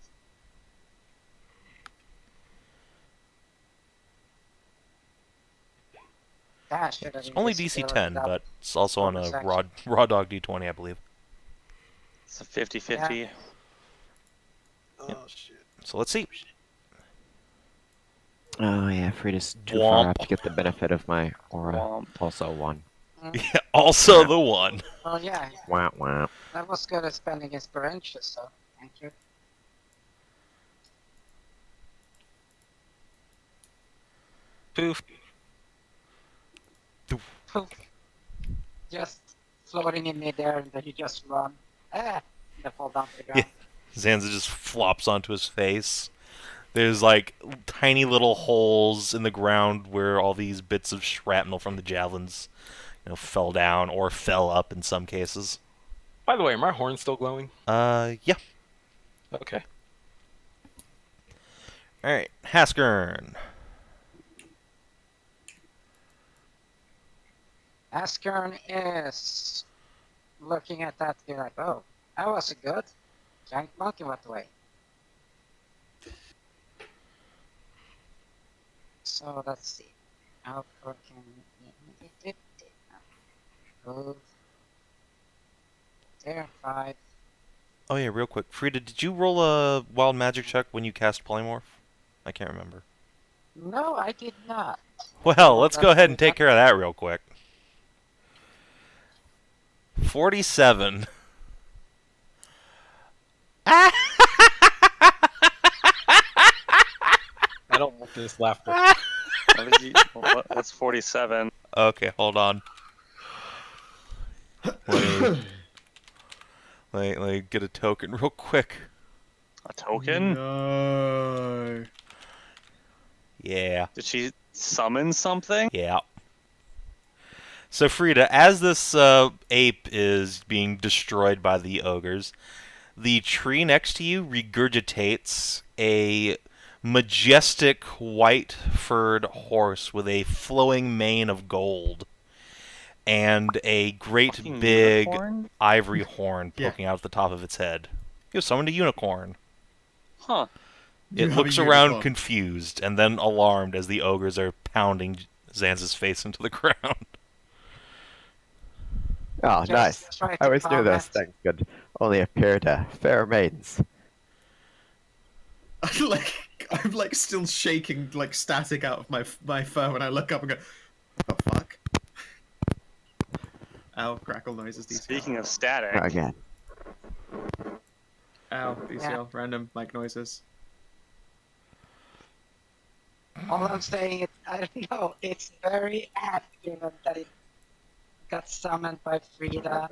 That should have It's been only visibility DC 10, up. but it's also on a bonus raw dog D20, I believe. It's a 50-50. Oh shit. So let's see. Oh yeah, Frida's too far Womp. up to get the benefit of my aura. Womp. Also 1. Yeah, also the 1. Oh yeah, Wah wah. that was good at spending inspiration, so thank you. Poof. Poof. Just floating in midair and then you just run. They fall down to the ground. Zanza just flops onto his face. There's like tiny little holes in the ground where all these bits of shrapnel from the javelins, fell down or fell up in some cases. By the way, are my horns still glowing? Yeah. Okay. All right, Haskern. Askern is looking at that and be like, oh, that was a good. Giant monkey went away. So let's see. Output can move. There, 5. Oh yeah, real quick, Frida, did you roll a wild magic check when you cast polymorph? I can't remember. No, I did not. Well, let's go ahead and take care of that real quick. 47. I don't want this laughter. That's 47. Okay, hold on. Let me get a token real quick. A token? No. Yeah. Did she summon something? Yeah. So Frida, as this ape is being destroyed by the ogres, the tree next to you regurgitates a majestic white-furred horse with a flowing mane of gold and a great Fucking big unicorn? ivory horn Yeah. poking out of the top of its head. You summoned a unicorn. Huh. You It have a looks around unicorn. confused and then alarmed as the ogres are pounding Zanza's face into the ground. Oh, Just nice. try I to always knew calm those it. things could only appear to fair maidens. I'm like still shaking like static out of my fur when I look up and go, oh fuck. Ow, crackle noises, DCL. Speaking of static, Again. Ow, DCL, random mic noises. All I'm saying is, I don't know, it's very apt given that it got summoned by Frida.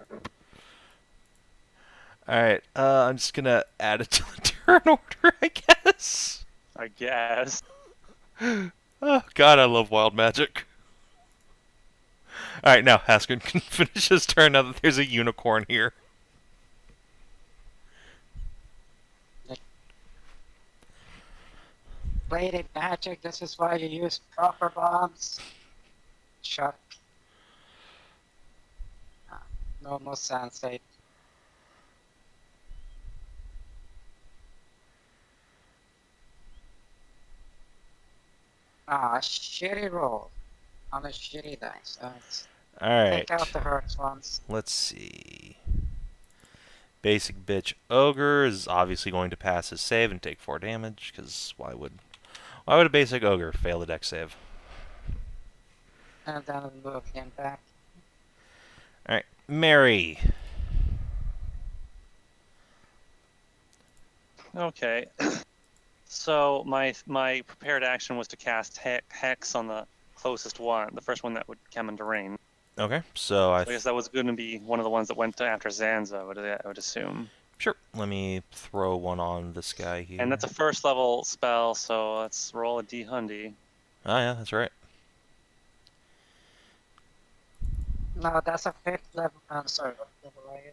Alright, I'm just gonna add it to the turn order, I guess. I guess. Oh god, I love wild magic. Alright, now Haskell can finish his turn now that there's a unicorn here. Bladed magic, this is why you use proper bombs. Chuck. No more sensate. Ah, shitty roll. On a shitty dice. Let's Alright. take out the hurts ones. Let's see. Basic bitch ogre is obviously going to pass his save and take 4 damage, because why would a basic ogre fail the dex save? And then move him back. Alright, Mary. Okay. So my prepared action was to cast Hex on the closest one, the first one that would come into range. Okay, so So I guess that was going to be one of the ones that went after Zanza, I would assume. Sure. Let me throw one on this guy here. And that's a first level spell, so let's roll a D-Hundy. Oh yeah, that's right. No, that's a 5th level. I'm sorry, what level are you?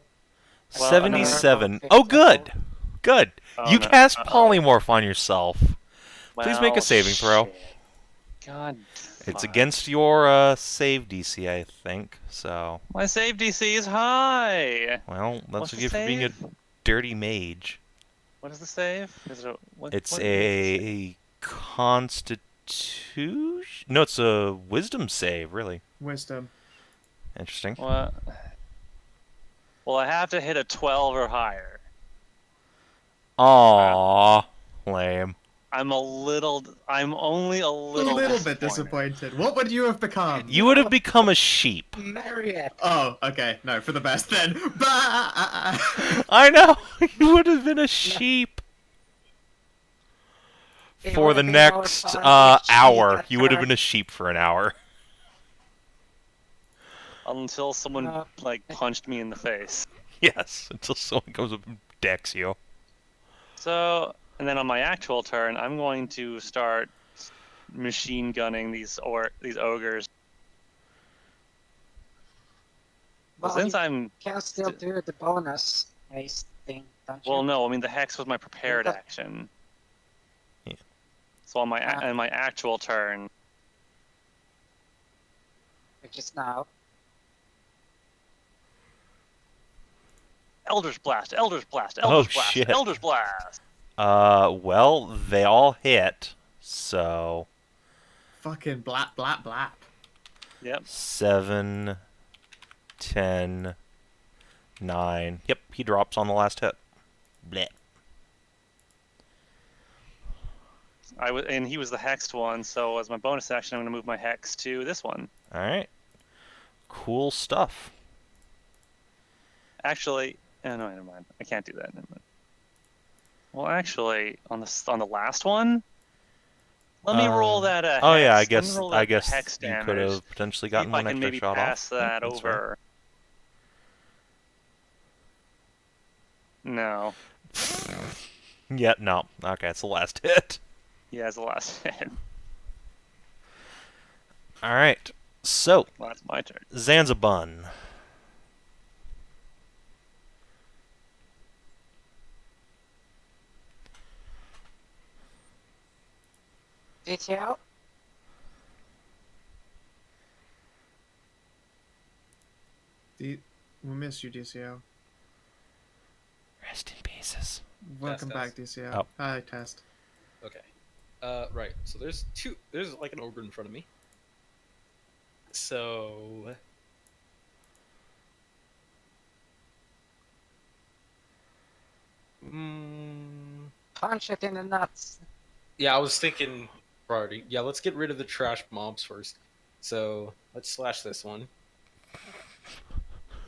Well, 77. another Oh, fifth good. level. Good. Oh, You no. cast Uh-oh. polymorph on yourself. Please make a Well, saving throw. shit. God. It's fuck. against your save DC, I think. So, My save DC is high. well, What's that's a the gift for being a save? dirty mage. What is the save? Is it It's what is the save? a constitution. No, it's a wisdom save, really. Wisdom. Interesting. What? Well, I have to hit a 12 or higher. Aww, lame. I'm only a A little bit disappointed. What would you have become? You would have become a sheep. Marriott. Oh, okay. No, for the best then. Bah! I know. You would have been a sheep. It For would the have been more next fun if she hour, had you would have turned- been a sheep for an hour. Until someone No. punched me in the face. Yes, until someone comes up and decks you. So, and then on my actual turn, I'm going to start machine gunning these ogres. Well, Since you I'm can still do the bonus haste thing, don't you? well, no, I mean the hex was my prepared Yeah. action. Yeah. So on my Ah. on my actual turn, Which is now. Eldridge Blast, Eldridge Blast, Oh, Eldridge Blast, shit. Eldridge Blast. Well, they all hit, so Fucking blap, blap, blap. Yep. 7, 10, 9. Yep, he drops on the last hit. Bleh. And he was the hexed one, so as my bonus action, I'm going to move my hex to this one. Alright. Cool stuff. Actually, oh, no, never mind. I can't do that. Never mind. Well, actually, on the last one, let me roll that hex. Oh yeah, Let me roll I that guess hex you damage. could have potentially See gotten if I one can extra maybe shot pass off. Yeah, that that's fair. over. No. Yeah, no. Okay, it's the last hit. Yeah, it's the last hit. Alright. So, Well, that's my turn. Zanzabun. DTL? We miss you, DCL. Rest in pieces. Welcome back, Test. DCL. Oh. Hi, Test. Okay. Right. So there's like an ogre in front of me. So Punch it in the nuts. yeah, I was thinking priority. Yeah, let's get rid of the trash mobs first. So let's slash this one.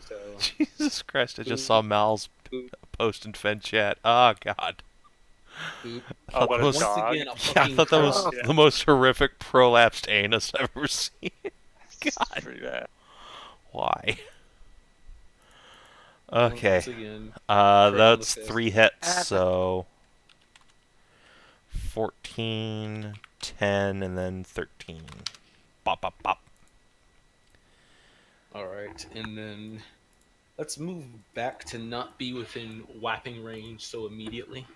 So Jesus Christ, I just saw Mal's boop, post in Fed chat. Oh, God. boop. Oh, what a Once dog. again, a Yeah, I fucking thought that was Oh. the most horrific prolapsed anus I've ever seen. It's God. pretty bad. Why? Okay. Once again, on the That's fist. 3 hits, so 14, 10, and then 13. Bop, bop, bop. All right, and then let's move back to not be within whapping range so immediately.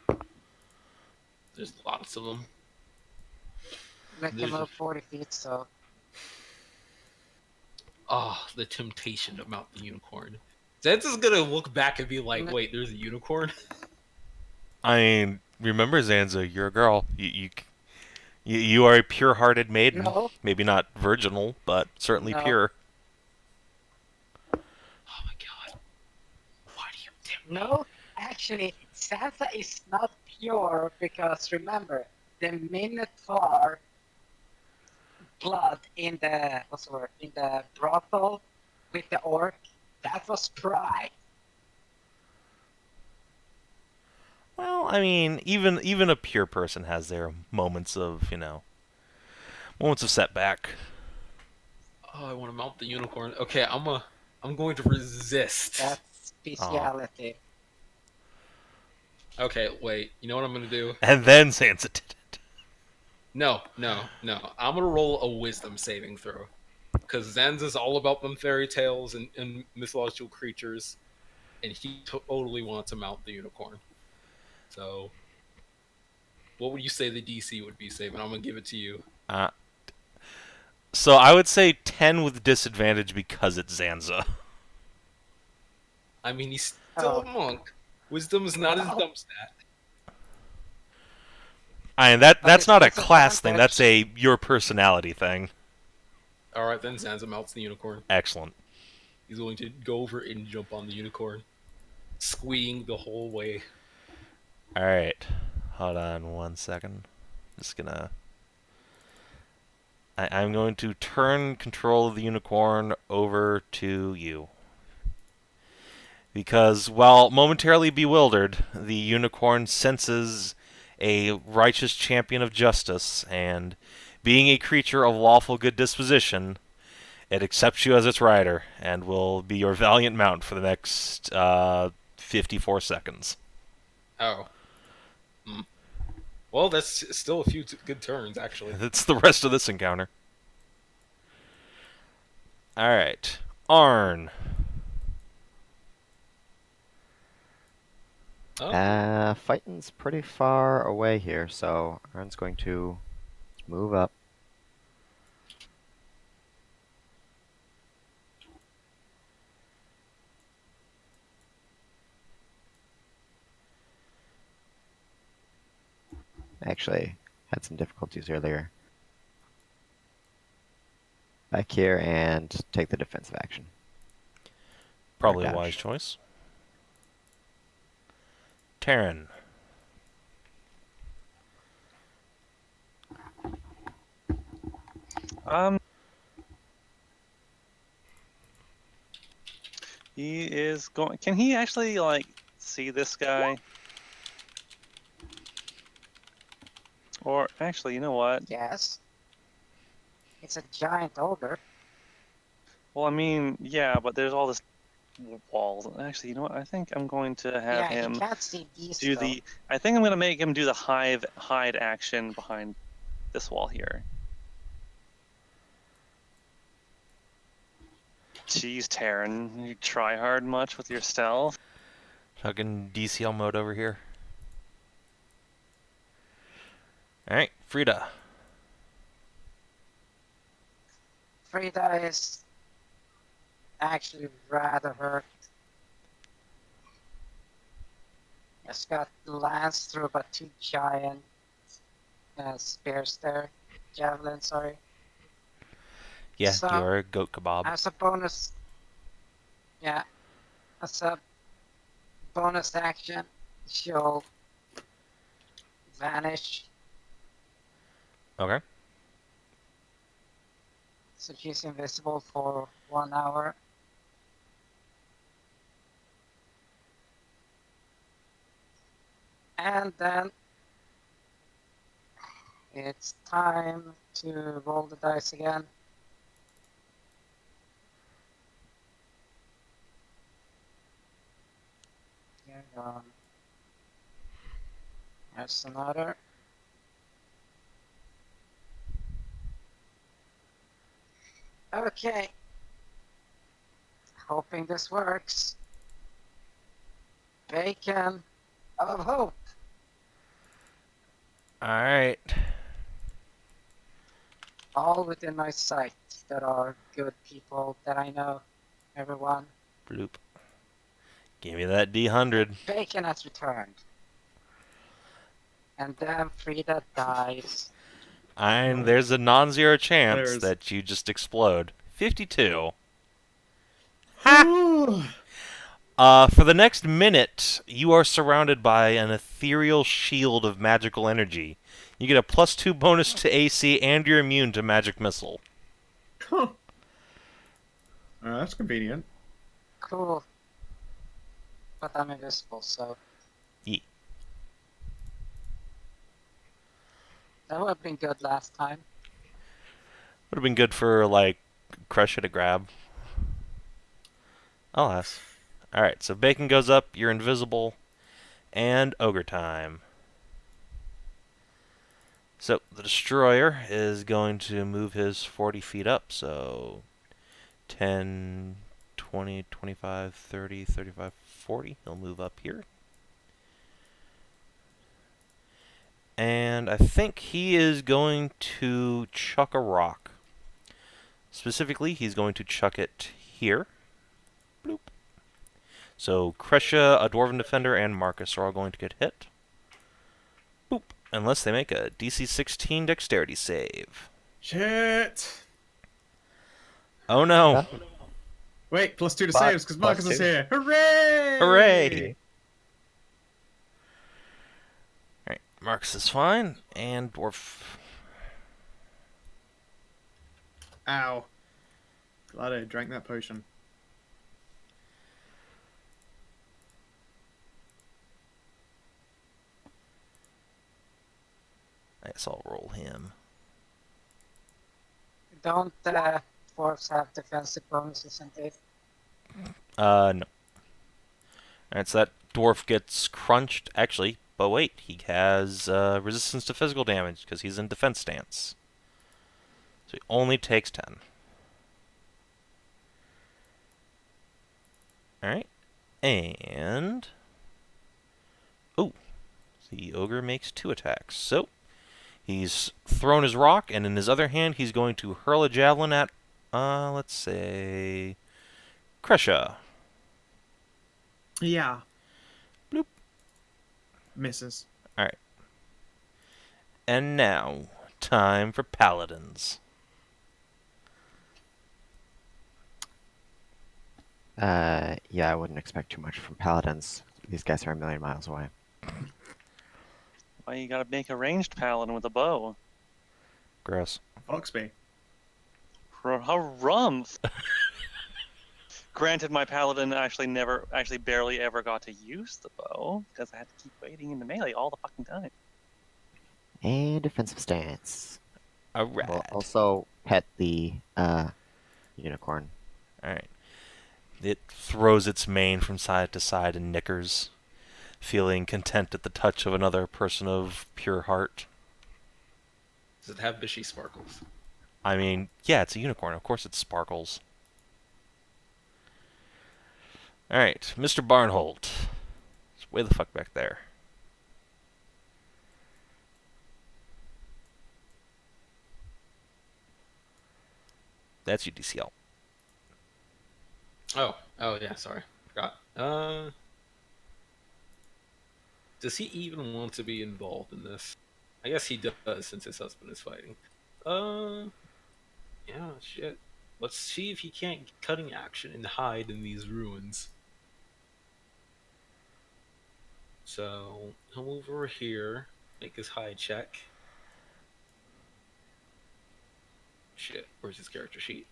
There's lots of them. Make him There's a- move 40 feet, so. Ah, the temptation to mount the unicorn. Zanza's gonna look back and be like, "Wait, there's a unicorn." I mean, remember Zanza, you're a girl. You are a pure-hearted maiden. No, Maybe not virginal, but certainly No. pure. Oh my god! Why do you tempt me? no. Actually, Santa is not pure because remember, the Minotaur blood in the in the brothel with the orc, that was pride. Well, I mean, even a pure person has their moments of, moments of setback. Oh, I want to mount the unicorn. Okay, I'm going to resist. That's speciality. Okay, wait. You know what I'm gonna do? And then Sansa did it. No. I'm gonna roll a wisdom saving throw. Because Zanza's all about them fairy tales and mythological creatures, and he totally wants to mount the unicorn. So, what would you say the DC would be, Savin? I'm gonna give it to you. So I would say 10 with disadvantage because it's Zanza. I mean, he's still a monk. Wisdom is not his dumb stat. I mean, that's it's not a class thing. disadvantage. That's a your personality thing. All right, then Zanza mounts the unicorn. Excellent. He's going to go over and jump on the unicorn, squeeing the whole way. All right. Hold on 1 second. Just gonna. I'm going to turn control of the unicorn over to you. Because while momentarily bewildered, the unicorn senses a righteous champion of justice, and being a creature of lawful good disposition, it accepts you as its rider and will be your valiant mount for the next 54 seconds. Oh. Well, that's still a few good turns, actually. That's the rest of this encounter. Alright. Arn. Oh. Fighting's pretty far away here, so Arn's going to move up. Actually, had some difficulties earlier. Back here and take the defensive action. Probably a dash. wise choice. Terran. He is going. Can he actually see this guy? Or actually, you know what? Yes. It's a giant ogre. Well, I mean, yeah, but there's all this walls. Actually, you know what? I think I'm going to have Yeah, him he can't see these do though. the. I think I'm going to make him do the hide action behind this wall here. Jeez, Terran, you try hard much with your stealth? Fucking DCL mode over here. Alright, Frida. Frida is actually rather hurt. Just got lanced through by two giant spears there. Javelin, sorry. Yeah, So- you're a goat kebab. As a bonus, yeah, as a bonus action, she'll vanish. Okay. So she's invisible for 1 hour. And then it's time to roll the dice again. Here we go. There's another. Okay. Hoping this works. Bacon of hope. Alright. All within my sight that are good people that I know. Everyone. Bloop. Give me that D100. Bacon has returned. And then Frida dies. And there's a non-zero chance There's- that you just explode. 52. Ooh. For the next minute, you are surrounded by an ethereal shield of magical energy. You get a +2 bonus to AC, and you're immune to magic missile. Huh. That's convenient. Cool. But I'm invisible, so Ye. that would have been good last time. Would have been good for, like, Kreshia to grab. Alas. Alright, so Bacon goes up, you're invisible, and Ogre time. So, the Destroyer is going to move his 40 feet up, so 10, 20, 25, 30, 35, 40. He'll move up here. And I think he is going to chuck a rock. Specifically, he's going to chuck it here. Bloop. So Kreshia, a Dwarven Defender, and Marcus are all going to get hit. Boop. Unless they make a DC 16 Dexterity save. Shit. Oh no. Wait, +2 to But- saves because Marcus is +2. here. Hooray! Hooray! Alright, Marcus is fine, and Dwarf. Ow. Glad I drank that potion. I guess I'll roll him. Don't dwarves have defensive bonuses and they... No. Alright, so that dwarf gets crunched. Actually, but wait, he has resistance to physical damage because he's in defense stance. So he only takes 10. Alright. And... oh. The ogre makes 2 attacks. So, he's thrown his rock, and in his other hand, he's going to hurl a javelin at, let's say... Kreshia. Yeah. Bloop. Misses. Alright. And now, time for paladins. Yeah, I wouldn't expect too much from paladins. These guys are a million miles away. Why you gotta make a ranged paladin with a bow? Gross. Foxby. How rumph! Granted, my paladin actually barely ever got to use the bow because I had to keep waiting in the melee all the fucking time. And defensive stance. Alright. We'll also pet the unicorn. Alright. It throws its mane from side to side and nickers, feeling content at the touch of another person of pure heart. Does it have bishy sparkles? I mean, yeah, it's a unicorn. Of course it sparkles. Alright, Mr. Barnholt. It's way the fuck back there. That's your DCL. Oh yeah, sorry. Forgot. Does he even want to be involved in this? I guess he does since his husband is fighting. Yeah, shit. Let's see if he can't get cutting action and hide in these ruins. So, he'll move over here, make his hide check. Shit, where's his character sheet?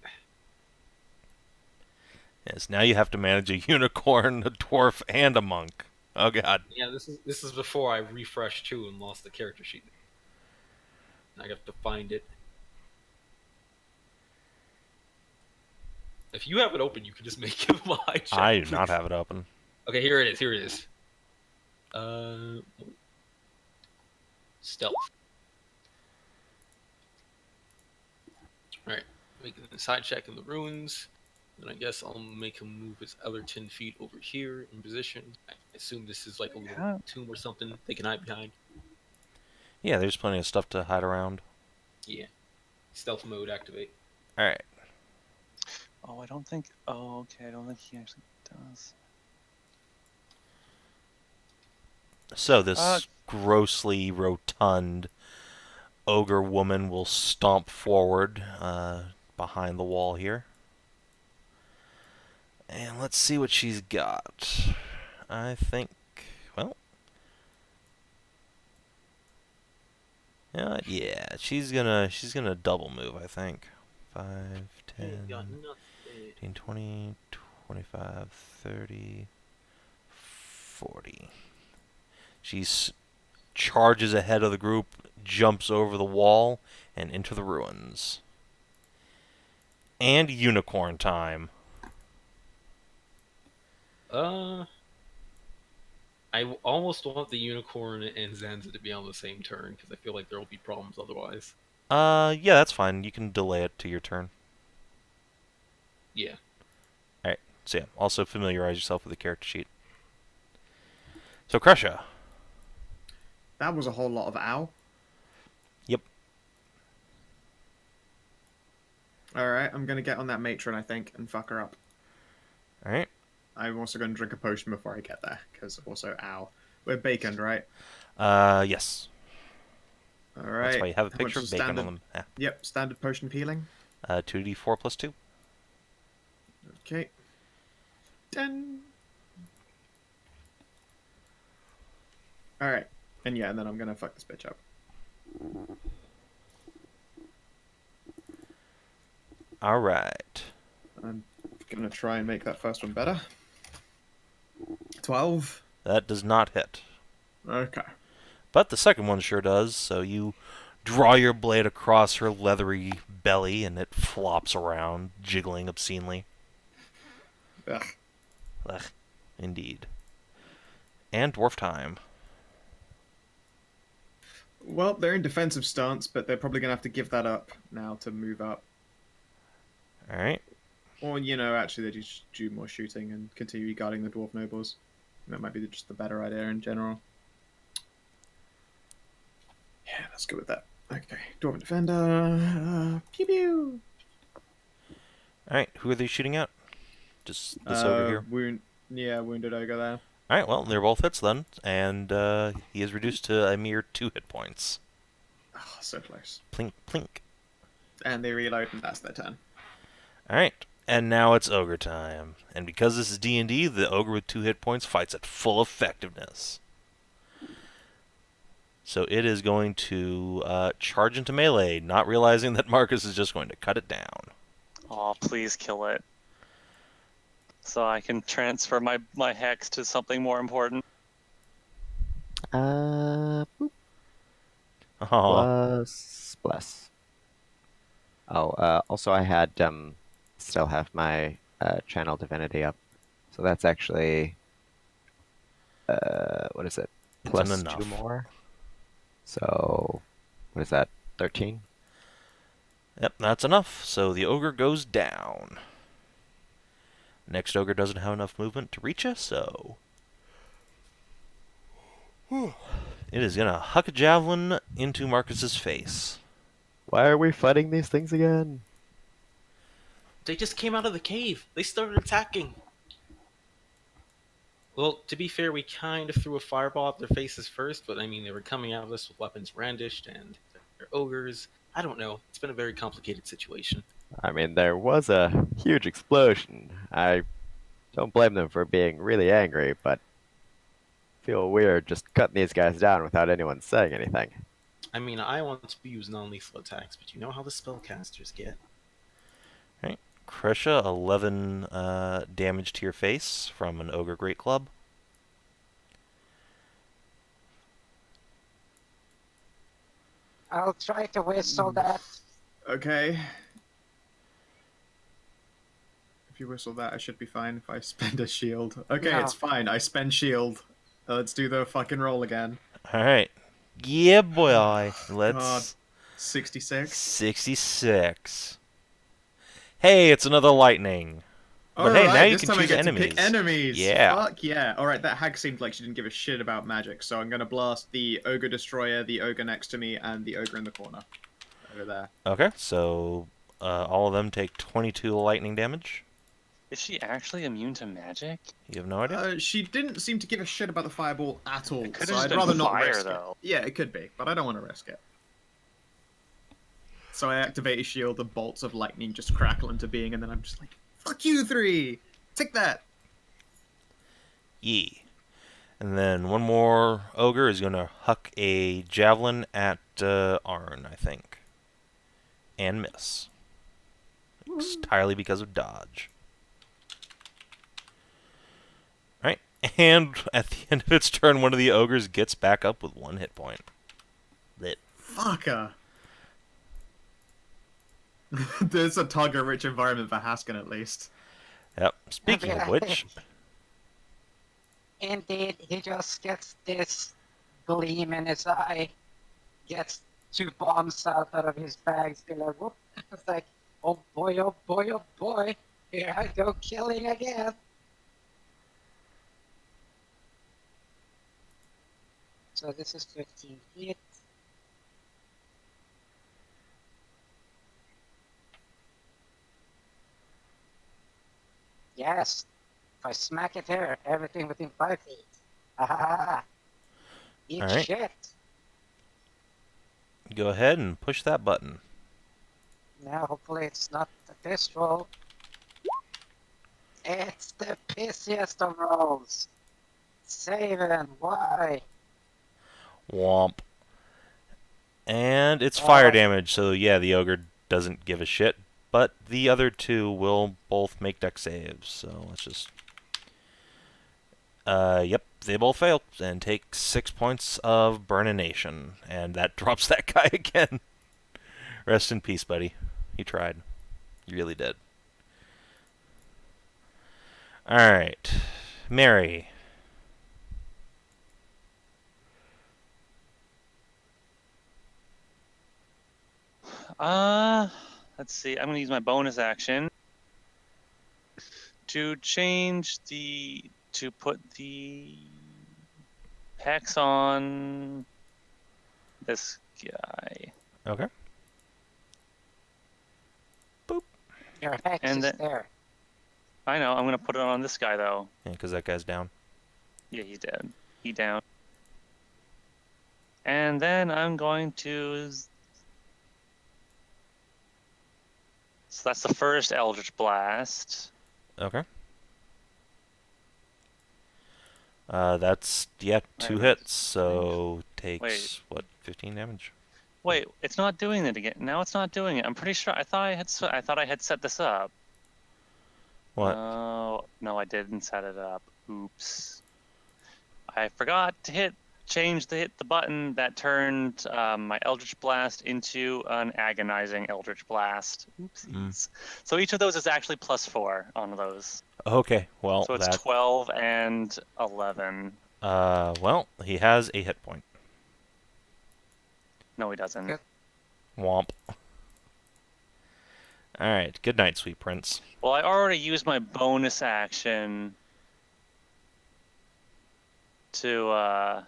Yes, now you have to manage a unicorn, a dwarf, and a monk. Oh god. Yeah, this is before I refreshed too and lost the character sheet. I have to find it. If you have it open, you can just make him a high check. I do please. not have it open. Okay, here it is. Here it is. Stealth. All right, make a side check in the ruins. Then I guess I'll make him move his other 10 feet over here in position. I assume this is like a little tomb or something they can hide behind. Yeah, there's plenty of stuff to hide around. Yeah. Stealth mode activate. Alright. Oh, I don't think. Oh, okay. I don't think he actually does. So this grossly rotund ogre woman will stomp forward behind the wall here. And let's see what she's got. I think, well, yeah, she's gonna double move, I think. 5, Ain't 10, got nothing. 15, 20, 25, 30, 40. She charges ahead of the group, jumps over the wall, and into the ruins. And unicorn time. Almost want the unicorn and Zanza to be on the same turn because I feel like there will be problems otherwise. Yeah, that's fine. You can delay it to your turn. Yeah. Alright, so yeah, also familiarize yourself with the character sheet. So, Kreshia. That was a whole lot of ow. Yep. Alright, I'm gonna get on that matron, I think, and fuck her up. Alright. I'm also gonna drink a potion before I get there, because also ow. We're baconed, right? Yes. Alright. That's why you have a How picture much of is bacon standard? on them. Yeah. Yep, standard potion of healing. 2d4 plus 2. Okay. 10. Alright. And yeah, and then I'm gonna fuck this bitch up. Alright. I'm gonna try and make that first one better. 12. That does not hit. Okay. But the second one sure does, so you draw your blade across her leathery belly, and it flops around, jiggling obscenely. Ugh. Ugh, indeed. And dwarf time. Well, they're in defensive stance, but they're probably gonna have to give that up now to move up. Alright. Or, actually they just do more shooting and continue guarding the dwarf nobles. That might be just the better idea in general. Yeah, let's go with that. Okay, dwarven defender. Pew pew. Alright, who are they shooting at? Just this over here? Wounded ogre there. Alright, well, they're both hits then, and he is reduced to a mere 2 hit points. Oh, so close. Plink, plink. And they reload, and that's their turn. Alright, and now it's ogre time. And because this is D&D, the ogre with 2 hit points fights at full effectiveness. So it is going to charge into melee, not realizing that Marcus is just going to cut it down. Oh, please kill it. So I can transfer my hex to something more important. Boop. Oh, Bless. Oh, also I had still have my channel divinity up, so that's actually what is it? Plus enough. 2 more. So what is that? 13. Yep, that's enough. So the ogre goes down. Next ogre doesn't have enough movement to reach us, so it is gonna huck a javelin into Marcus's face. Why are we fighting these things again? They just came out of the cave. They started attacking. Well, to be fair, we kind of threw a fireball at their faces first, but I mean, they were coming out of us with weapons brandished, and they're ogres. I don't know. It's been a very complicated situation. I mean, there was a huge explosion. I don't blame them for being really angry, but feel weird just cutting these guys down without anyone saying anything. I mean, I want to use non-lethal attacks, but you know how the spellcasters get. Right. Kreshia, 11 damage to your face from an ogre great club. I'll try to whistle that. Okay. If you whistle that, I should be fine if I spend a shield. Okay, No. it's fine. I spend shield. Let's do the fucking roll again. Alright. Yeah, boy. Let's... God. 66. 66. Hey, it's another lightning. But hey, now you this can time I choose get enemies. to pick enemies. Yeah. Fuck yeah. Alright, that hag seemed like she didn't give a shit about magic, so I'm gonna blast the ogre destroyer, the ogre next to me, and the ogre in the corner. Over there. Okay, so all of them take 22 lightning damage. Is she actually immune to magic? You have no idea? She didn't seem to give a shit about the fireball at all, It could so have just I'd been rather not fire, risk though. it. Yeah, it could be, but I don't want to risk it. So I activate a shield, the bolts of lightning just crackle into being, and then I'm just like, fuck you, 3! Take that! Yee. And then one more ogre is going to huck a javelin at Arn, I think. And miss. Entirely because of dodge. Alright. And at the end of its turn, one of the ogres gets back up with 1 hit point. Lit. Fucker! There's a Tugger-rich environment for Haskin, at least. Yep. Speaking of which... Indeed, he just gets this gleam in his eye, gets 2 bombs out of his bag, still like, whoop. It's like, oh boy, oh boy, oh boy, here I go killing again. So this is 15 feet. Yes, if I smack it here, everything within 5 feet. Ah, eat Alright. shit. Go ahead and push that button. Now, hopefully it's not this roll. It's the pissiest of rolls. Savin, why? Womp. And it's fire damage, so yeah, the ogre doesn't give a shit. But the other 2 will both make dex saves, so let's just... Yep, they both fail, and take 6 points of burnination, and that drops that guy again. Rest in peace, buddy. You tried. You really did. Alright. Mary. Let's see. I'm gonna use my bonus action to put the hex on this guy. Okay. Your hex And is then- there. I know. I'm gonna put it on this guy though. Yeah, because that guy's down. Yeah, he's dead. He down. And then I'm going to. So that's the first Eldritch Blast. Okay. That's, yeah, 2 Wait, hits, so takes, wait. what, 15 damage? Wait, it's not doing it again. Now it's not doing it. I'm pretty sure. I thought I had set this up. What? Oh no, I didn't set it up. Oops. I forgot to hit the button that turned my Eldritch Blast into an agonizing Eldritch Blast. Oopsies. So each of those is actually +4 on those. Okay, well, So it's that... 12 and 11. Well, he has a hit point. No, he doesn't. Good. Womp. Alright, good night, sweet prince. Well, I already used my bonus action to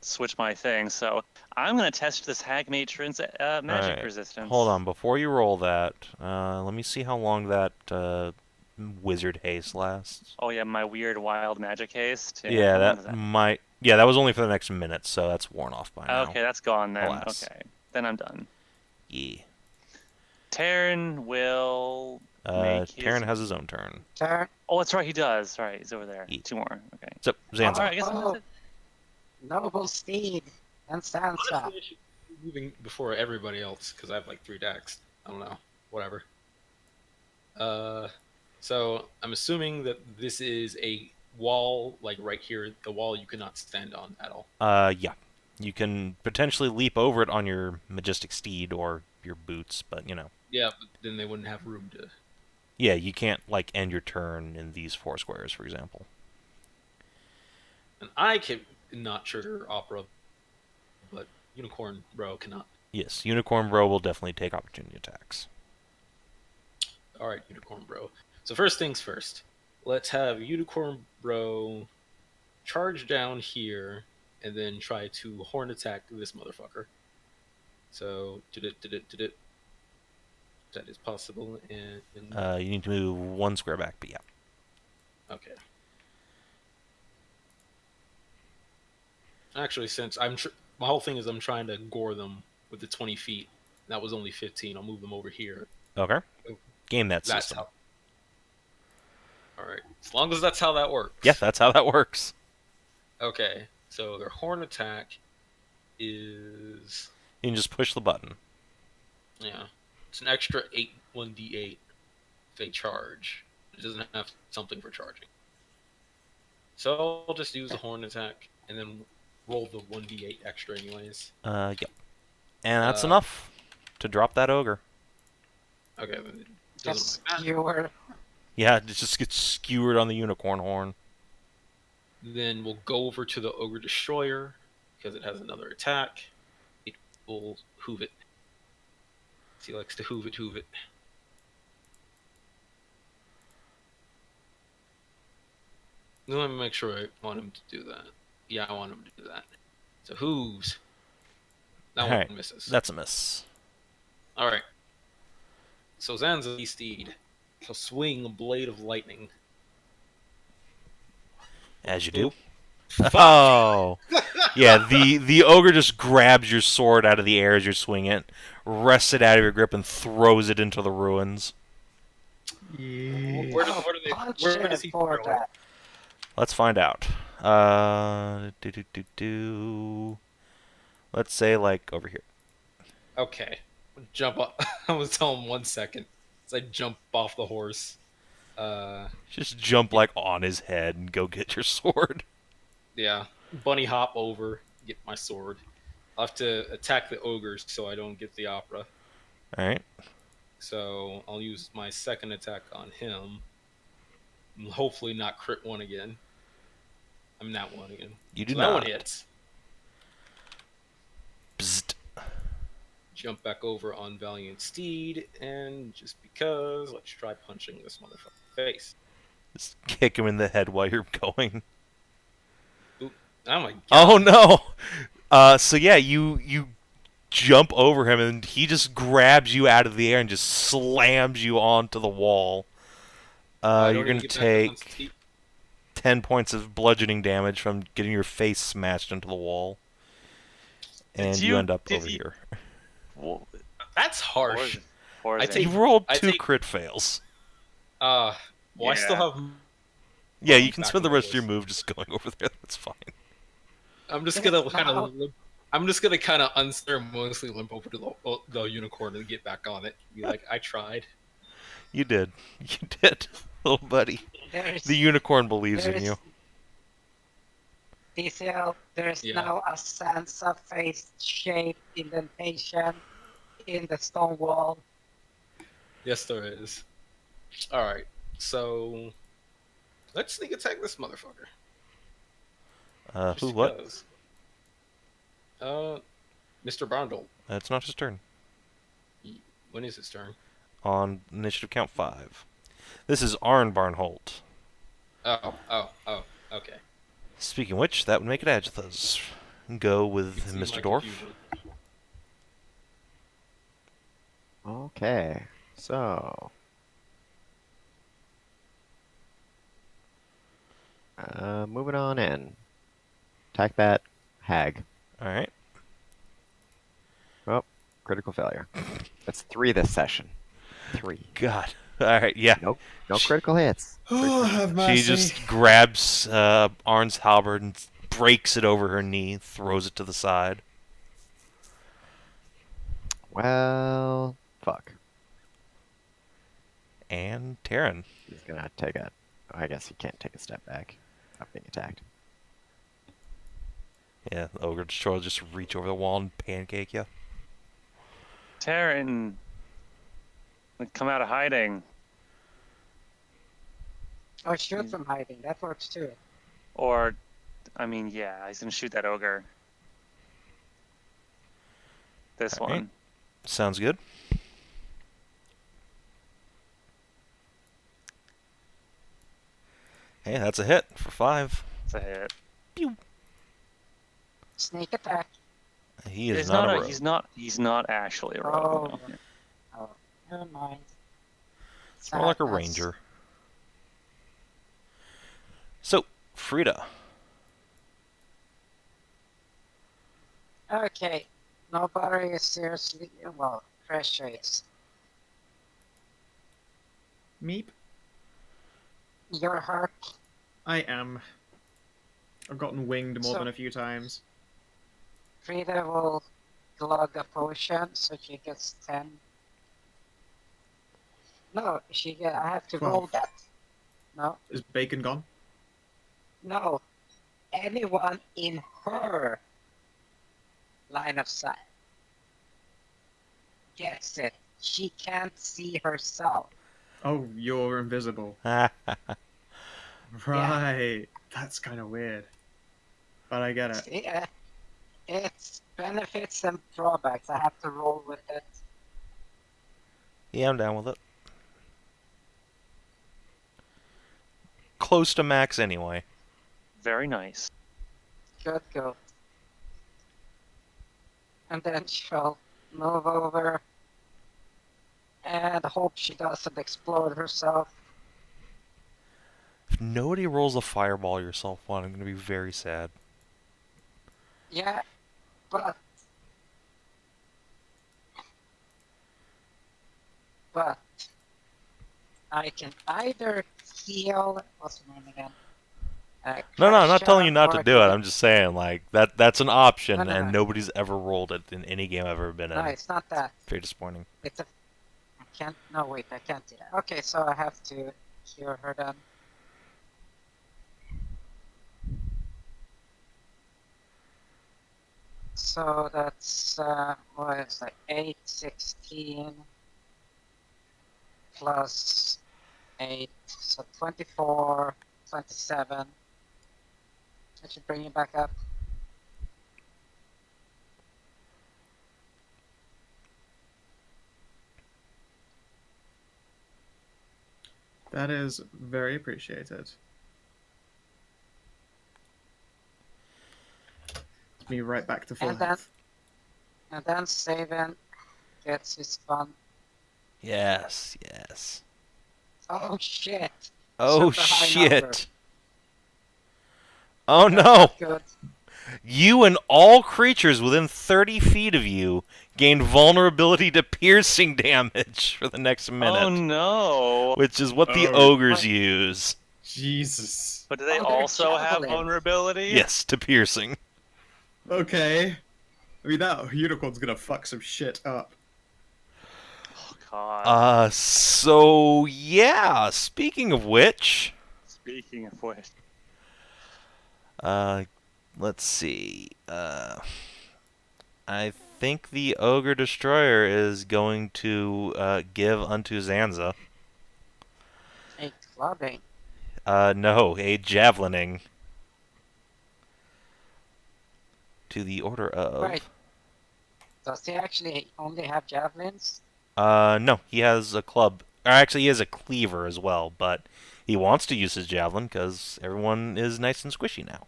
switch my thing, so I'm going to test this Hag Matron's magic Alright, resistance. hold on, before you roll that, let me see how long that wizard haste lasts. Oh yeah, my weird wild magic haste. Yeah, how long that does might... Yeah, that was only for the next minute, so that's worn off by now. Okay, that's gone then. Alas. Okay, then I'm done. Yeah. Terran will make his... Terran has his own turn. Turn. Oh, that's right, he does. All right, he's over there. Ye- 2 more. Okay. So, Zanza. All right, I guess Oh. that's it. Noble steed and Sansa. Honestly, I should be moving before everybody else because I have like 3 decks. I don't know. Whatever. So I'm assuming that this is a wall, like right here, the wall you cannot stand on at all. Yeah. You can potentially leap over it on your majestic steed or your boots, but, you know. Yeah, but then they wouldn't have room to. Yeah, you can't, like, end your turn in these 4 squares, for example. And I can not trigger opera, but Unicorn Bro cannot. Yes, Unicorn Bro will definitely take opportunity attacks. All right, Unicorn Bro. So first things first, let's have Unicorn Bro charge down here and then try to horn attack this motherfucker. So did it. That is possible. And You need to move 1 square back, but yeah. okay. Actually, since my whole thing is I'm trying to gore them with the 20 feet. That was only 15. I'll move them over here. Okay. Game that That's system. how. All right. As long as that's how that works. Yeah, that's how that works. Okay. So their horn attack is You can just push the button. yeah. It's an extra 1d8 if they charge. It doesn't have something for charging. So I'll just use the horn attack and then roll the 1d8 extra anyways. Yep. And that's enough to drop that ogre. Okay. Then it Just doesn't matter. skewer. Yeah, it just gets skewered on the unicorn horn. Then we'll go over to the Ogre Destroyer because it has another attack. It will hoove it. He likes to hoove it. Let me make sure I want him to do that. Yeah, I want him to do that. So hooves. That Alright, one misses. that's a miss. Alright. So Zanza Steed. He'll swing a blade of lightning. As you do. Oop. Oh! Yeah, the ogre just grabs your sword out of the air as you're swinging it, wrests it out of your grip, and throws it into the ruins. Yeah. Where Punch does him he for throw it? that. Let's find out. Let's say, like, over here. Okay. Jump up. I was telling him 1 second. As I jump off the horse. Just jump, like, on his head and go get your sword. Yeah. Bunny hop over, get my sword. I'll have to attack the ogres so I don't get the opera. Alright. So I'll use my second attack on him. And hopefully not crit one again. I'm not one again. You do So not. that one hits. Bzzzt. Jump back over on Valiant Steed, and just because, let's try punching this motherfucker in the face. Just kick him in the head while you're going. Oop. Oh my god. Oh no! So yeah, you jump over him and he just grabs you out of the air and just slams you onto the wall. I don't You're even gonna get back up on take Steed. 10 points of bludgeoning damage from getting your face smashed into the wall. And you end up over here. Well, That's harsh. Or I is it- take- You rolled I 2 take- crit fails. Well, I still Yeah. have. Yeah, you can back spend the on my rest of your horse. move just going over there. That's fine. I'm just gonna Yes, kind now. of. I'm just gonna kind of unceremoniously limp over to the unicorn and get back on it. Be like, I tried. You did. You did, little buddy. There's, The unicorn believes in there's you. DCL, there's Yeah. now a Sansa face shaped indentation in the stone wall. Yes, there is. All right, so let's sneak attack this motherfucker. Just Who, what? because. Mr. Brondel. That's not his turn. When is his turn? On initiative count 5. This is Arn Barnholt. Oh, okay. Speaking of which, that would make it Adjatha's. Go with See Mr. my Dorf. confusion. Okay, so moving on in. Attack that hag. Alright. Oh, critical failure. That's 3 this session. 3. God. Alright, yeah. Nope, no critical hits. Oh, have mercy. She just grabs Arn's halberd and breaks it over her knee, throws it to the side. Well, fuck. And Terran. He's gonna take a. I guess he can't take a step back. Not being attacked. Yeah, the Ogre Destroyer will just reach over the wall and pancake you. Terran would come out of hiding, Or shoot from hiding, that works too. or, I mean, yeah, he's gonna shoot that ogre. This Alright. one. Sounds good. Hey, that's a hit for 5. It's a hit. Sneak attack. He is He's not not a a- rogue. he's not actually a rogue. Oh. no. Oh. Never mind. It's more like a Sadness. ranger. So, Frida. Okay. Nobody is seriously. Well, Kreshia is. Meep. You're hurt. I am. I've gotten winged more So- than a few times. Frida will glug a potion, so she gets 10. No, I have to 12. roll that. No, Is bacon gone? no. Anyone in her line of sight gets it. She can't see herself. Oh, you're invisible. Yeah. Right. That's kind of weird. But I get it. Yeah, it's benefits and drawbacks. I have to roll with it. I'm down with it. Close to max anyway. Very nice. Good go. And then she'll move over and hope she doesn't explode herself. If nobody rolls a fireball yourself one, I'm going to be very sad. Yeah, but I can either heal. What's her name again? No, I'm not telling you not to Kreshia, do it. or- I'm just saying, like, that's an option, No. and nobody's ever rolled it in any game I've ever been in. No, it's not that. Very disappointing. It's a. I can't. No, wait, I can't do that. Okay, so I have to cure her then. So that's what is that? 8, 16 plus 8, so 24, 27. I should bring you back up. That is very appreciated. It's me right back to full And then- health. And then Savin gets his fun. Yes. Oh shit! Oh, Super high number. shit. Oh, no. Good. You and all creatures within 30 feet of you gain vulnerability to piercing damage for the next minute. Oh no! Which is what the Oh. ogres use. Jesus. But do they Oh, they're also have javelins. vulnerability? Yes, to piercing. Okay. I mean, that unicorn's gonna fuck some shit up. Oh god. So, yeah, speaking of which, Speaking of which. let's see, I think the Ogre Destroyer is going to, give unto Zanza. A clubbing. No, a Javelining. To the order of... Right. Does he actually only have javelins? No, he has a club. Or actually, he has a cleaver as well, but he wants to use his javelin because everyone is nice and squishy now.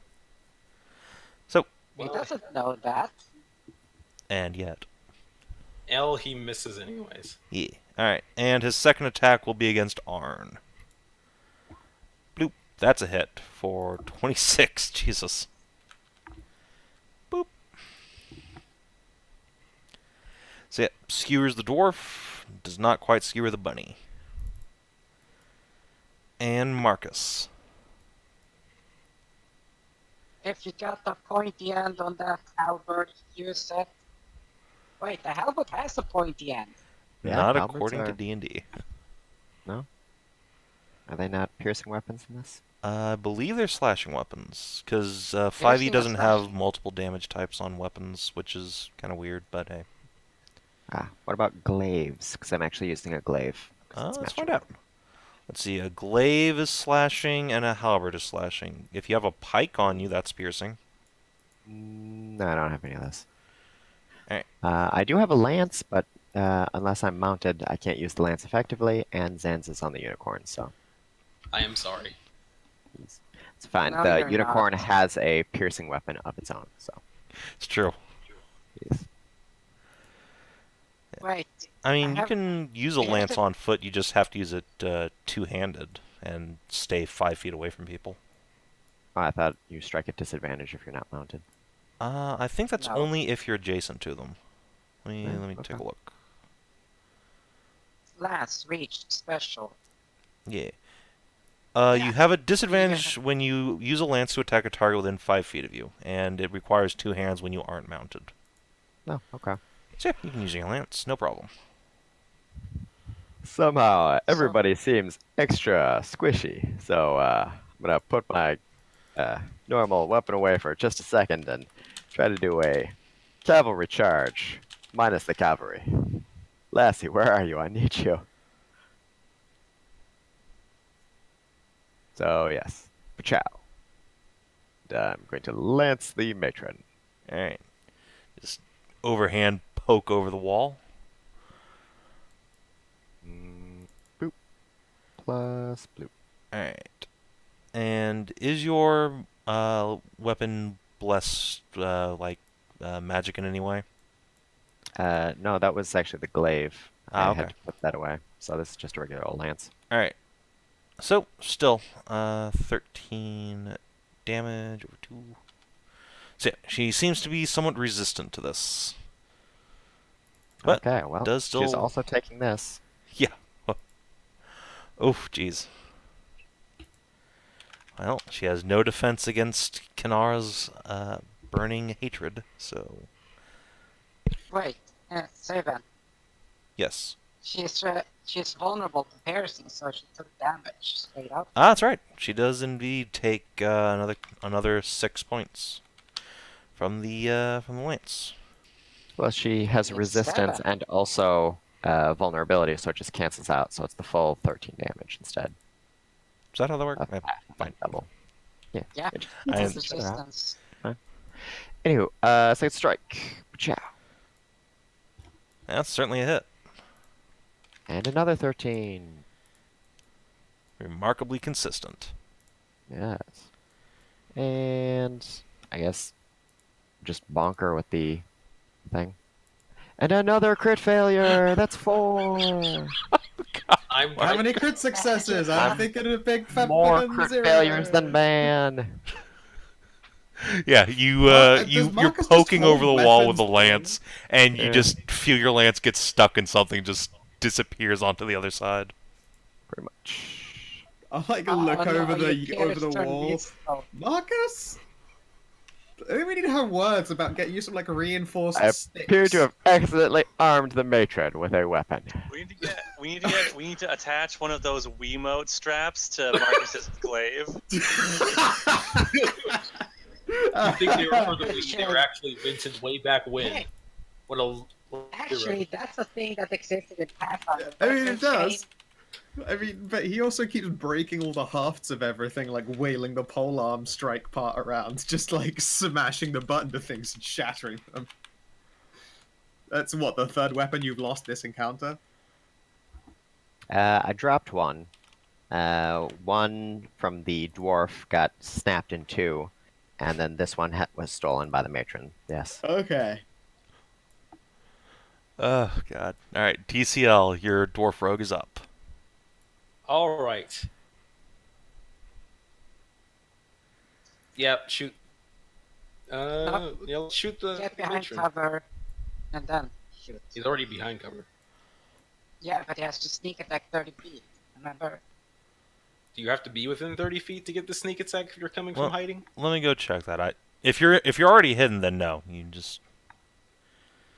So, He Well, doesn't know that. and yet. L he misses anyways. Yeah. Alright, and his second attack will be against Arn. Bloop. That's a hit for 26. Jesus. Boop. So yeah, skewers the dwarf, does not quite skewer the bunny. And Marcus. If you got the pointy end on that halberd, use it. Wait, the halberd has a pointy end. Yeah, Not halberds according to are- D&D. Are they not piercing weapons in this? I believe they're slashing weapons, because 5e Piercing or doesn't have slashing? multiple damage types on weapons, which is kind of weird, but hey. What about glaives? Because I'm actually using a glaive. 'cause it's Let's magic. find out. Let's see, a glaive is slashing and a halberd is slashing. If you have a pike on you, that's piercing. No, I don't have any of this. Alright. I do have a lance, but unless I'm mounted, I can't use the lance effectively, and Zanza's on the unicorn, so I am sorry. it's fine. No, The you're unicorn not. has a piercing weapon of its own, so It's true. yes. Wait. I mean, you have- can use a you have lance to- on foot. You just have to use it two-handed and stay 5 feet away from people. Oh, I thought you strike at disadvantage if you're not mounted. I think that's No. only if you're adjacent to them. Let me Okay. take a look. Last reached special. Yeah. Yeah. You have a disadvantage when you use a lance to attack a target within 5 feet of you, and it requires 2 hands when you aren't mounted. No, okay. So yeah, you can use your lance, no problem. Somehow, everybody seems extra squishy, so I'm gonna put my normal weapon away for just a second and try to do a cavalry charge, minus the cavalry. Lassie, where are you? I need you. So, yes. Pachow. And I'm going to lance the matron. Alright. Just overhand poke over the wall. Boop. Plus bloop. Alright. And is your weapon blessed, magic in any way? No, that was actually the glaive. I Okay. had to put that away. So this is just a regular old lance. Alright. So, still, 13 damage over 2. So, yeah, she seems to be somewhat resistant to this. But Okay, well, does she's still... also taking this. Yeah. Oh, jeez. Well, she has no defense against Kinara's burning hatred, so... Wait, Savin. Yes. She's vulnerable to piercing, so she took damage straight up. Ah, that's right. She does indeed take another 6 points from the lance. Well, she has It's resistance 7. and also vulnerability, so it just cancels out. So it's the full 13 damage instead. Is that how that works? of Fine. double. Yeah. Yeah, it just I am- cancels each other out. resistance. Anywho, second strike. Ciao. That's certainly a hit. And another 13. Remarkably consistent. Yes. And I guess just bonker with the thing. And another crit failure. That's 4. I'm How many crit successes? I'm thinking of a big fat More fucking crit 0. failures than man. Yeah, you're Marcus just poking over the hold wall with the weapons lance, and you Yeah. just feel your lance get stuck in something, just disappears onto the other side. Pretty much. I like Oh, look no, over you the over the pierced her wall. wrist. Oh, Marcus, I think we need to have words about getting you some like reinforced I sticks. appear to have accidentally armed the matron with a weapon. We need to attach one of those Wiimote straps to Marcus's glaive. I think they were actually invented way back when. Hey. What a actually, that's a thing that existed in Pathfinder. I mean, it That's a does. I mean, but he also keeps breaking all the hafts of everything, like wailing the polearm strike part around, just like smashing the button to things and shattering them. That's what, the third weapon you've lost this encounter? I dropped one. One from the dwarf got snapped in 2, and then this one was stolen by the matron. Yes. Okay. Oh, God. Alright, TCL, your dwarf rogue is up. All right. Yep. Shoot. Yeah, let's shoot the Get behind matron. cover, and then shoot. He's already behind cover. Yeah, but he has to sneak attack 30 feet. Remember? Do you have to be within 30 feet to get the sneak attack if you're coming Well- from hiding? Let me go check that. If you're already hidden, then no. You just...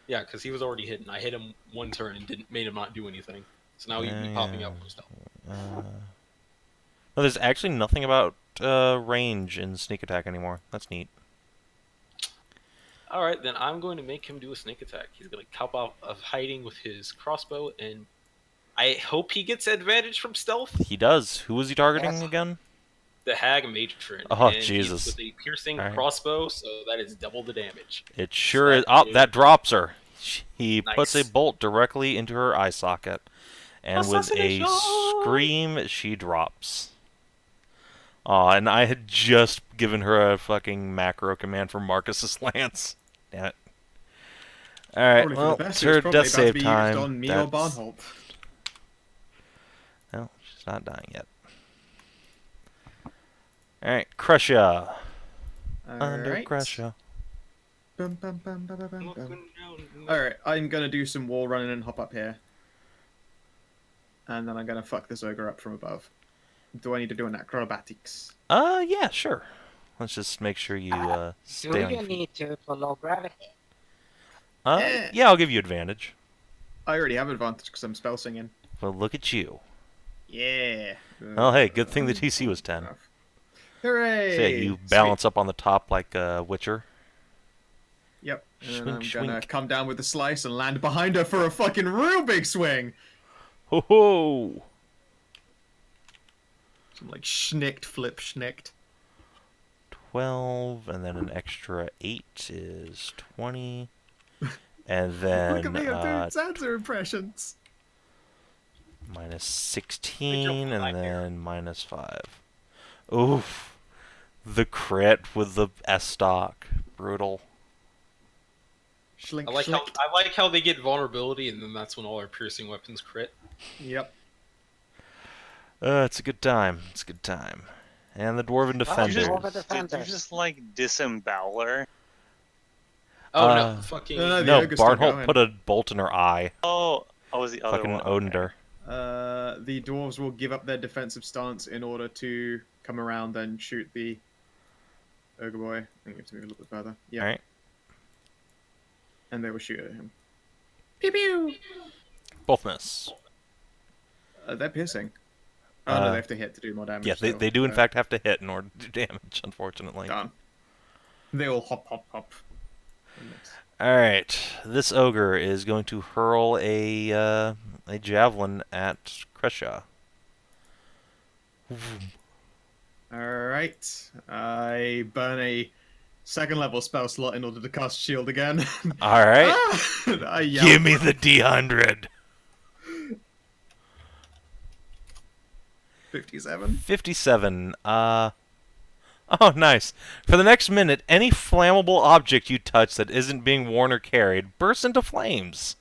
Yeah, because he was already hidden. I hit him one turn and made him not do anything. So now he'd be popping up from stealth. No, there's actually nothing about range in sneak attack anymore. That's neat. All right, then I'm going to make him do a sneak attack. He's going to cop out of hiding with his crossbow, and I hope he gets advantage from stealth. He does. Who was he targeting Yes. again? The hag matron. Oh, and he's Jesus. with a piercing All right. crossbow, so that is double the damage. It sure is. That Oh, that drops her. He puts a Nice. bolt directly into her eye socket, and with a Assassination! scream, she drops. Aw, and I had just given her a fucking macro command for Marcus's lance. Damn it. Alright, Probably for well, the best. it's It was her probably death about to save be time. used on me or That's... Barnholt. No, she's not dying yet. Alright, Kreshia. Under Alright. Kreshia. Bum, bum, bum, bum, bum, bum, bum. Looking down. Alright, I'm gonna do some wall running and hop up here. And then I'm gonna fuck this ogre up from above. Do I need to do an acrobatics? Yeah, sure. Let's just make sure you, Do stay on you your feet. need to for low gravity? Yeah, I'll give you advantage. I already have advantage because I'm spell singing. Well, look at you. Yeah. Oh, hey, good thing the TC was 10. Hooray! So yeah, you balance up on the top like a Witcher. Yep. And then Swing, I'm gonna swing. come down with the slice and land behind her for a fucking real big swing. Ho ho! Some like schnicked, flip schnicked. 12, and then an extra 8 is 20. And then Look at me, I'm doing Zanza impressions. minus 16, and then minus 5. Oof. The crit with the S stock. Brutal. Schlink, I like how they get vulnerability, and then that's when all our piercing weapons crit. Yep. It's a good time. It's a good time. And the Dwarven Defenders. Dwarven Did you Defenders. just like disemboweler? Oh Uh, no, fucking. no, the No, ogre's still Barnholt going. put a bolt in her eye. Oh, was the other Fucking one. owned her. The dwarves will give up their defensive stance in order to come around and shoot the ogre boy. I think you have to move a little bit further. Yeah. Alright. And they will shoot at him. Pew pew! Both miss. They're piercing. Oh no, they have to hit to do more damage. Yeah, still. they do in fact have to hit in order to do damage, unfortunately. Done. They all hop, hop, hop. Alright, this ogre is going to hurl a javelin at Kreshia. Alright. I burn a second level spell slot in order to cast shield again. Alright. I yell. Give me the D100. 57. 57. Oh, nice. For the next minute, any flammable object you touch that isn't being worn or carried bursts into flames.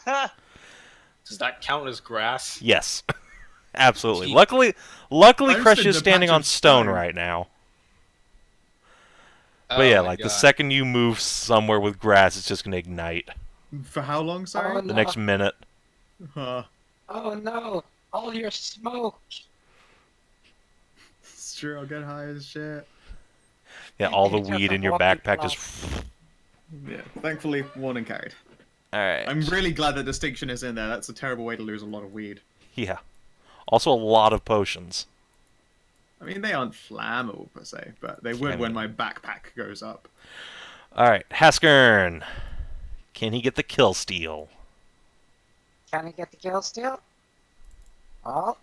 Does that count as grass? Yes. Absolutely. Gee. Luckily I'm Kreshia stood is in a standing patch on of stone stone. right now. Oh But yeah, my like the God. second you move somewhere with grass, it's just going to ignite. For how long, sorry? Oh, The no. next minute. Huh. Oh no! All your smoke! It's true, I'll get high as shit. Yeah, all the It's just weed a in your walking backpack cloud. just... Yeah, thankfully, warning carried. Alright. I'm really glad the distinction is in there. That's a terrible way to lose a lot of weed. Yeah. Also a lot of potions. I mean, they aren't flammable per se, but they would Can when be. my backpack goes up. Alright, Haskern. Can he get the kill steal? Can he get the kill still? Oh,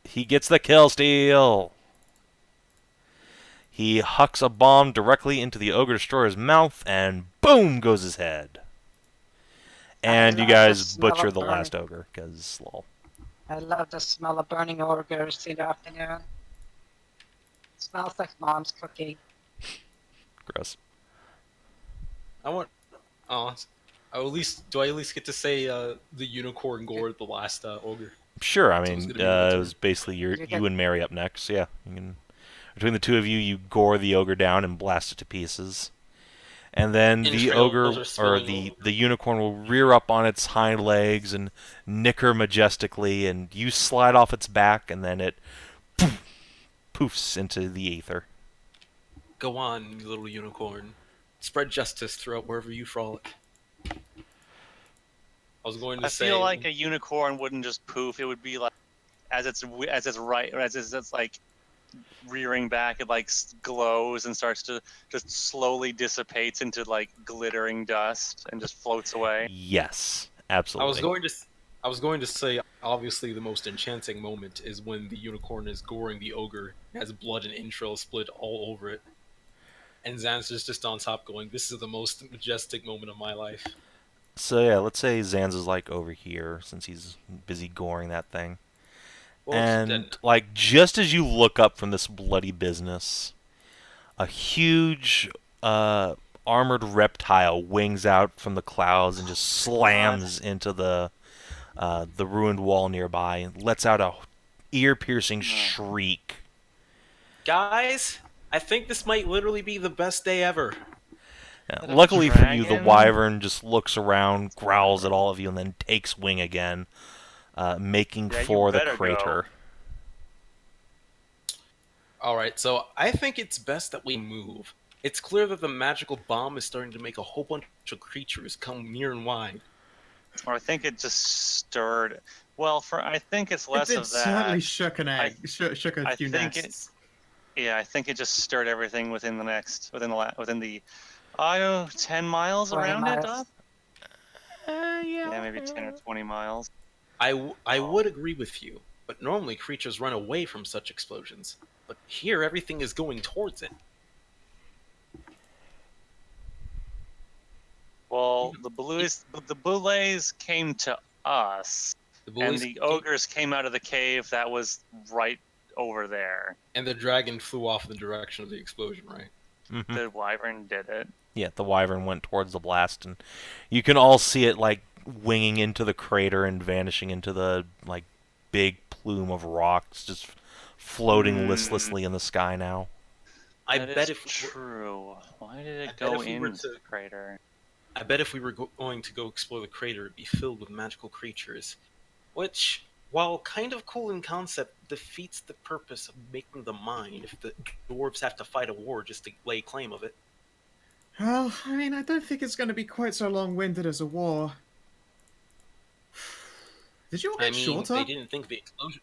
He gets the kill steal. He hucks a bomb directly into the Ogre Destroyer's mouth, and boom goes his head. And you love the guys smell butcher of the burning. last ogre, because, lol. I love the smell of burning ogres in the afternoon. Smells like mom's cooking. Gross. I want. Oh, I do I at least get to say the unicorn gored the last ogre? Sure, I So it's mean, gonna be my it turn. was basically You you get- and Mary up next, yeah. You can, between the two of you, you gore the ogre down and blast it to pieces. And then the Entrails ogre, are or spilling the unicorn will rear up on its hind legs and nicker majestically, and you slide off its back, and then it poofs into the aether. Go on, you little unicorn. Spread justice throughout wherever you frolic. I was going to I say. feel like a unicorn wouldn't just poof. It would be like as it's like rearing back, it like glows and starts to just slowly dissipates into like glittering dust and just floats away. Yes, I absolutely. was going to say, obviously, the most enchanting moment is when the unicorn is goring the ogre, it has blood and entrails split all over it, and Zanza's just on top, going, "This is the most majestic moment of my life." So yeah, let's say Zanza's like over here, since he's busy goring that thing. Well, it's And dead. like just as you look up from this bloody business, a huge armored reptile wings out from the clouds and just slams into the ruined wall nearby and lets out a ear-piercing shriek. Guys, I think this might literally be the best day ever. Luckily for you, the dragon? wyvern just looks around, growls at all of you, and then takes wing again, making Yeah, you for the better go. crater. Alright, so I think it's best that we move. It's clear that the magical bomb is starting to make a whole bunch of creatures come near and wide. Or I think it just stirred. Well, I think it's less it of that. certainly shook an egg. shook a I few think nests. Yeah, I think it just stirred everything within the I don't know, 10 miles 20 around it. miles. Yeah, maybe 10 or 20 miles. I would agree with you, but normally creatures run away from such explosions. But here, everything is going towards it. Well, the Boulets came to us, The and bullies the ogres came out of the cave that was right over there. and the dragon flew off in the direction of the explosion, right? Mhm. The wyvern did it. Yeah, the wyvern went towards the blast, and you can all see it like winging into the crater and vanishing into the like big plume of rocks, just floating listlessly in the sky now. I That bet is if true. Why did I it bet go if we were into to- the crater? I bet if we were going to go explore the crater, it'd be filled with magical creatures, which, while kind of cool in concept, defeats the purpose of making them mine if the dwarves have to fight a war just to lay claim of it. Well, I mean, I don't think it's going to be quite so long-winded as a war. Did you all get I mean, shorter? they didn't think the explosion.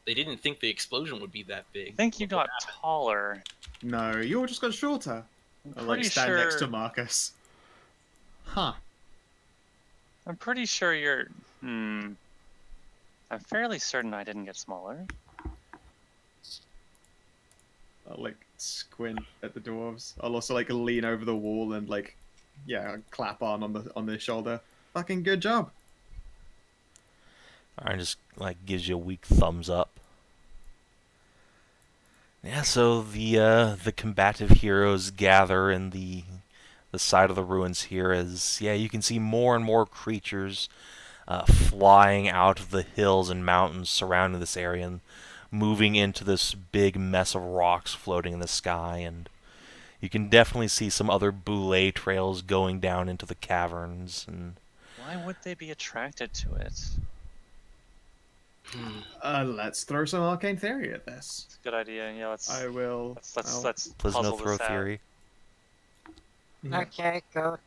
They didn't think the explosion would be that big. I think you Look what got happened. taller. No, you all just got shorter. I like pretty stand next to sure- Marcus. Huh. I'm pretty sure you're. I'm fairly certain I didn't get smaller. I'll like squint at the dwarves. I'll also like lean over the wall and like, yeah, clap on the shoulder. Fucking good job. Alright, just like gives you a weak thumbs up. Yeah, so the combative heroes gather in the side of the ruins here as you can see more and more creatures flying out of the hills and mountains surrounding this area and moving into this big mess of rocks floating in the sky, and you can definitely see some other boule trails going down into the caverns. And Why would they be attracted to it? Let's throw some arcane theory at this. It's a good idea. Yeah, let's I will. let's Plisno puzzle throw this out. theory. Okay, go.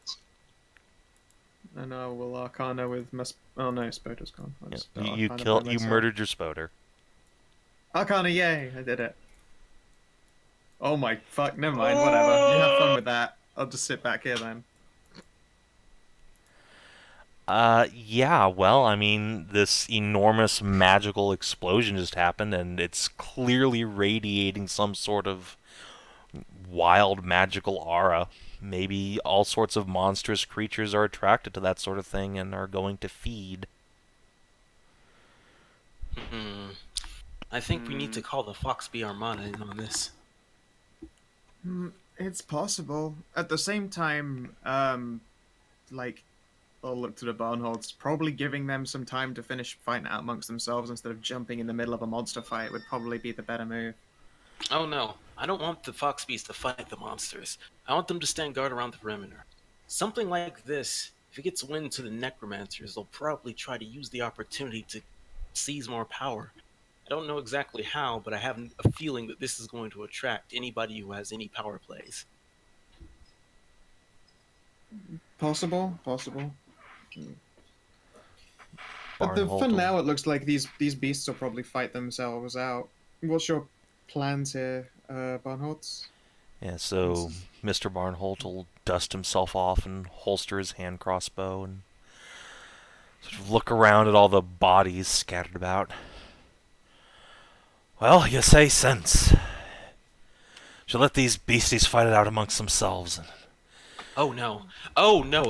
And I will arcana with my. Oh no, Spoder's gone. I'll Yeah, just you arcana by you myself. murdered your spoder. Arcana, yay! I did it. Oh my fuck! Never mind. Whatever. You have fun with that. I'll just sit back here then. Yeah, well, I mean, this enormous magical explosion just happened, and it's clearly radiating some sort of wild magical aura. Maybe all sorts of monstrous creatures are attracted to that sort of thing and are going to feed. I think we need to call the Foxby Armada in on this. It's possible. At the same time, like, I'll look to the Barnholds. Probably giving them some time to finish fighting out amongst themselves instead of jumping in the middle of a monster fight would probably be the better move. Oh no, I don't want the Foxbees to fight the monsters. I want them to stand guard around the perimeter. Something like this, if it gets wind to the necromancers, they'll probably try to use the opportunity to seize more power. I don't know exactly how, but I have a feeling that this is going to attract anybody who has any power plays. Possible. But for Barnhold will- now, it looks like these beasts will probably fight themselves out. What's your plans here, Barnholds? Yeah, so Mr. Barnholt will dust himself off and holster his hand crossbow and sort of look around at all the bodies scattered about. Well, you say sense. Shall let these beasties fight it out amongst themselves. Oh no,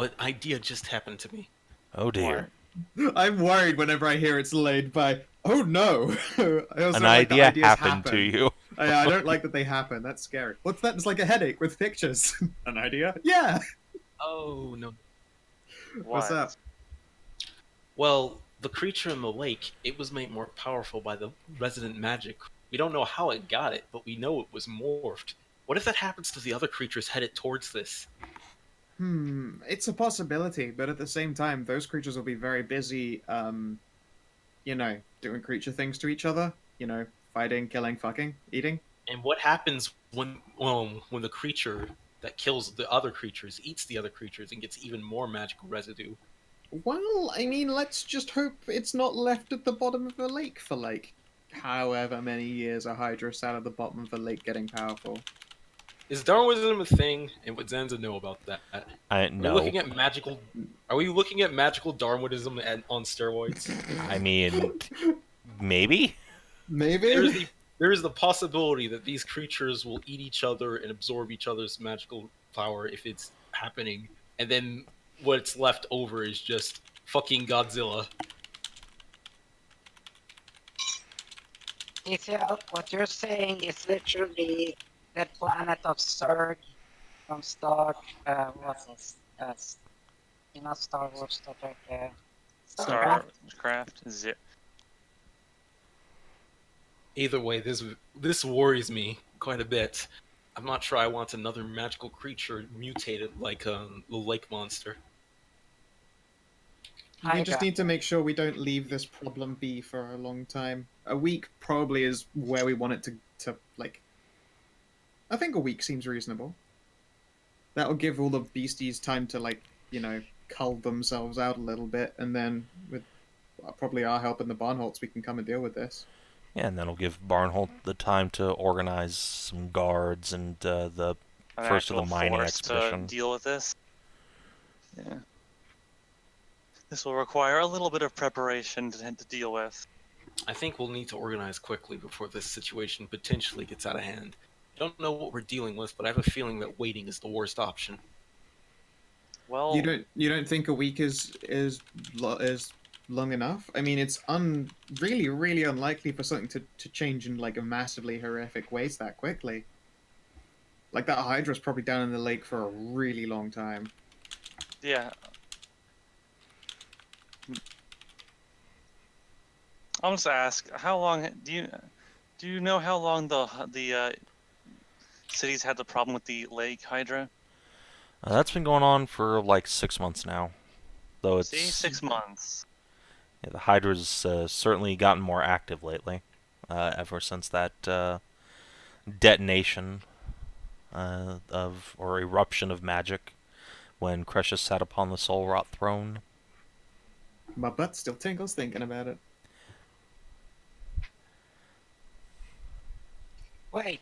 an idea just happened to me. Oh dear. I'm worried whenever I hear it's laid by. Oh no! I also An like the idea ideas happened to you. I don't like that they happen. That's scary. What's that? It's like a headache with pictures. An idea? Yeah. Oh no. What's What? up? Well, the creature in the lake, it was made more powerful by the resident magic. We don't know how it got it, but we know it was morphed. What if that happens to the other creatures headed towards this? It's a possibility, but at the same time, those creatures will be very busy, doing creature things to each other. Fighting, killing, fucking, eating. And what happens when the creature that kills the other creatures eats the other creatures and gets even more magical residue? Well, I mean, let's just hope it's not left at the bottom of the lake for, like, however many years a Hydra sat at the bottom of the lake getting powerful. Is Darwinism a thing, and would Zanza know about that? No. Are we looking at magical Darwinism on steroids? I mean, maybe? Maybe? There is the possibility that these creatures will eat each other and absorb each other's magical power if it's happening, and then what's left over is just fucking Godzilla. Ethiel, what you're saying is literally the planet of Zerg from what's this? Not Star Wars, Star Trek. Starcraft. Zip. Either way, this worries me quite a bit. I'm not sure I want another magical creature mutated like the lake monster. We just need to make sure we don't leave this problem be for a long time. A week probably is where we want it to like... I think a week seems reasonable. That'll give all the beasties time to, like, cull themselves out a little bit, and then with probably our help in the Barnholts, we can come and deal with this. Yeah, and that'll give Barnholt the time to organize some guards and the first of the mining expedition. To deal with this. Yeah. This will require a little bit of preparation to deal with. I think we'll need to organize quickly before this situation potentially gets out of hand. I don't know what we're dealing with, but I have a feeling that waiting is the worst option. Well, you don't think a week is long enough? I mean, it's really, really unlikely for something to change in, like, a massively horrific ways that quickly. Like, that Hydra's probably down in the lake for a really long time. Yeah. I'll just ask, how long do you know how long the cities had the problem with the lake Hydra? That's been going on for like 6 months now. Though it's 6 months. Yeah, the Hydra's certainly gotten more active lately, ever since that detonation or eruption of magic when Kreshia sat upon the Soul Rot throne. My butt still tingles thinking about it. Wait.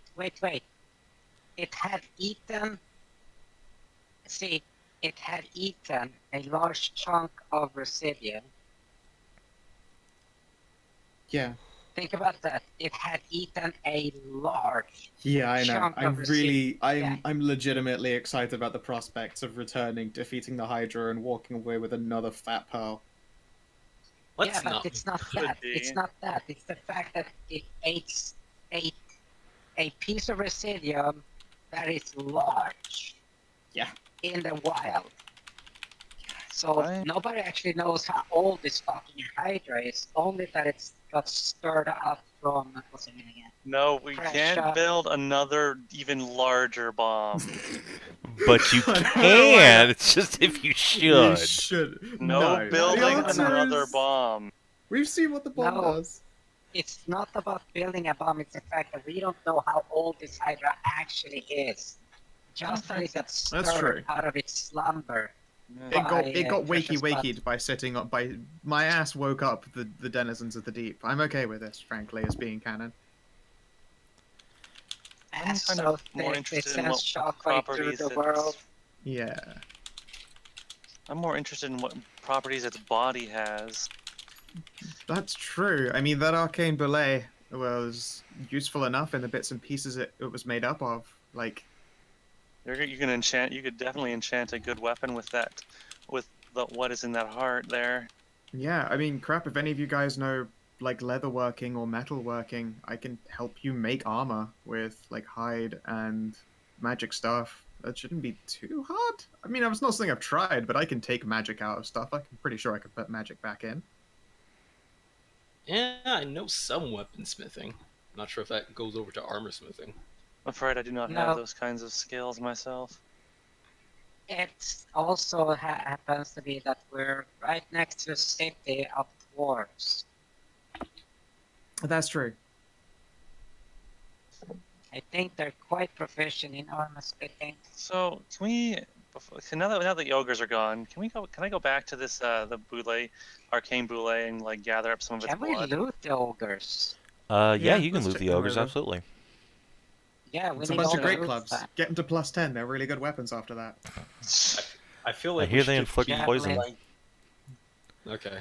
It had eaten a large chunk of residium. Yeah. Think about that. It had eaten a large Yeah, I know. chunk of residium. I'm legitimately excited about the prospects of returning, defeating the Hydra, and walking away with another fat pearl. But it's not that. It's not that. It's the fact that it ate a piece of residium that is large. Yeah. In the wild. So nobody actually knows how old this fucking Hydra is. Only that it's got stirred up from what's it again? No, we can't build another even larger bomb. But you can. It's just if you should. You should. No building another bomb. We've seen what the bomb does. It's not about building a bomb. It's the fact that we don't know how old this Hydra actually is. Just that it got stirred out of its slumber. It got wakey-wakeyed by sitting up. By my ass woke up the denizens of the deep. I'm okay with this, frankly, as being canon. I'm kind of more interested in what properties Yeah. I'm more interested in what properties its body has. That's true. I mean, that arcane belay was useful enough in the bits and pieces it was made up of. Like, you could definitely enchant a good weapon with that, with what is in that heart there. Yeah, I mean, crap. If any of you guys know like leatherworking or metalworking, I can help you make armor with like hide and magic stuff. That shouldn't be too hard. I mean, it's not something I've tried, but I can take magic out of stuff. I'm pretty sure I can put magic back in. Yeah, I know some weaponsmithing. Not sure if that goes over to armor smithing. I'm afraid I do not No. have those kinds of skills myself. It also happens to be that we're right next to a city of dwarves. That's true. I think they're quite proficient in armor splitting. So can we, now that the ogres are gone, can I go back to this the boule, arcane boule, and like gather up some of its Can we blood? loot the ogres? Yeah, Yeah, you can let's loot check the them ogres, over. absolutely. Yeah, we It's a need bunch all of the great loot clubs. back. Get them to +10. They're really good weapons after that. I feel I like hear we they should inflict keep poison. going- Okay.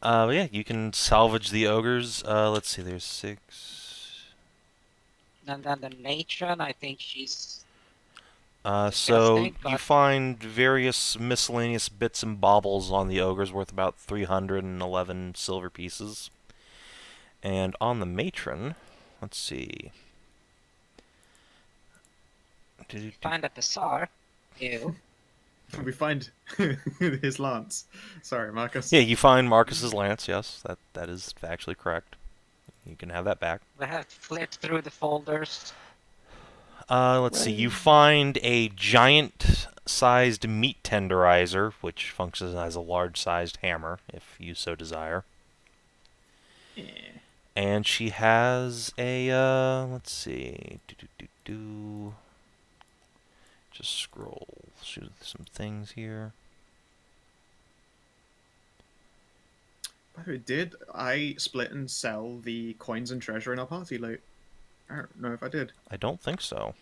Yeah, you can salvage the ogres. Let's see, there's 6. And then the matron, I think she's So disgusting, you but find various miscellaneous bits and baubles on the ogres worth about 311 silver pieces. And on the matron, let's see. find a bazaar. Ew. We find his lance. Sorry, Marcus. Yeah, you find Marcus's lance. Yes, that is actually correct. You can have that back. We have to flip through the folders. Let's see. You find a giant-sized meat tenderizer, which functions as a large-sized hammer, if you so desire. Yeah. And she has a, let's see. Just scroll through some things here. By the way, did I split and sell the coins and treasure in our party loot? I don't know if I did. I don't think so.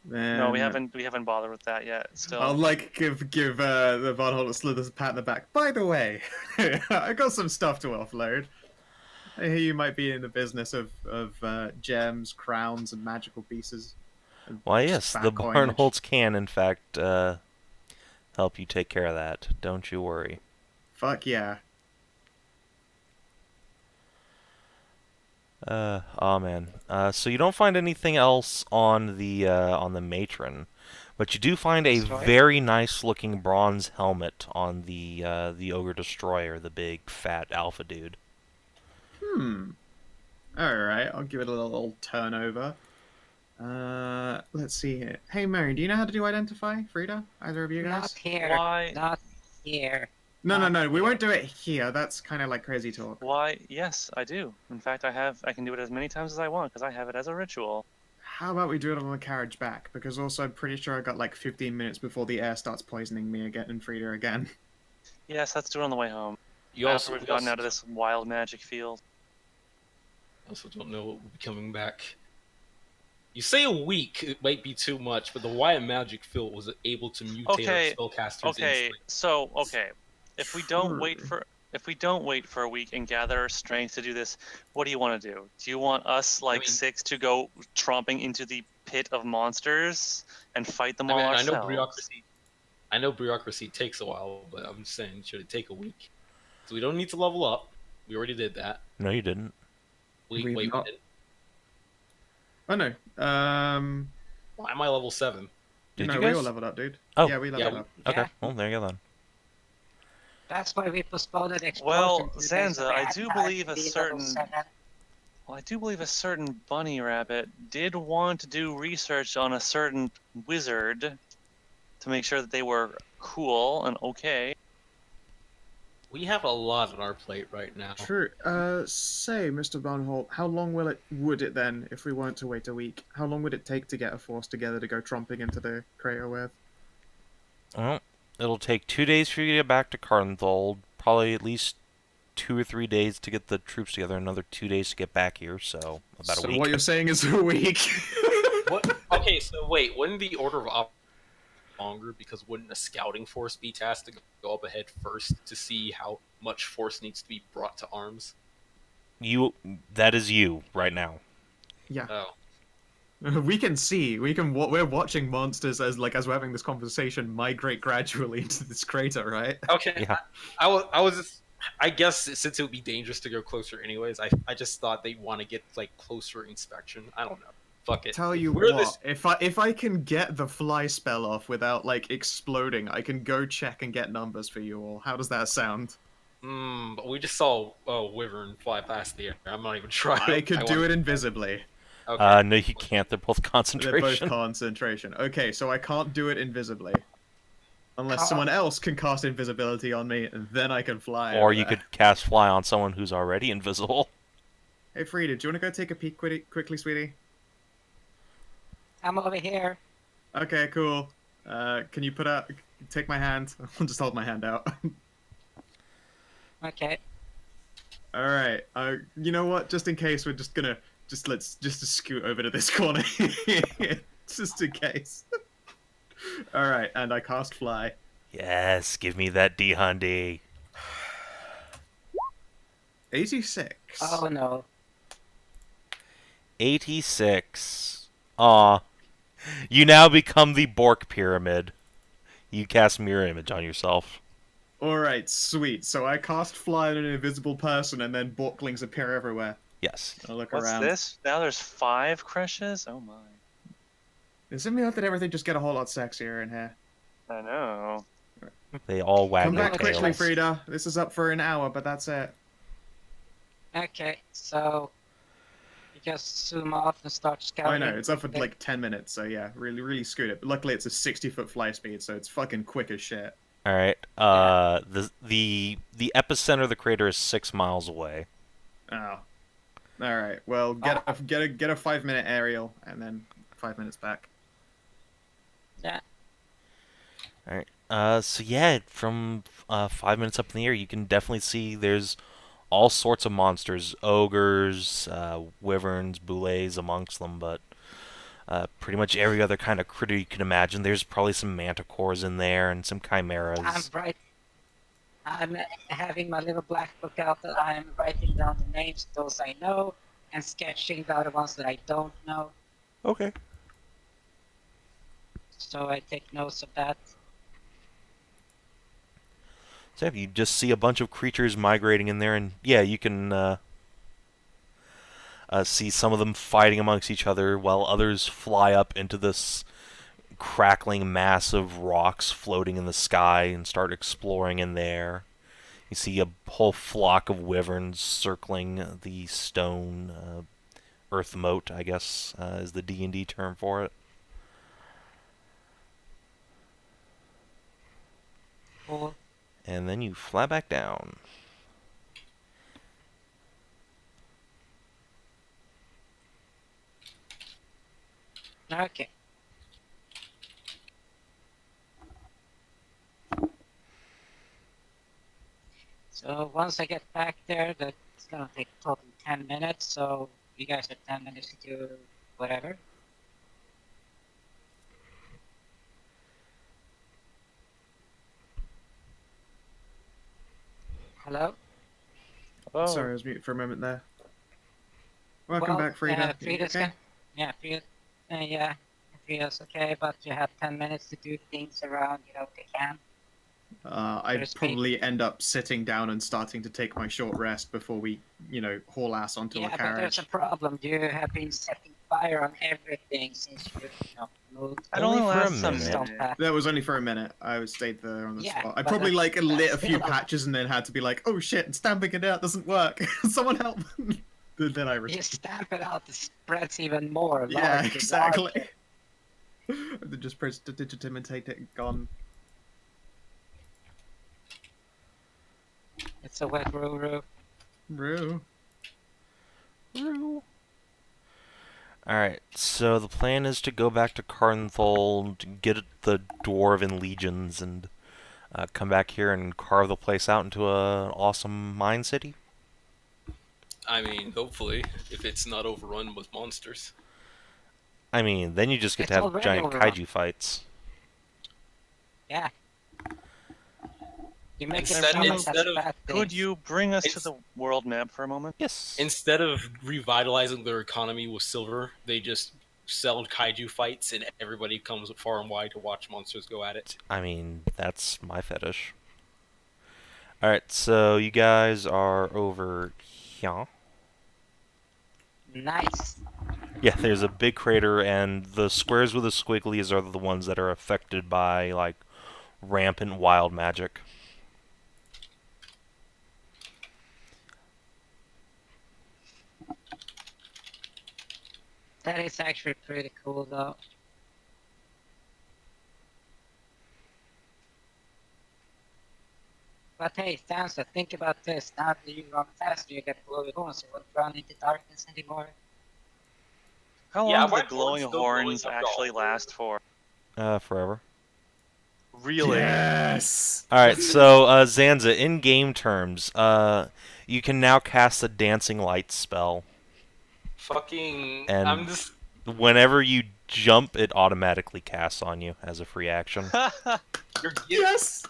Then No, we haven't bothered with that yet. Still. I'll like give the Varnhold Slithers a pat in the back. By the way, I got some stuff to offload. I hear you might be in the business of gems, crowns, and magical pieces. And Why, just yes, fat the coinage. Barnholts can, in fact, help you take care of that. Don't you worry. Fuck yeah. Oh man. So you don't find anything else on the matron, but you do find a Destroyer? very nice looking bronze helmet on the ogre destroyer, the big fat alpha dude. Alright, I'll give it a little turnover. Let's see here. Hey Mary, do you know how to do identify, Frida? Either of you guys? Not here. Why? Not here. No, we won't do it here. That's kind of like crazy talk. Why? Yes, I do. In fact, I can do it as many times as I want because I have it as a ritual. How about we do it on the carriage back? Because also I'm pretty sure I got like 15 minutes before the air starts poisoning me again and Frida again. Yes, let's do it on the way home. You After also, we've gotten out of this wild magic field. also don't know what will be coming back. You say a week, it might be too much, but the Wyatt Magic Field was able to mutate Okay, our spellcasters Okay, instantly. so if we don't wait Sure. for a week and gather our strength to do this, what do you want to do? Do you want us like mean- 6 to go tromping into the pit of monsters and fight them I all mean, I ourselves? know bureaucracy takes a while, but I'm just saying, should it take a week? So we don't need to level up. We already did that. No, you didn't. We've We not- didn't. Oh no. Why am I level 7? Did no, you we guys? all leveled up, dude. Oh. Yeah, we leveled Yeah. up. Okay. Yeah. Well, there you go then. That's why we postponed the explosion. Well, 2 days, Zanza, so we I had do time believe to a be level certain- 7. Well, I do believe a certain bunny rabbit did want to do research on a certain wizard to make sure that they were cool and okay. We have a lot on our plate right now. True. Say, Mr. Barnholt, how long would it then, if we weren't to wait a week? How long would it take to get a force together to go tromping into the crater with? Well, it'll take 2 days for you to get back to Carnthold. Probably at least 2 or 3 days to get the troops together. Another 2 days to get back here. So about a So week. what you're saying is a week. What? Okay, so wait, wouldn't the order of op longer? Because wouldn't a scouting force be tasked to go up ahead first to see how much force needs to be brought to arms? That is you right now. Yeah. Oh. We can see. We're watching monsters as we're having this conversation migrate gradually into this crater, right? Okay. Yeah. I was I guess since it would be dangerous to go closer anyways, I just thought they'd want to get like closer inspection. I don't know. Fuck it. Tell If you we're what, if I can get the fly spell off without like exploding, I can go check and get numbers for you all. How does that sound? But we just saw a wyvern fly past the air. I'm not even trying. I could do it invisibly. Okay. No, you can't. They're both They're both concentration. concentration. Okay, so I can't do it invisibly. Unless Ca- someone else can cast invisibility on me, and then I can fly. Or over you there. could cast fly on someone who's already invisible. Hey, Frida, do you want to go take a peek quickly, sweetie? I'm over here. Okay, cool. Can you take my hand? I'll just hold my hand out. Okay. All right. You know what? Just in case, we're just gonna let's scoot over to this corner, just in case. All right, and I cast fly. Yes, give me that D-Hundy. 86. Oh no. 86. Aw. You now become the Bork Pyramid. You cast Mirror Image on yourself. All right, sweet. So I cast fly on an invisible person, and then Borklings appear everywhere. Yes. I look What's around. this? Now there's 5 Kreshias? Oh my. Does it mean that everything just get a whole lot sexier in here? I know. They all wag Come their back quickly, tails. Frida. This is up for an hour, but that's it. Okay, so you just zoom off and start scouting. I know, it's up for like 10 minutes, so yeah, really scoot it. But luckily it's a 60-foot fly speed, so it's fucking quick as shit. All right. The epicenter of the crater is 6 miles away. Oh. Alright, well, get a 5-minute aerial, and then 5 minutes back. Yeah. All right. So yeah, from 5 minutes up in the air, you can definitely see there's all sorts of monsters, ogres, wyverns, boulets amongst them, but pretty much every other kind of critter you can imagine. There's probably some manticores in there and some chimeras. I'm having my little black book out that I'm writing down the names of those I know and sketching the other ones that I don't know. Okay. So I take notes of that. So yeah, you just see a bunch of creatures migrating in there, and yeah, you can see some of them fighting amongst each other, while others fly up into this crackling mass of rocks floating in the sky and start exploring in there. You see a whole flock of wyverns circling the stone earth moat, I guess, is the D&D term for it. Cool. And then you fly back down. Okay. So once I get back there, that's gonna take total 10 minutes, so you guys have 10 minutes to do whatever. Hello? Oh, Sorry, I was muted for a moment there. Welcome back, Frida. Frida's okay? yeah, Frida's okay, but you have 10 minutes to do things around, the camp. I'd There's probably end up sitting down and starting to take my short rest before we, haul ass onto a Yeah, but there's carriage. a problem. You have been setting fire on everything since you moved. I'd Only only for a last a minute. minute. That was only for a minute. I stayed there on the Yeah, spot. I but probably that's lit a few still- patches and then had to be like, oh shit, stamping it out doesn't work. Someone help. Then I You stamp it out, it spreads even more. Yeah, larger, exactly. larger. They just press to digitimitate it, gone. It's a wet roo. Roo. Alright, so the plan is to go back to Karnthol, to get at the Dwarven Legions, and come back here and carve the place out into an awesome mine city? I mean, hopefully, if it's not overrun with monsters. I mean, then you just get It's to have already giant overrun. kaiju fights. Yeah. You make Instead- it sound like instead that's of- bad Could things. you bring us to It's- the world map for a moment? Yes. Instead of revitalizing their economy with silver, they just sell kaiju fights, and everybody comes far and wide to watch monsters go at it. I mean, that's my fetish. Alright, so you guys are over here. Nice. Yeah, there's a big crater, and the squares with the squigglies are the ones that are affected by, like, rampant wild magic. That is actually pretty cool, though. But hey, Zanza, think about this. Now that you run faster, you get glowing horns. You won't run into darkness anymore. How Yeah, long do my the glowing horn's still glowing horns up, actually dog. last for? Forever. Really? Yes. Alright, so, Zanza, in game terms, you can now cast a Dancing Light spell, Fucking. and I'm just. whenever you jump, it automatically casts on you as a free action. You're Yes.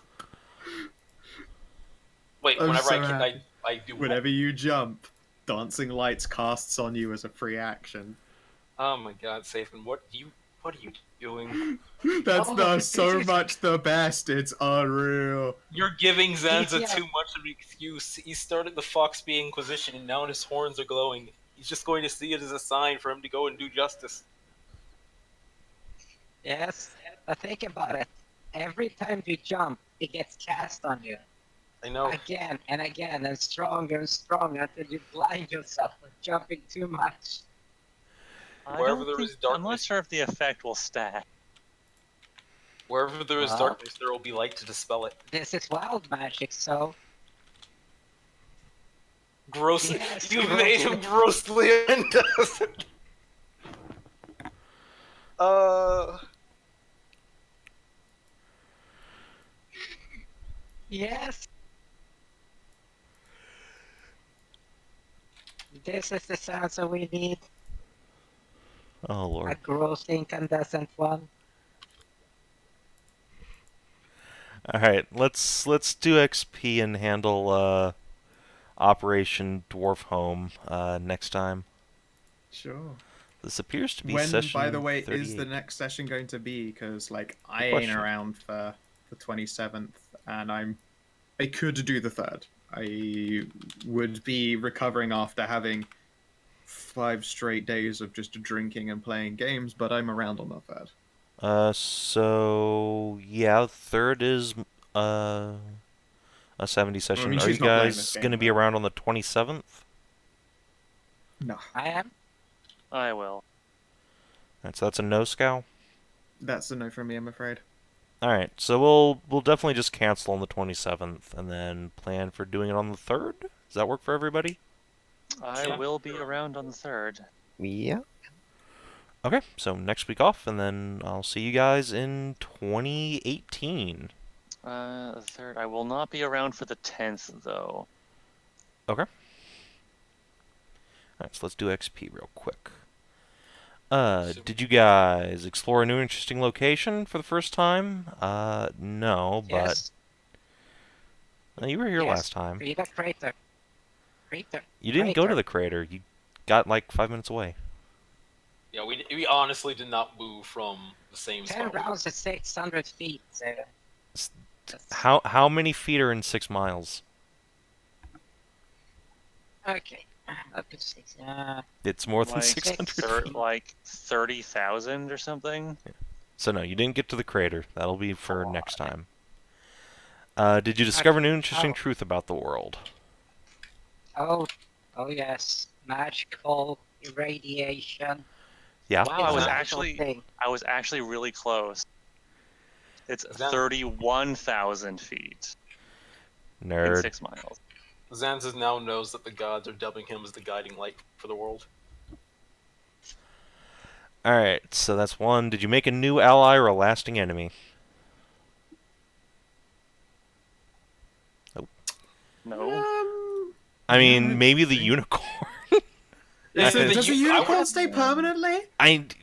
Wait, I'm whenever so I can. happy. I do. Whenever you jump, Dancing Lights casts on you as a free action. Oh my god, Savin, what are you doing? That's Oh, not this so is- much the best. It's unreal. You're giving Zanza Yeah. too much of an excuse. He started the Foxby Inquisition and now his horns are glowing. He's just going to see it as a sign for him to go and do justice. Yes, but think about it. Every time you jump, it gets cast on you. I know. Again and again, and stronger until you blind yourself with jumping too much. Wherever there is I'm not darkness. sure if the effect will stack. Wherever there is Wow. darkness, there will be light to dispel it. This is wild magic, so Gross. Yes, You gross. made him grossly indecent. yes. This is the Sansa we need. Oh, A Lord. gross incandescent one. Alright, let's do XP and handle, Operation Dwarf Home, next time. Sure. This appears to be When, session by the way, 38. is the next session going to be? Because, like, I Good ain't question. around for the 27th, and I could do the 3rd. I would be recovering after having 5 straight days of just drinking and playing games, but I'm around on the 3rd. So, yeah, third is, a 70 session. mean, Are you she's not playing guys this going to game, be though. around on the 27th? No, I am. I will. Alright, so that's a no, Skow? that's a no from me, I'm afraid. Alright, so we'll definitely just cancel on the 27th, and then plan for doing it on the 3rd? Does that work for everybody? I Yeah. will be around on the 3rd. Yeah. Okay, so next week off, and then I'll see you guys in 2018. The 3rd. I will not be around for the 10th, though. Okay. Alright, so let's do XP real quick. Did you guys explore a new interesting location for the first time? No, Yes. but you were here Yes. last time. Frida crater. Crater. You didn't go to Crater. the crater. You got like 5 minutes away. Yeah, we honestly did not move from the same 10 spot. rounds at 600 feet. So S- that's- How many feet are in 6 miles? Okay. Up to 6. It's more than Like, 600 feet. Like 30,000 or something? So no, you didn't get to the crater. That'll be for Oh, next time. Did you discover an interesting Oh. truth about the world? Oh yes. Magical irradiation. Yeah. Wow, I is was an actual actually thing. really close. It's that- 31,000 feet in Nerd. 6 miles. Zanza now knows that the gods are dubbing him as the guiding light for the world. Alright, so that's one. Did you make a new ally or a lasting enemy? No. I mean, let's maybe the see. unicorn. Does Yeah, the I unicorn would- stay permanently?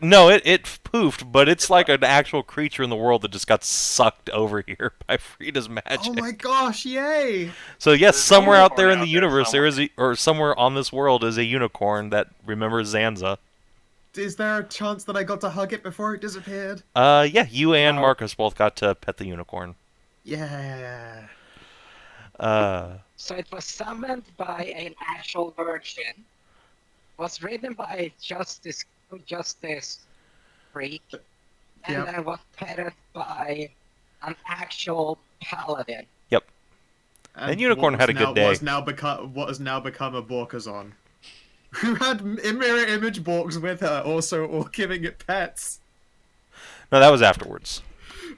No, it poofed, but it's like an actual creature in the world that just got sucked over here by Frida's magic. Oh my gosh, yay! So yes, There's a somewhere out there in unicorn the out there universe, there is or somewhere on this world is a unicorn that remembers Zanza. Is there a chance that I got to hug it before it disappeared? Yeah, you and No. Marcus both got to pet the unicorn. Yeah. So it was summoned by an actual virgin, was ridden by a justice freak, and Yep. then was petted by an actual paladin. Yep. And Unicorn what had was a good day. What has now become a Borkazon, who had mirror image Borks with her, also all giving it pets. No, that was afterwards.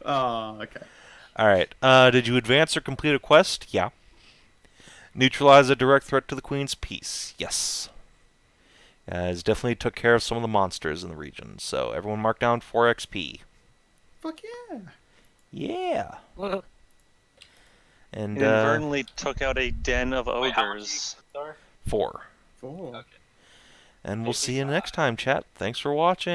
Oh, okay. Alright, did you advance or complete a quest? Yeah. Neutralize a direct threat to the Queen's peace? Yes. Guys definitely took care of some of the monsters in the region, so everyone mark down 4 XP. Fuck yeah. Yeah. Well, And, Inadvertently took out a den of Wait, how much ogres. are? 4. 4. Okay. And we'll see you next time, chat. Thanks for watching.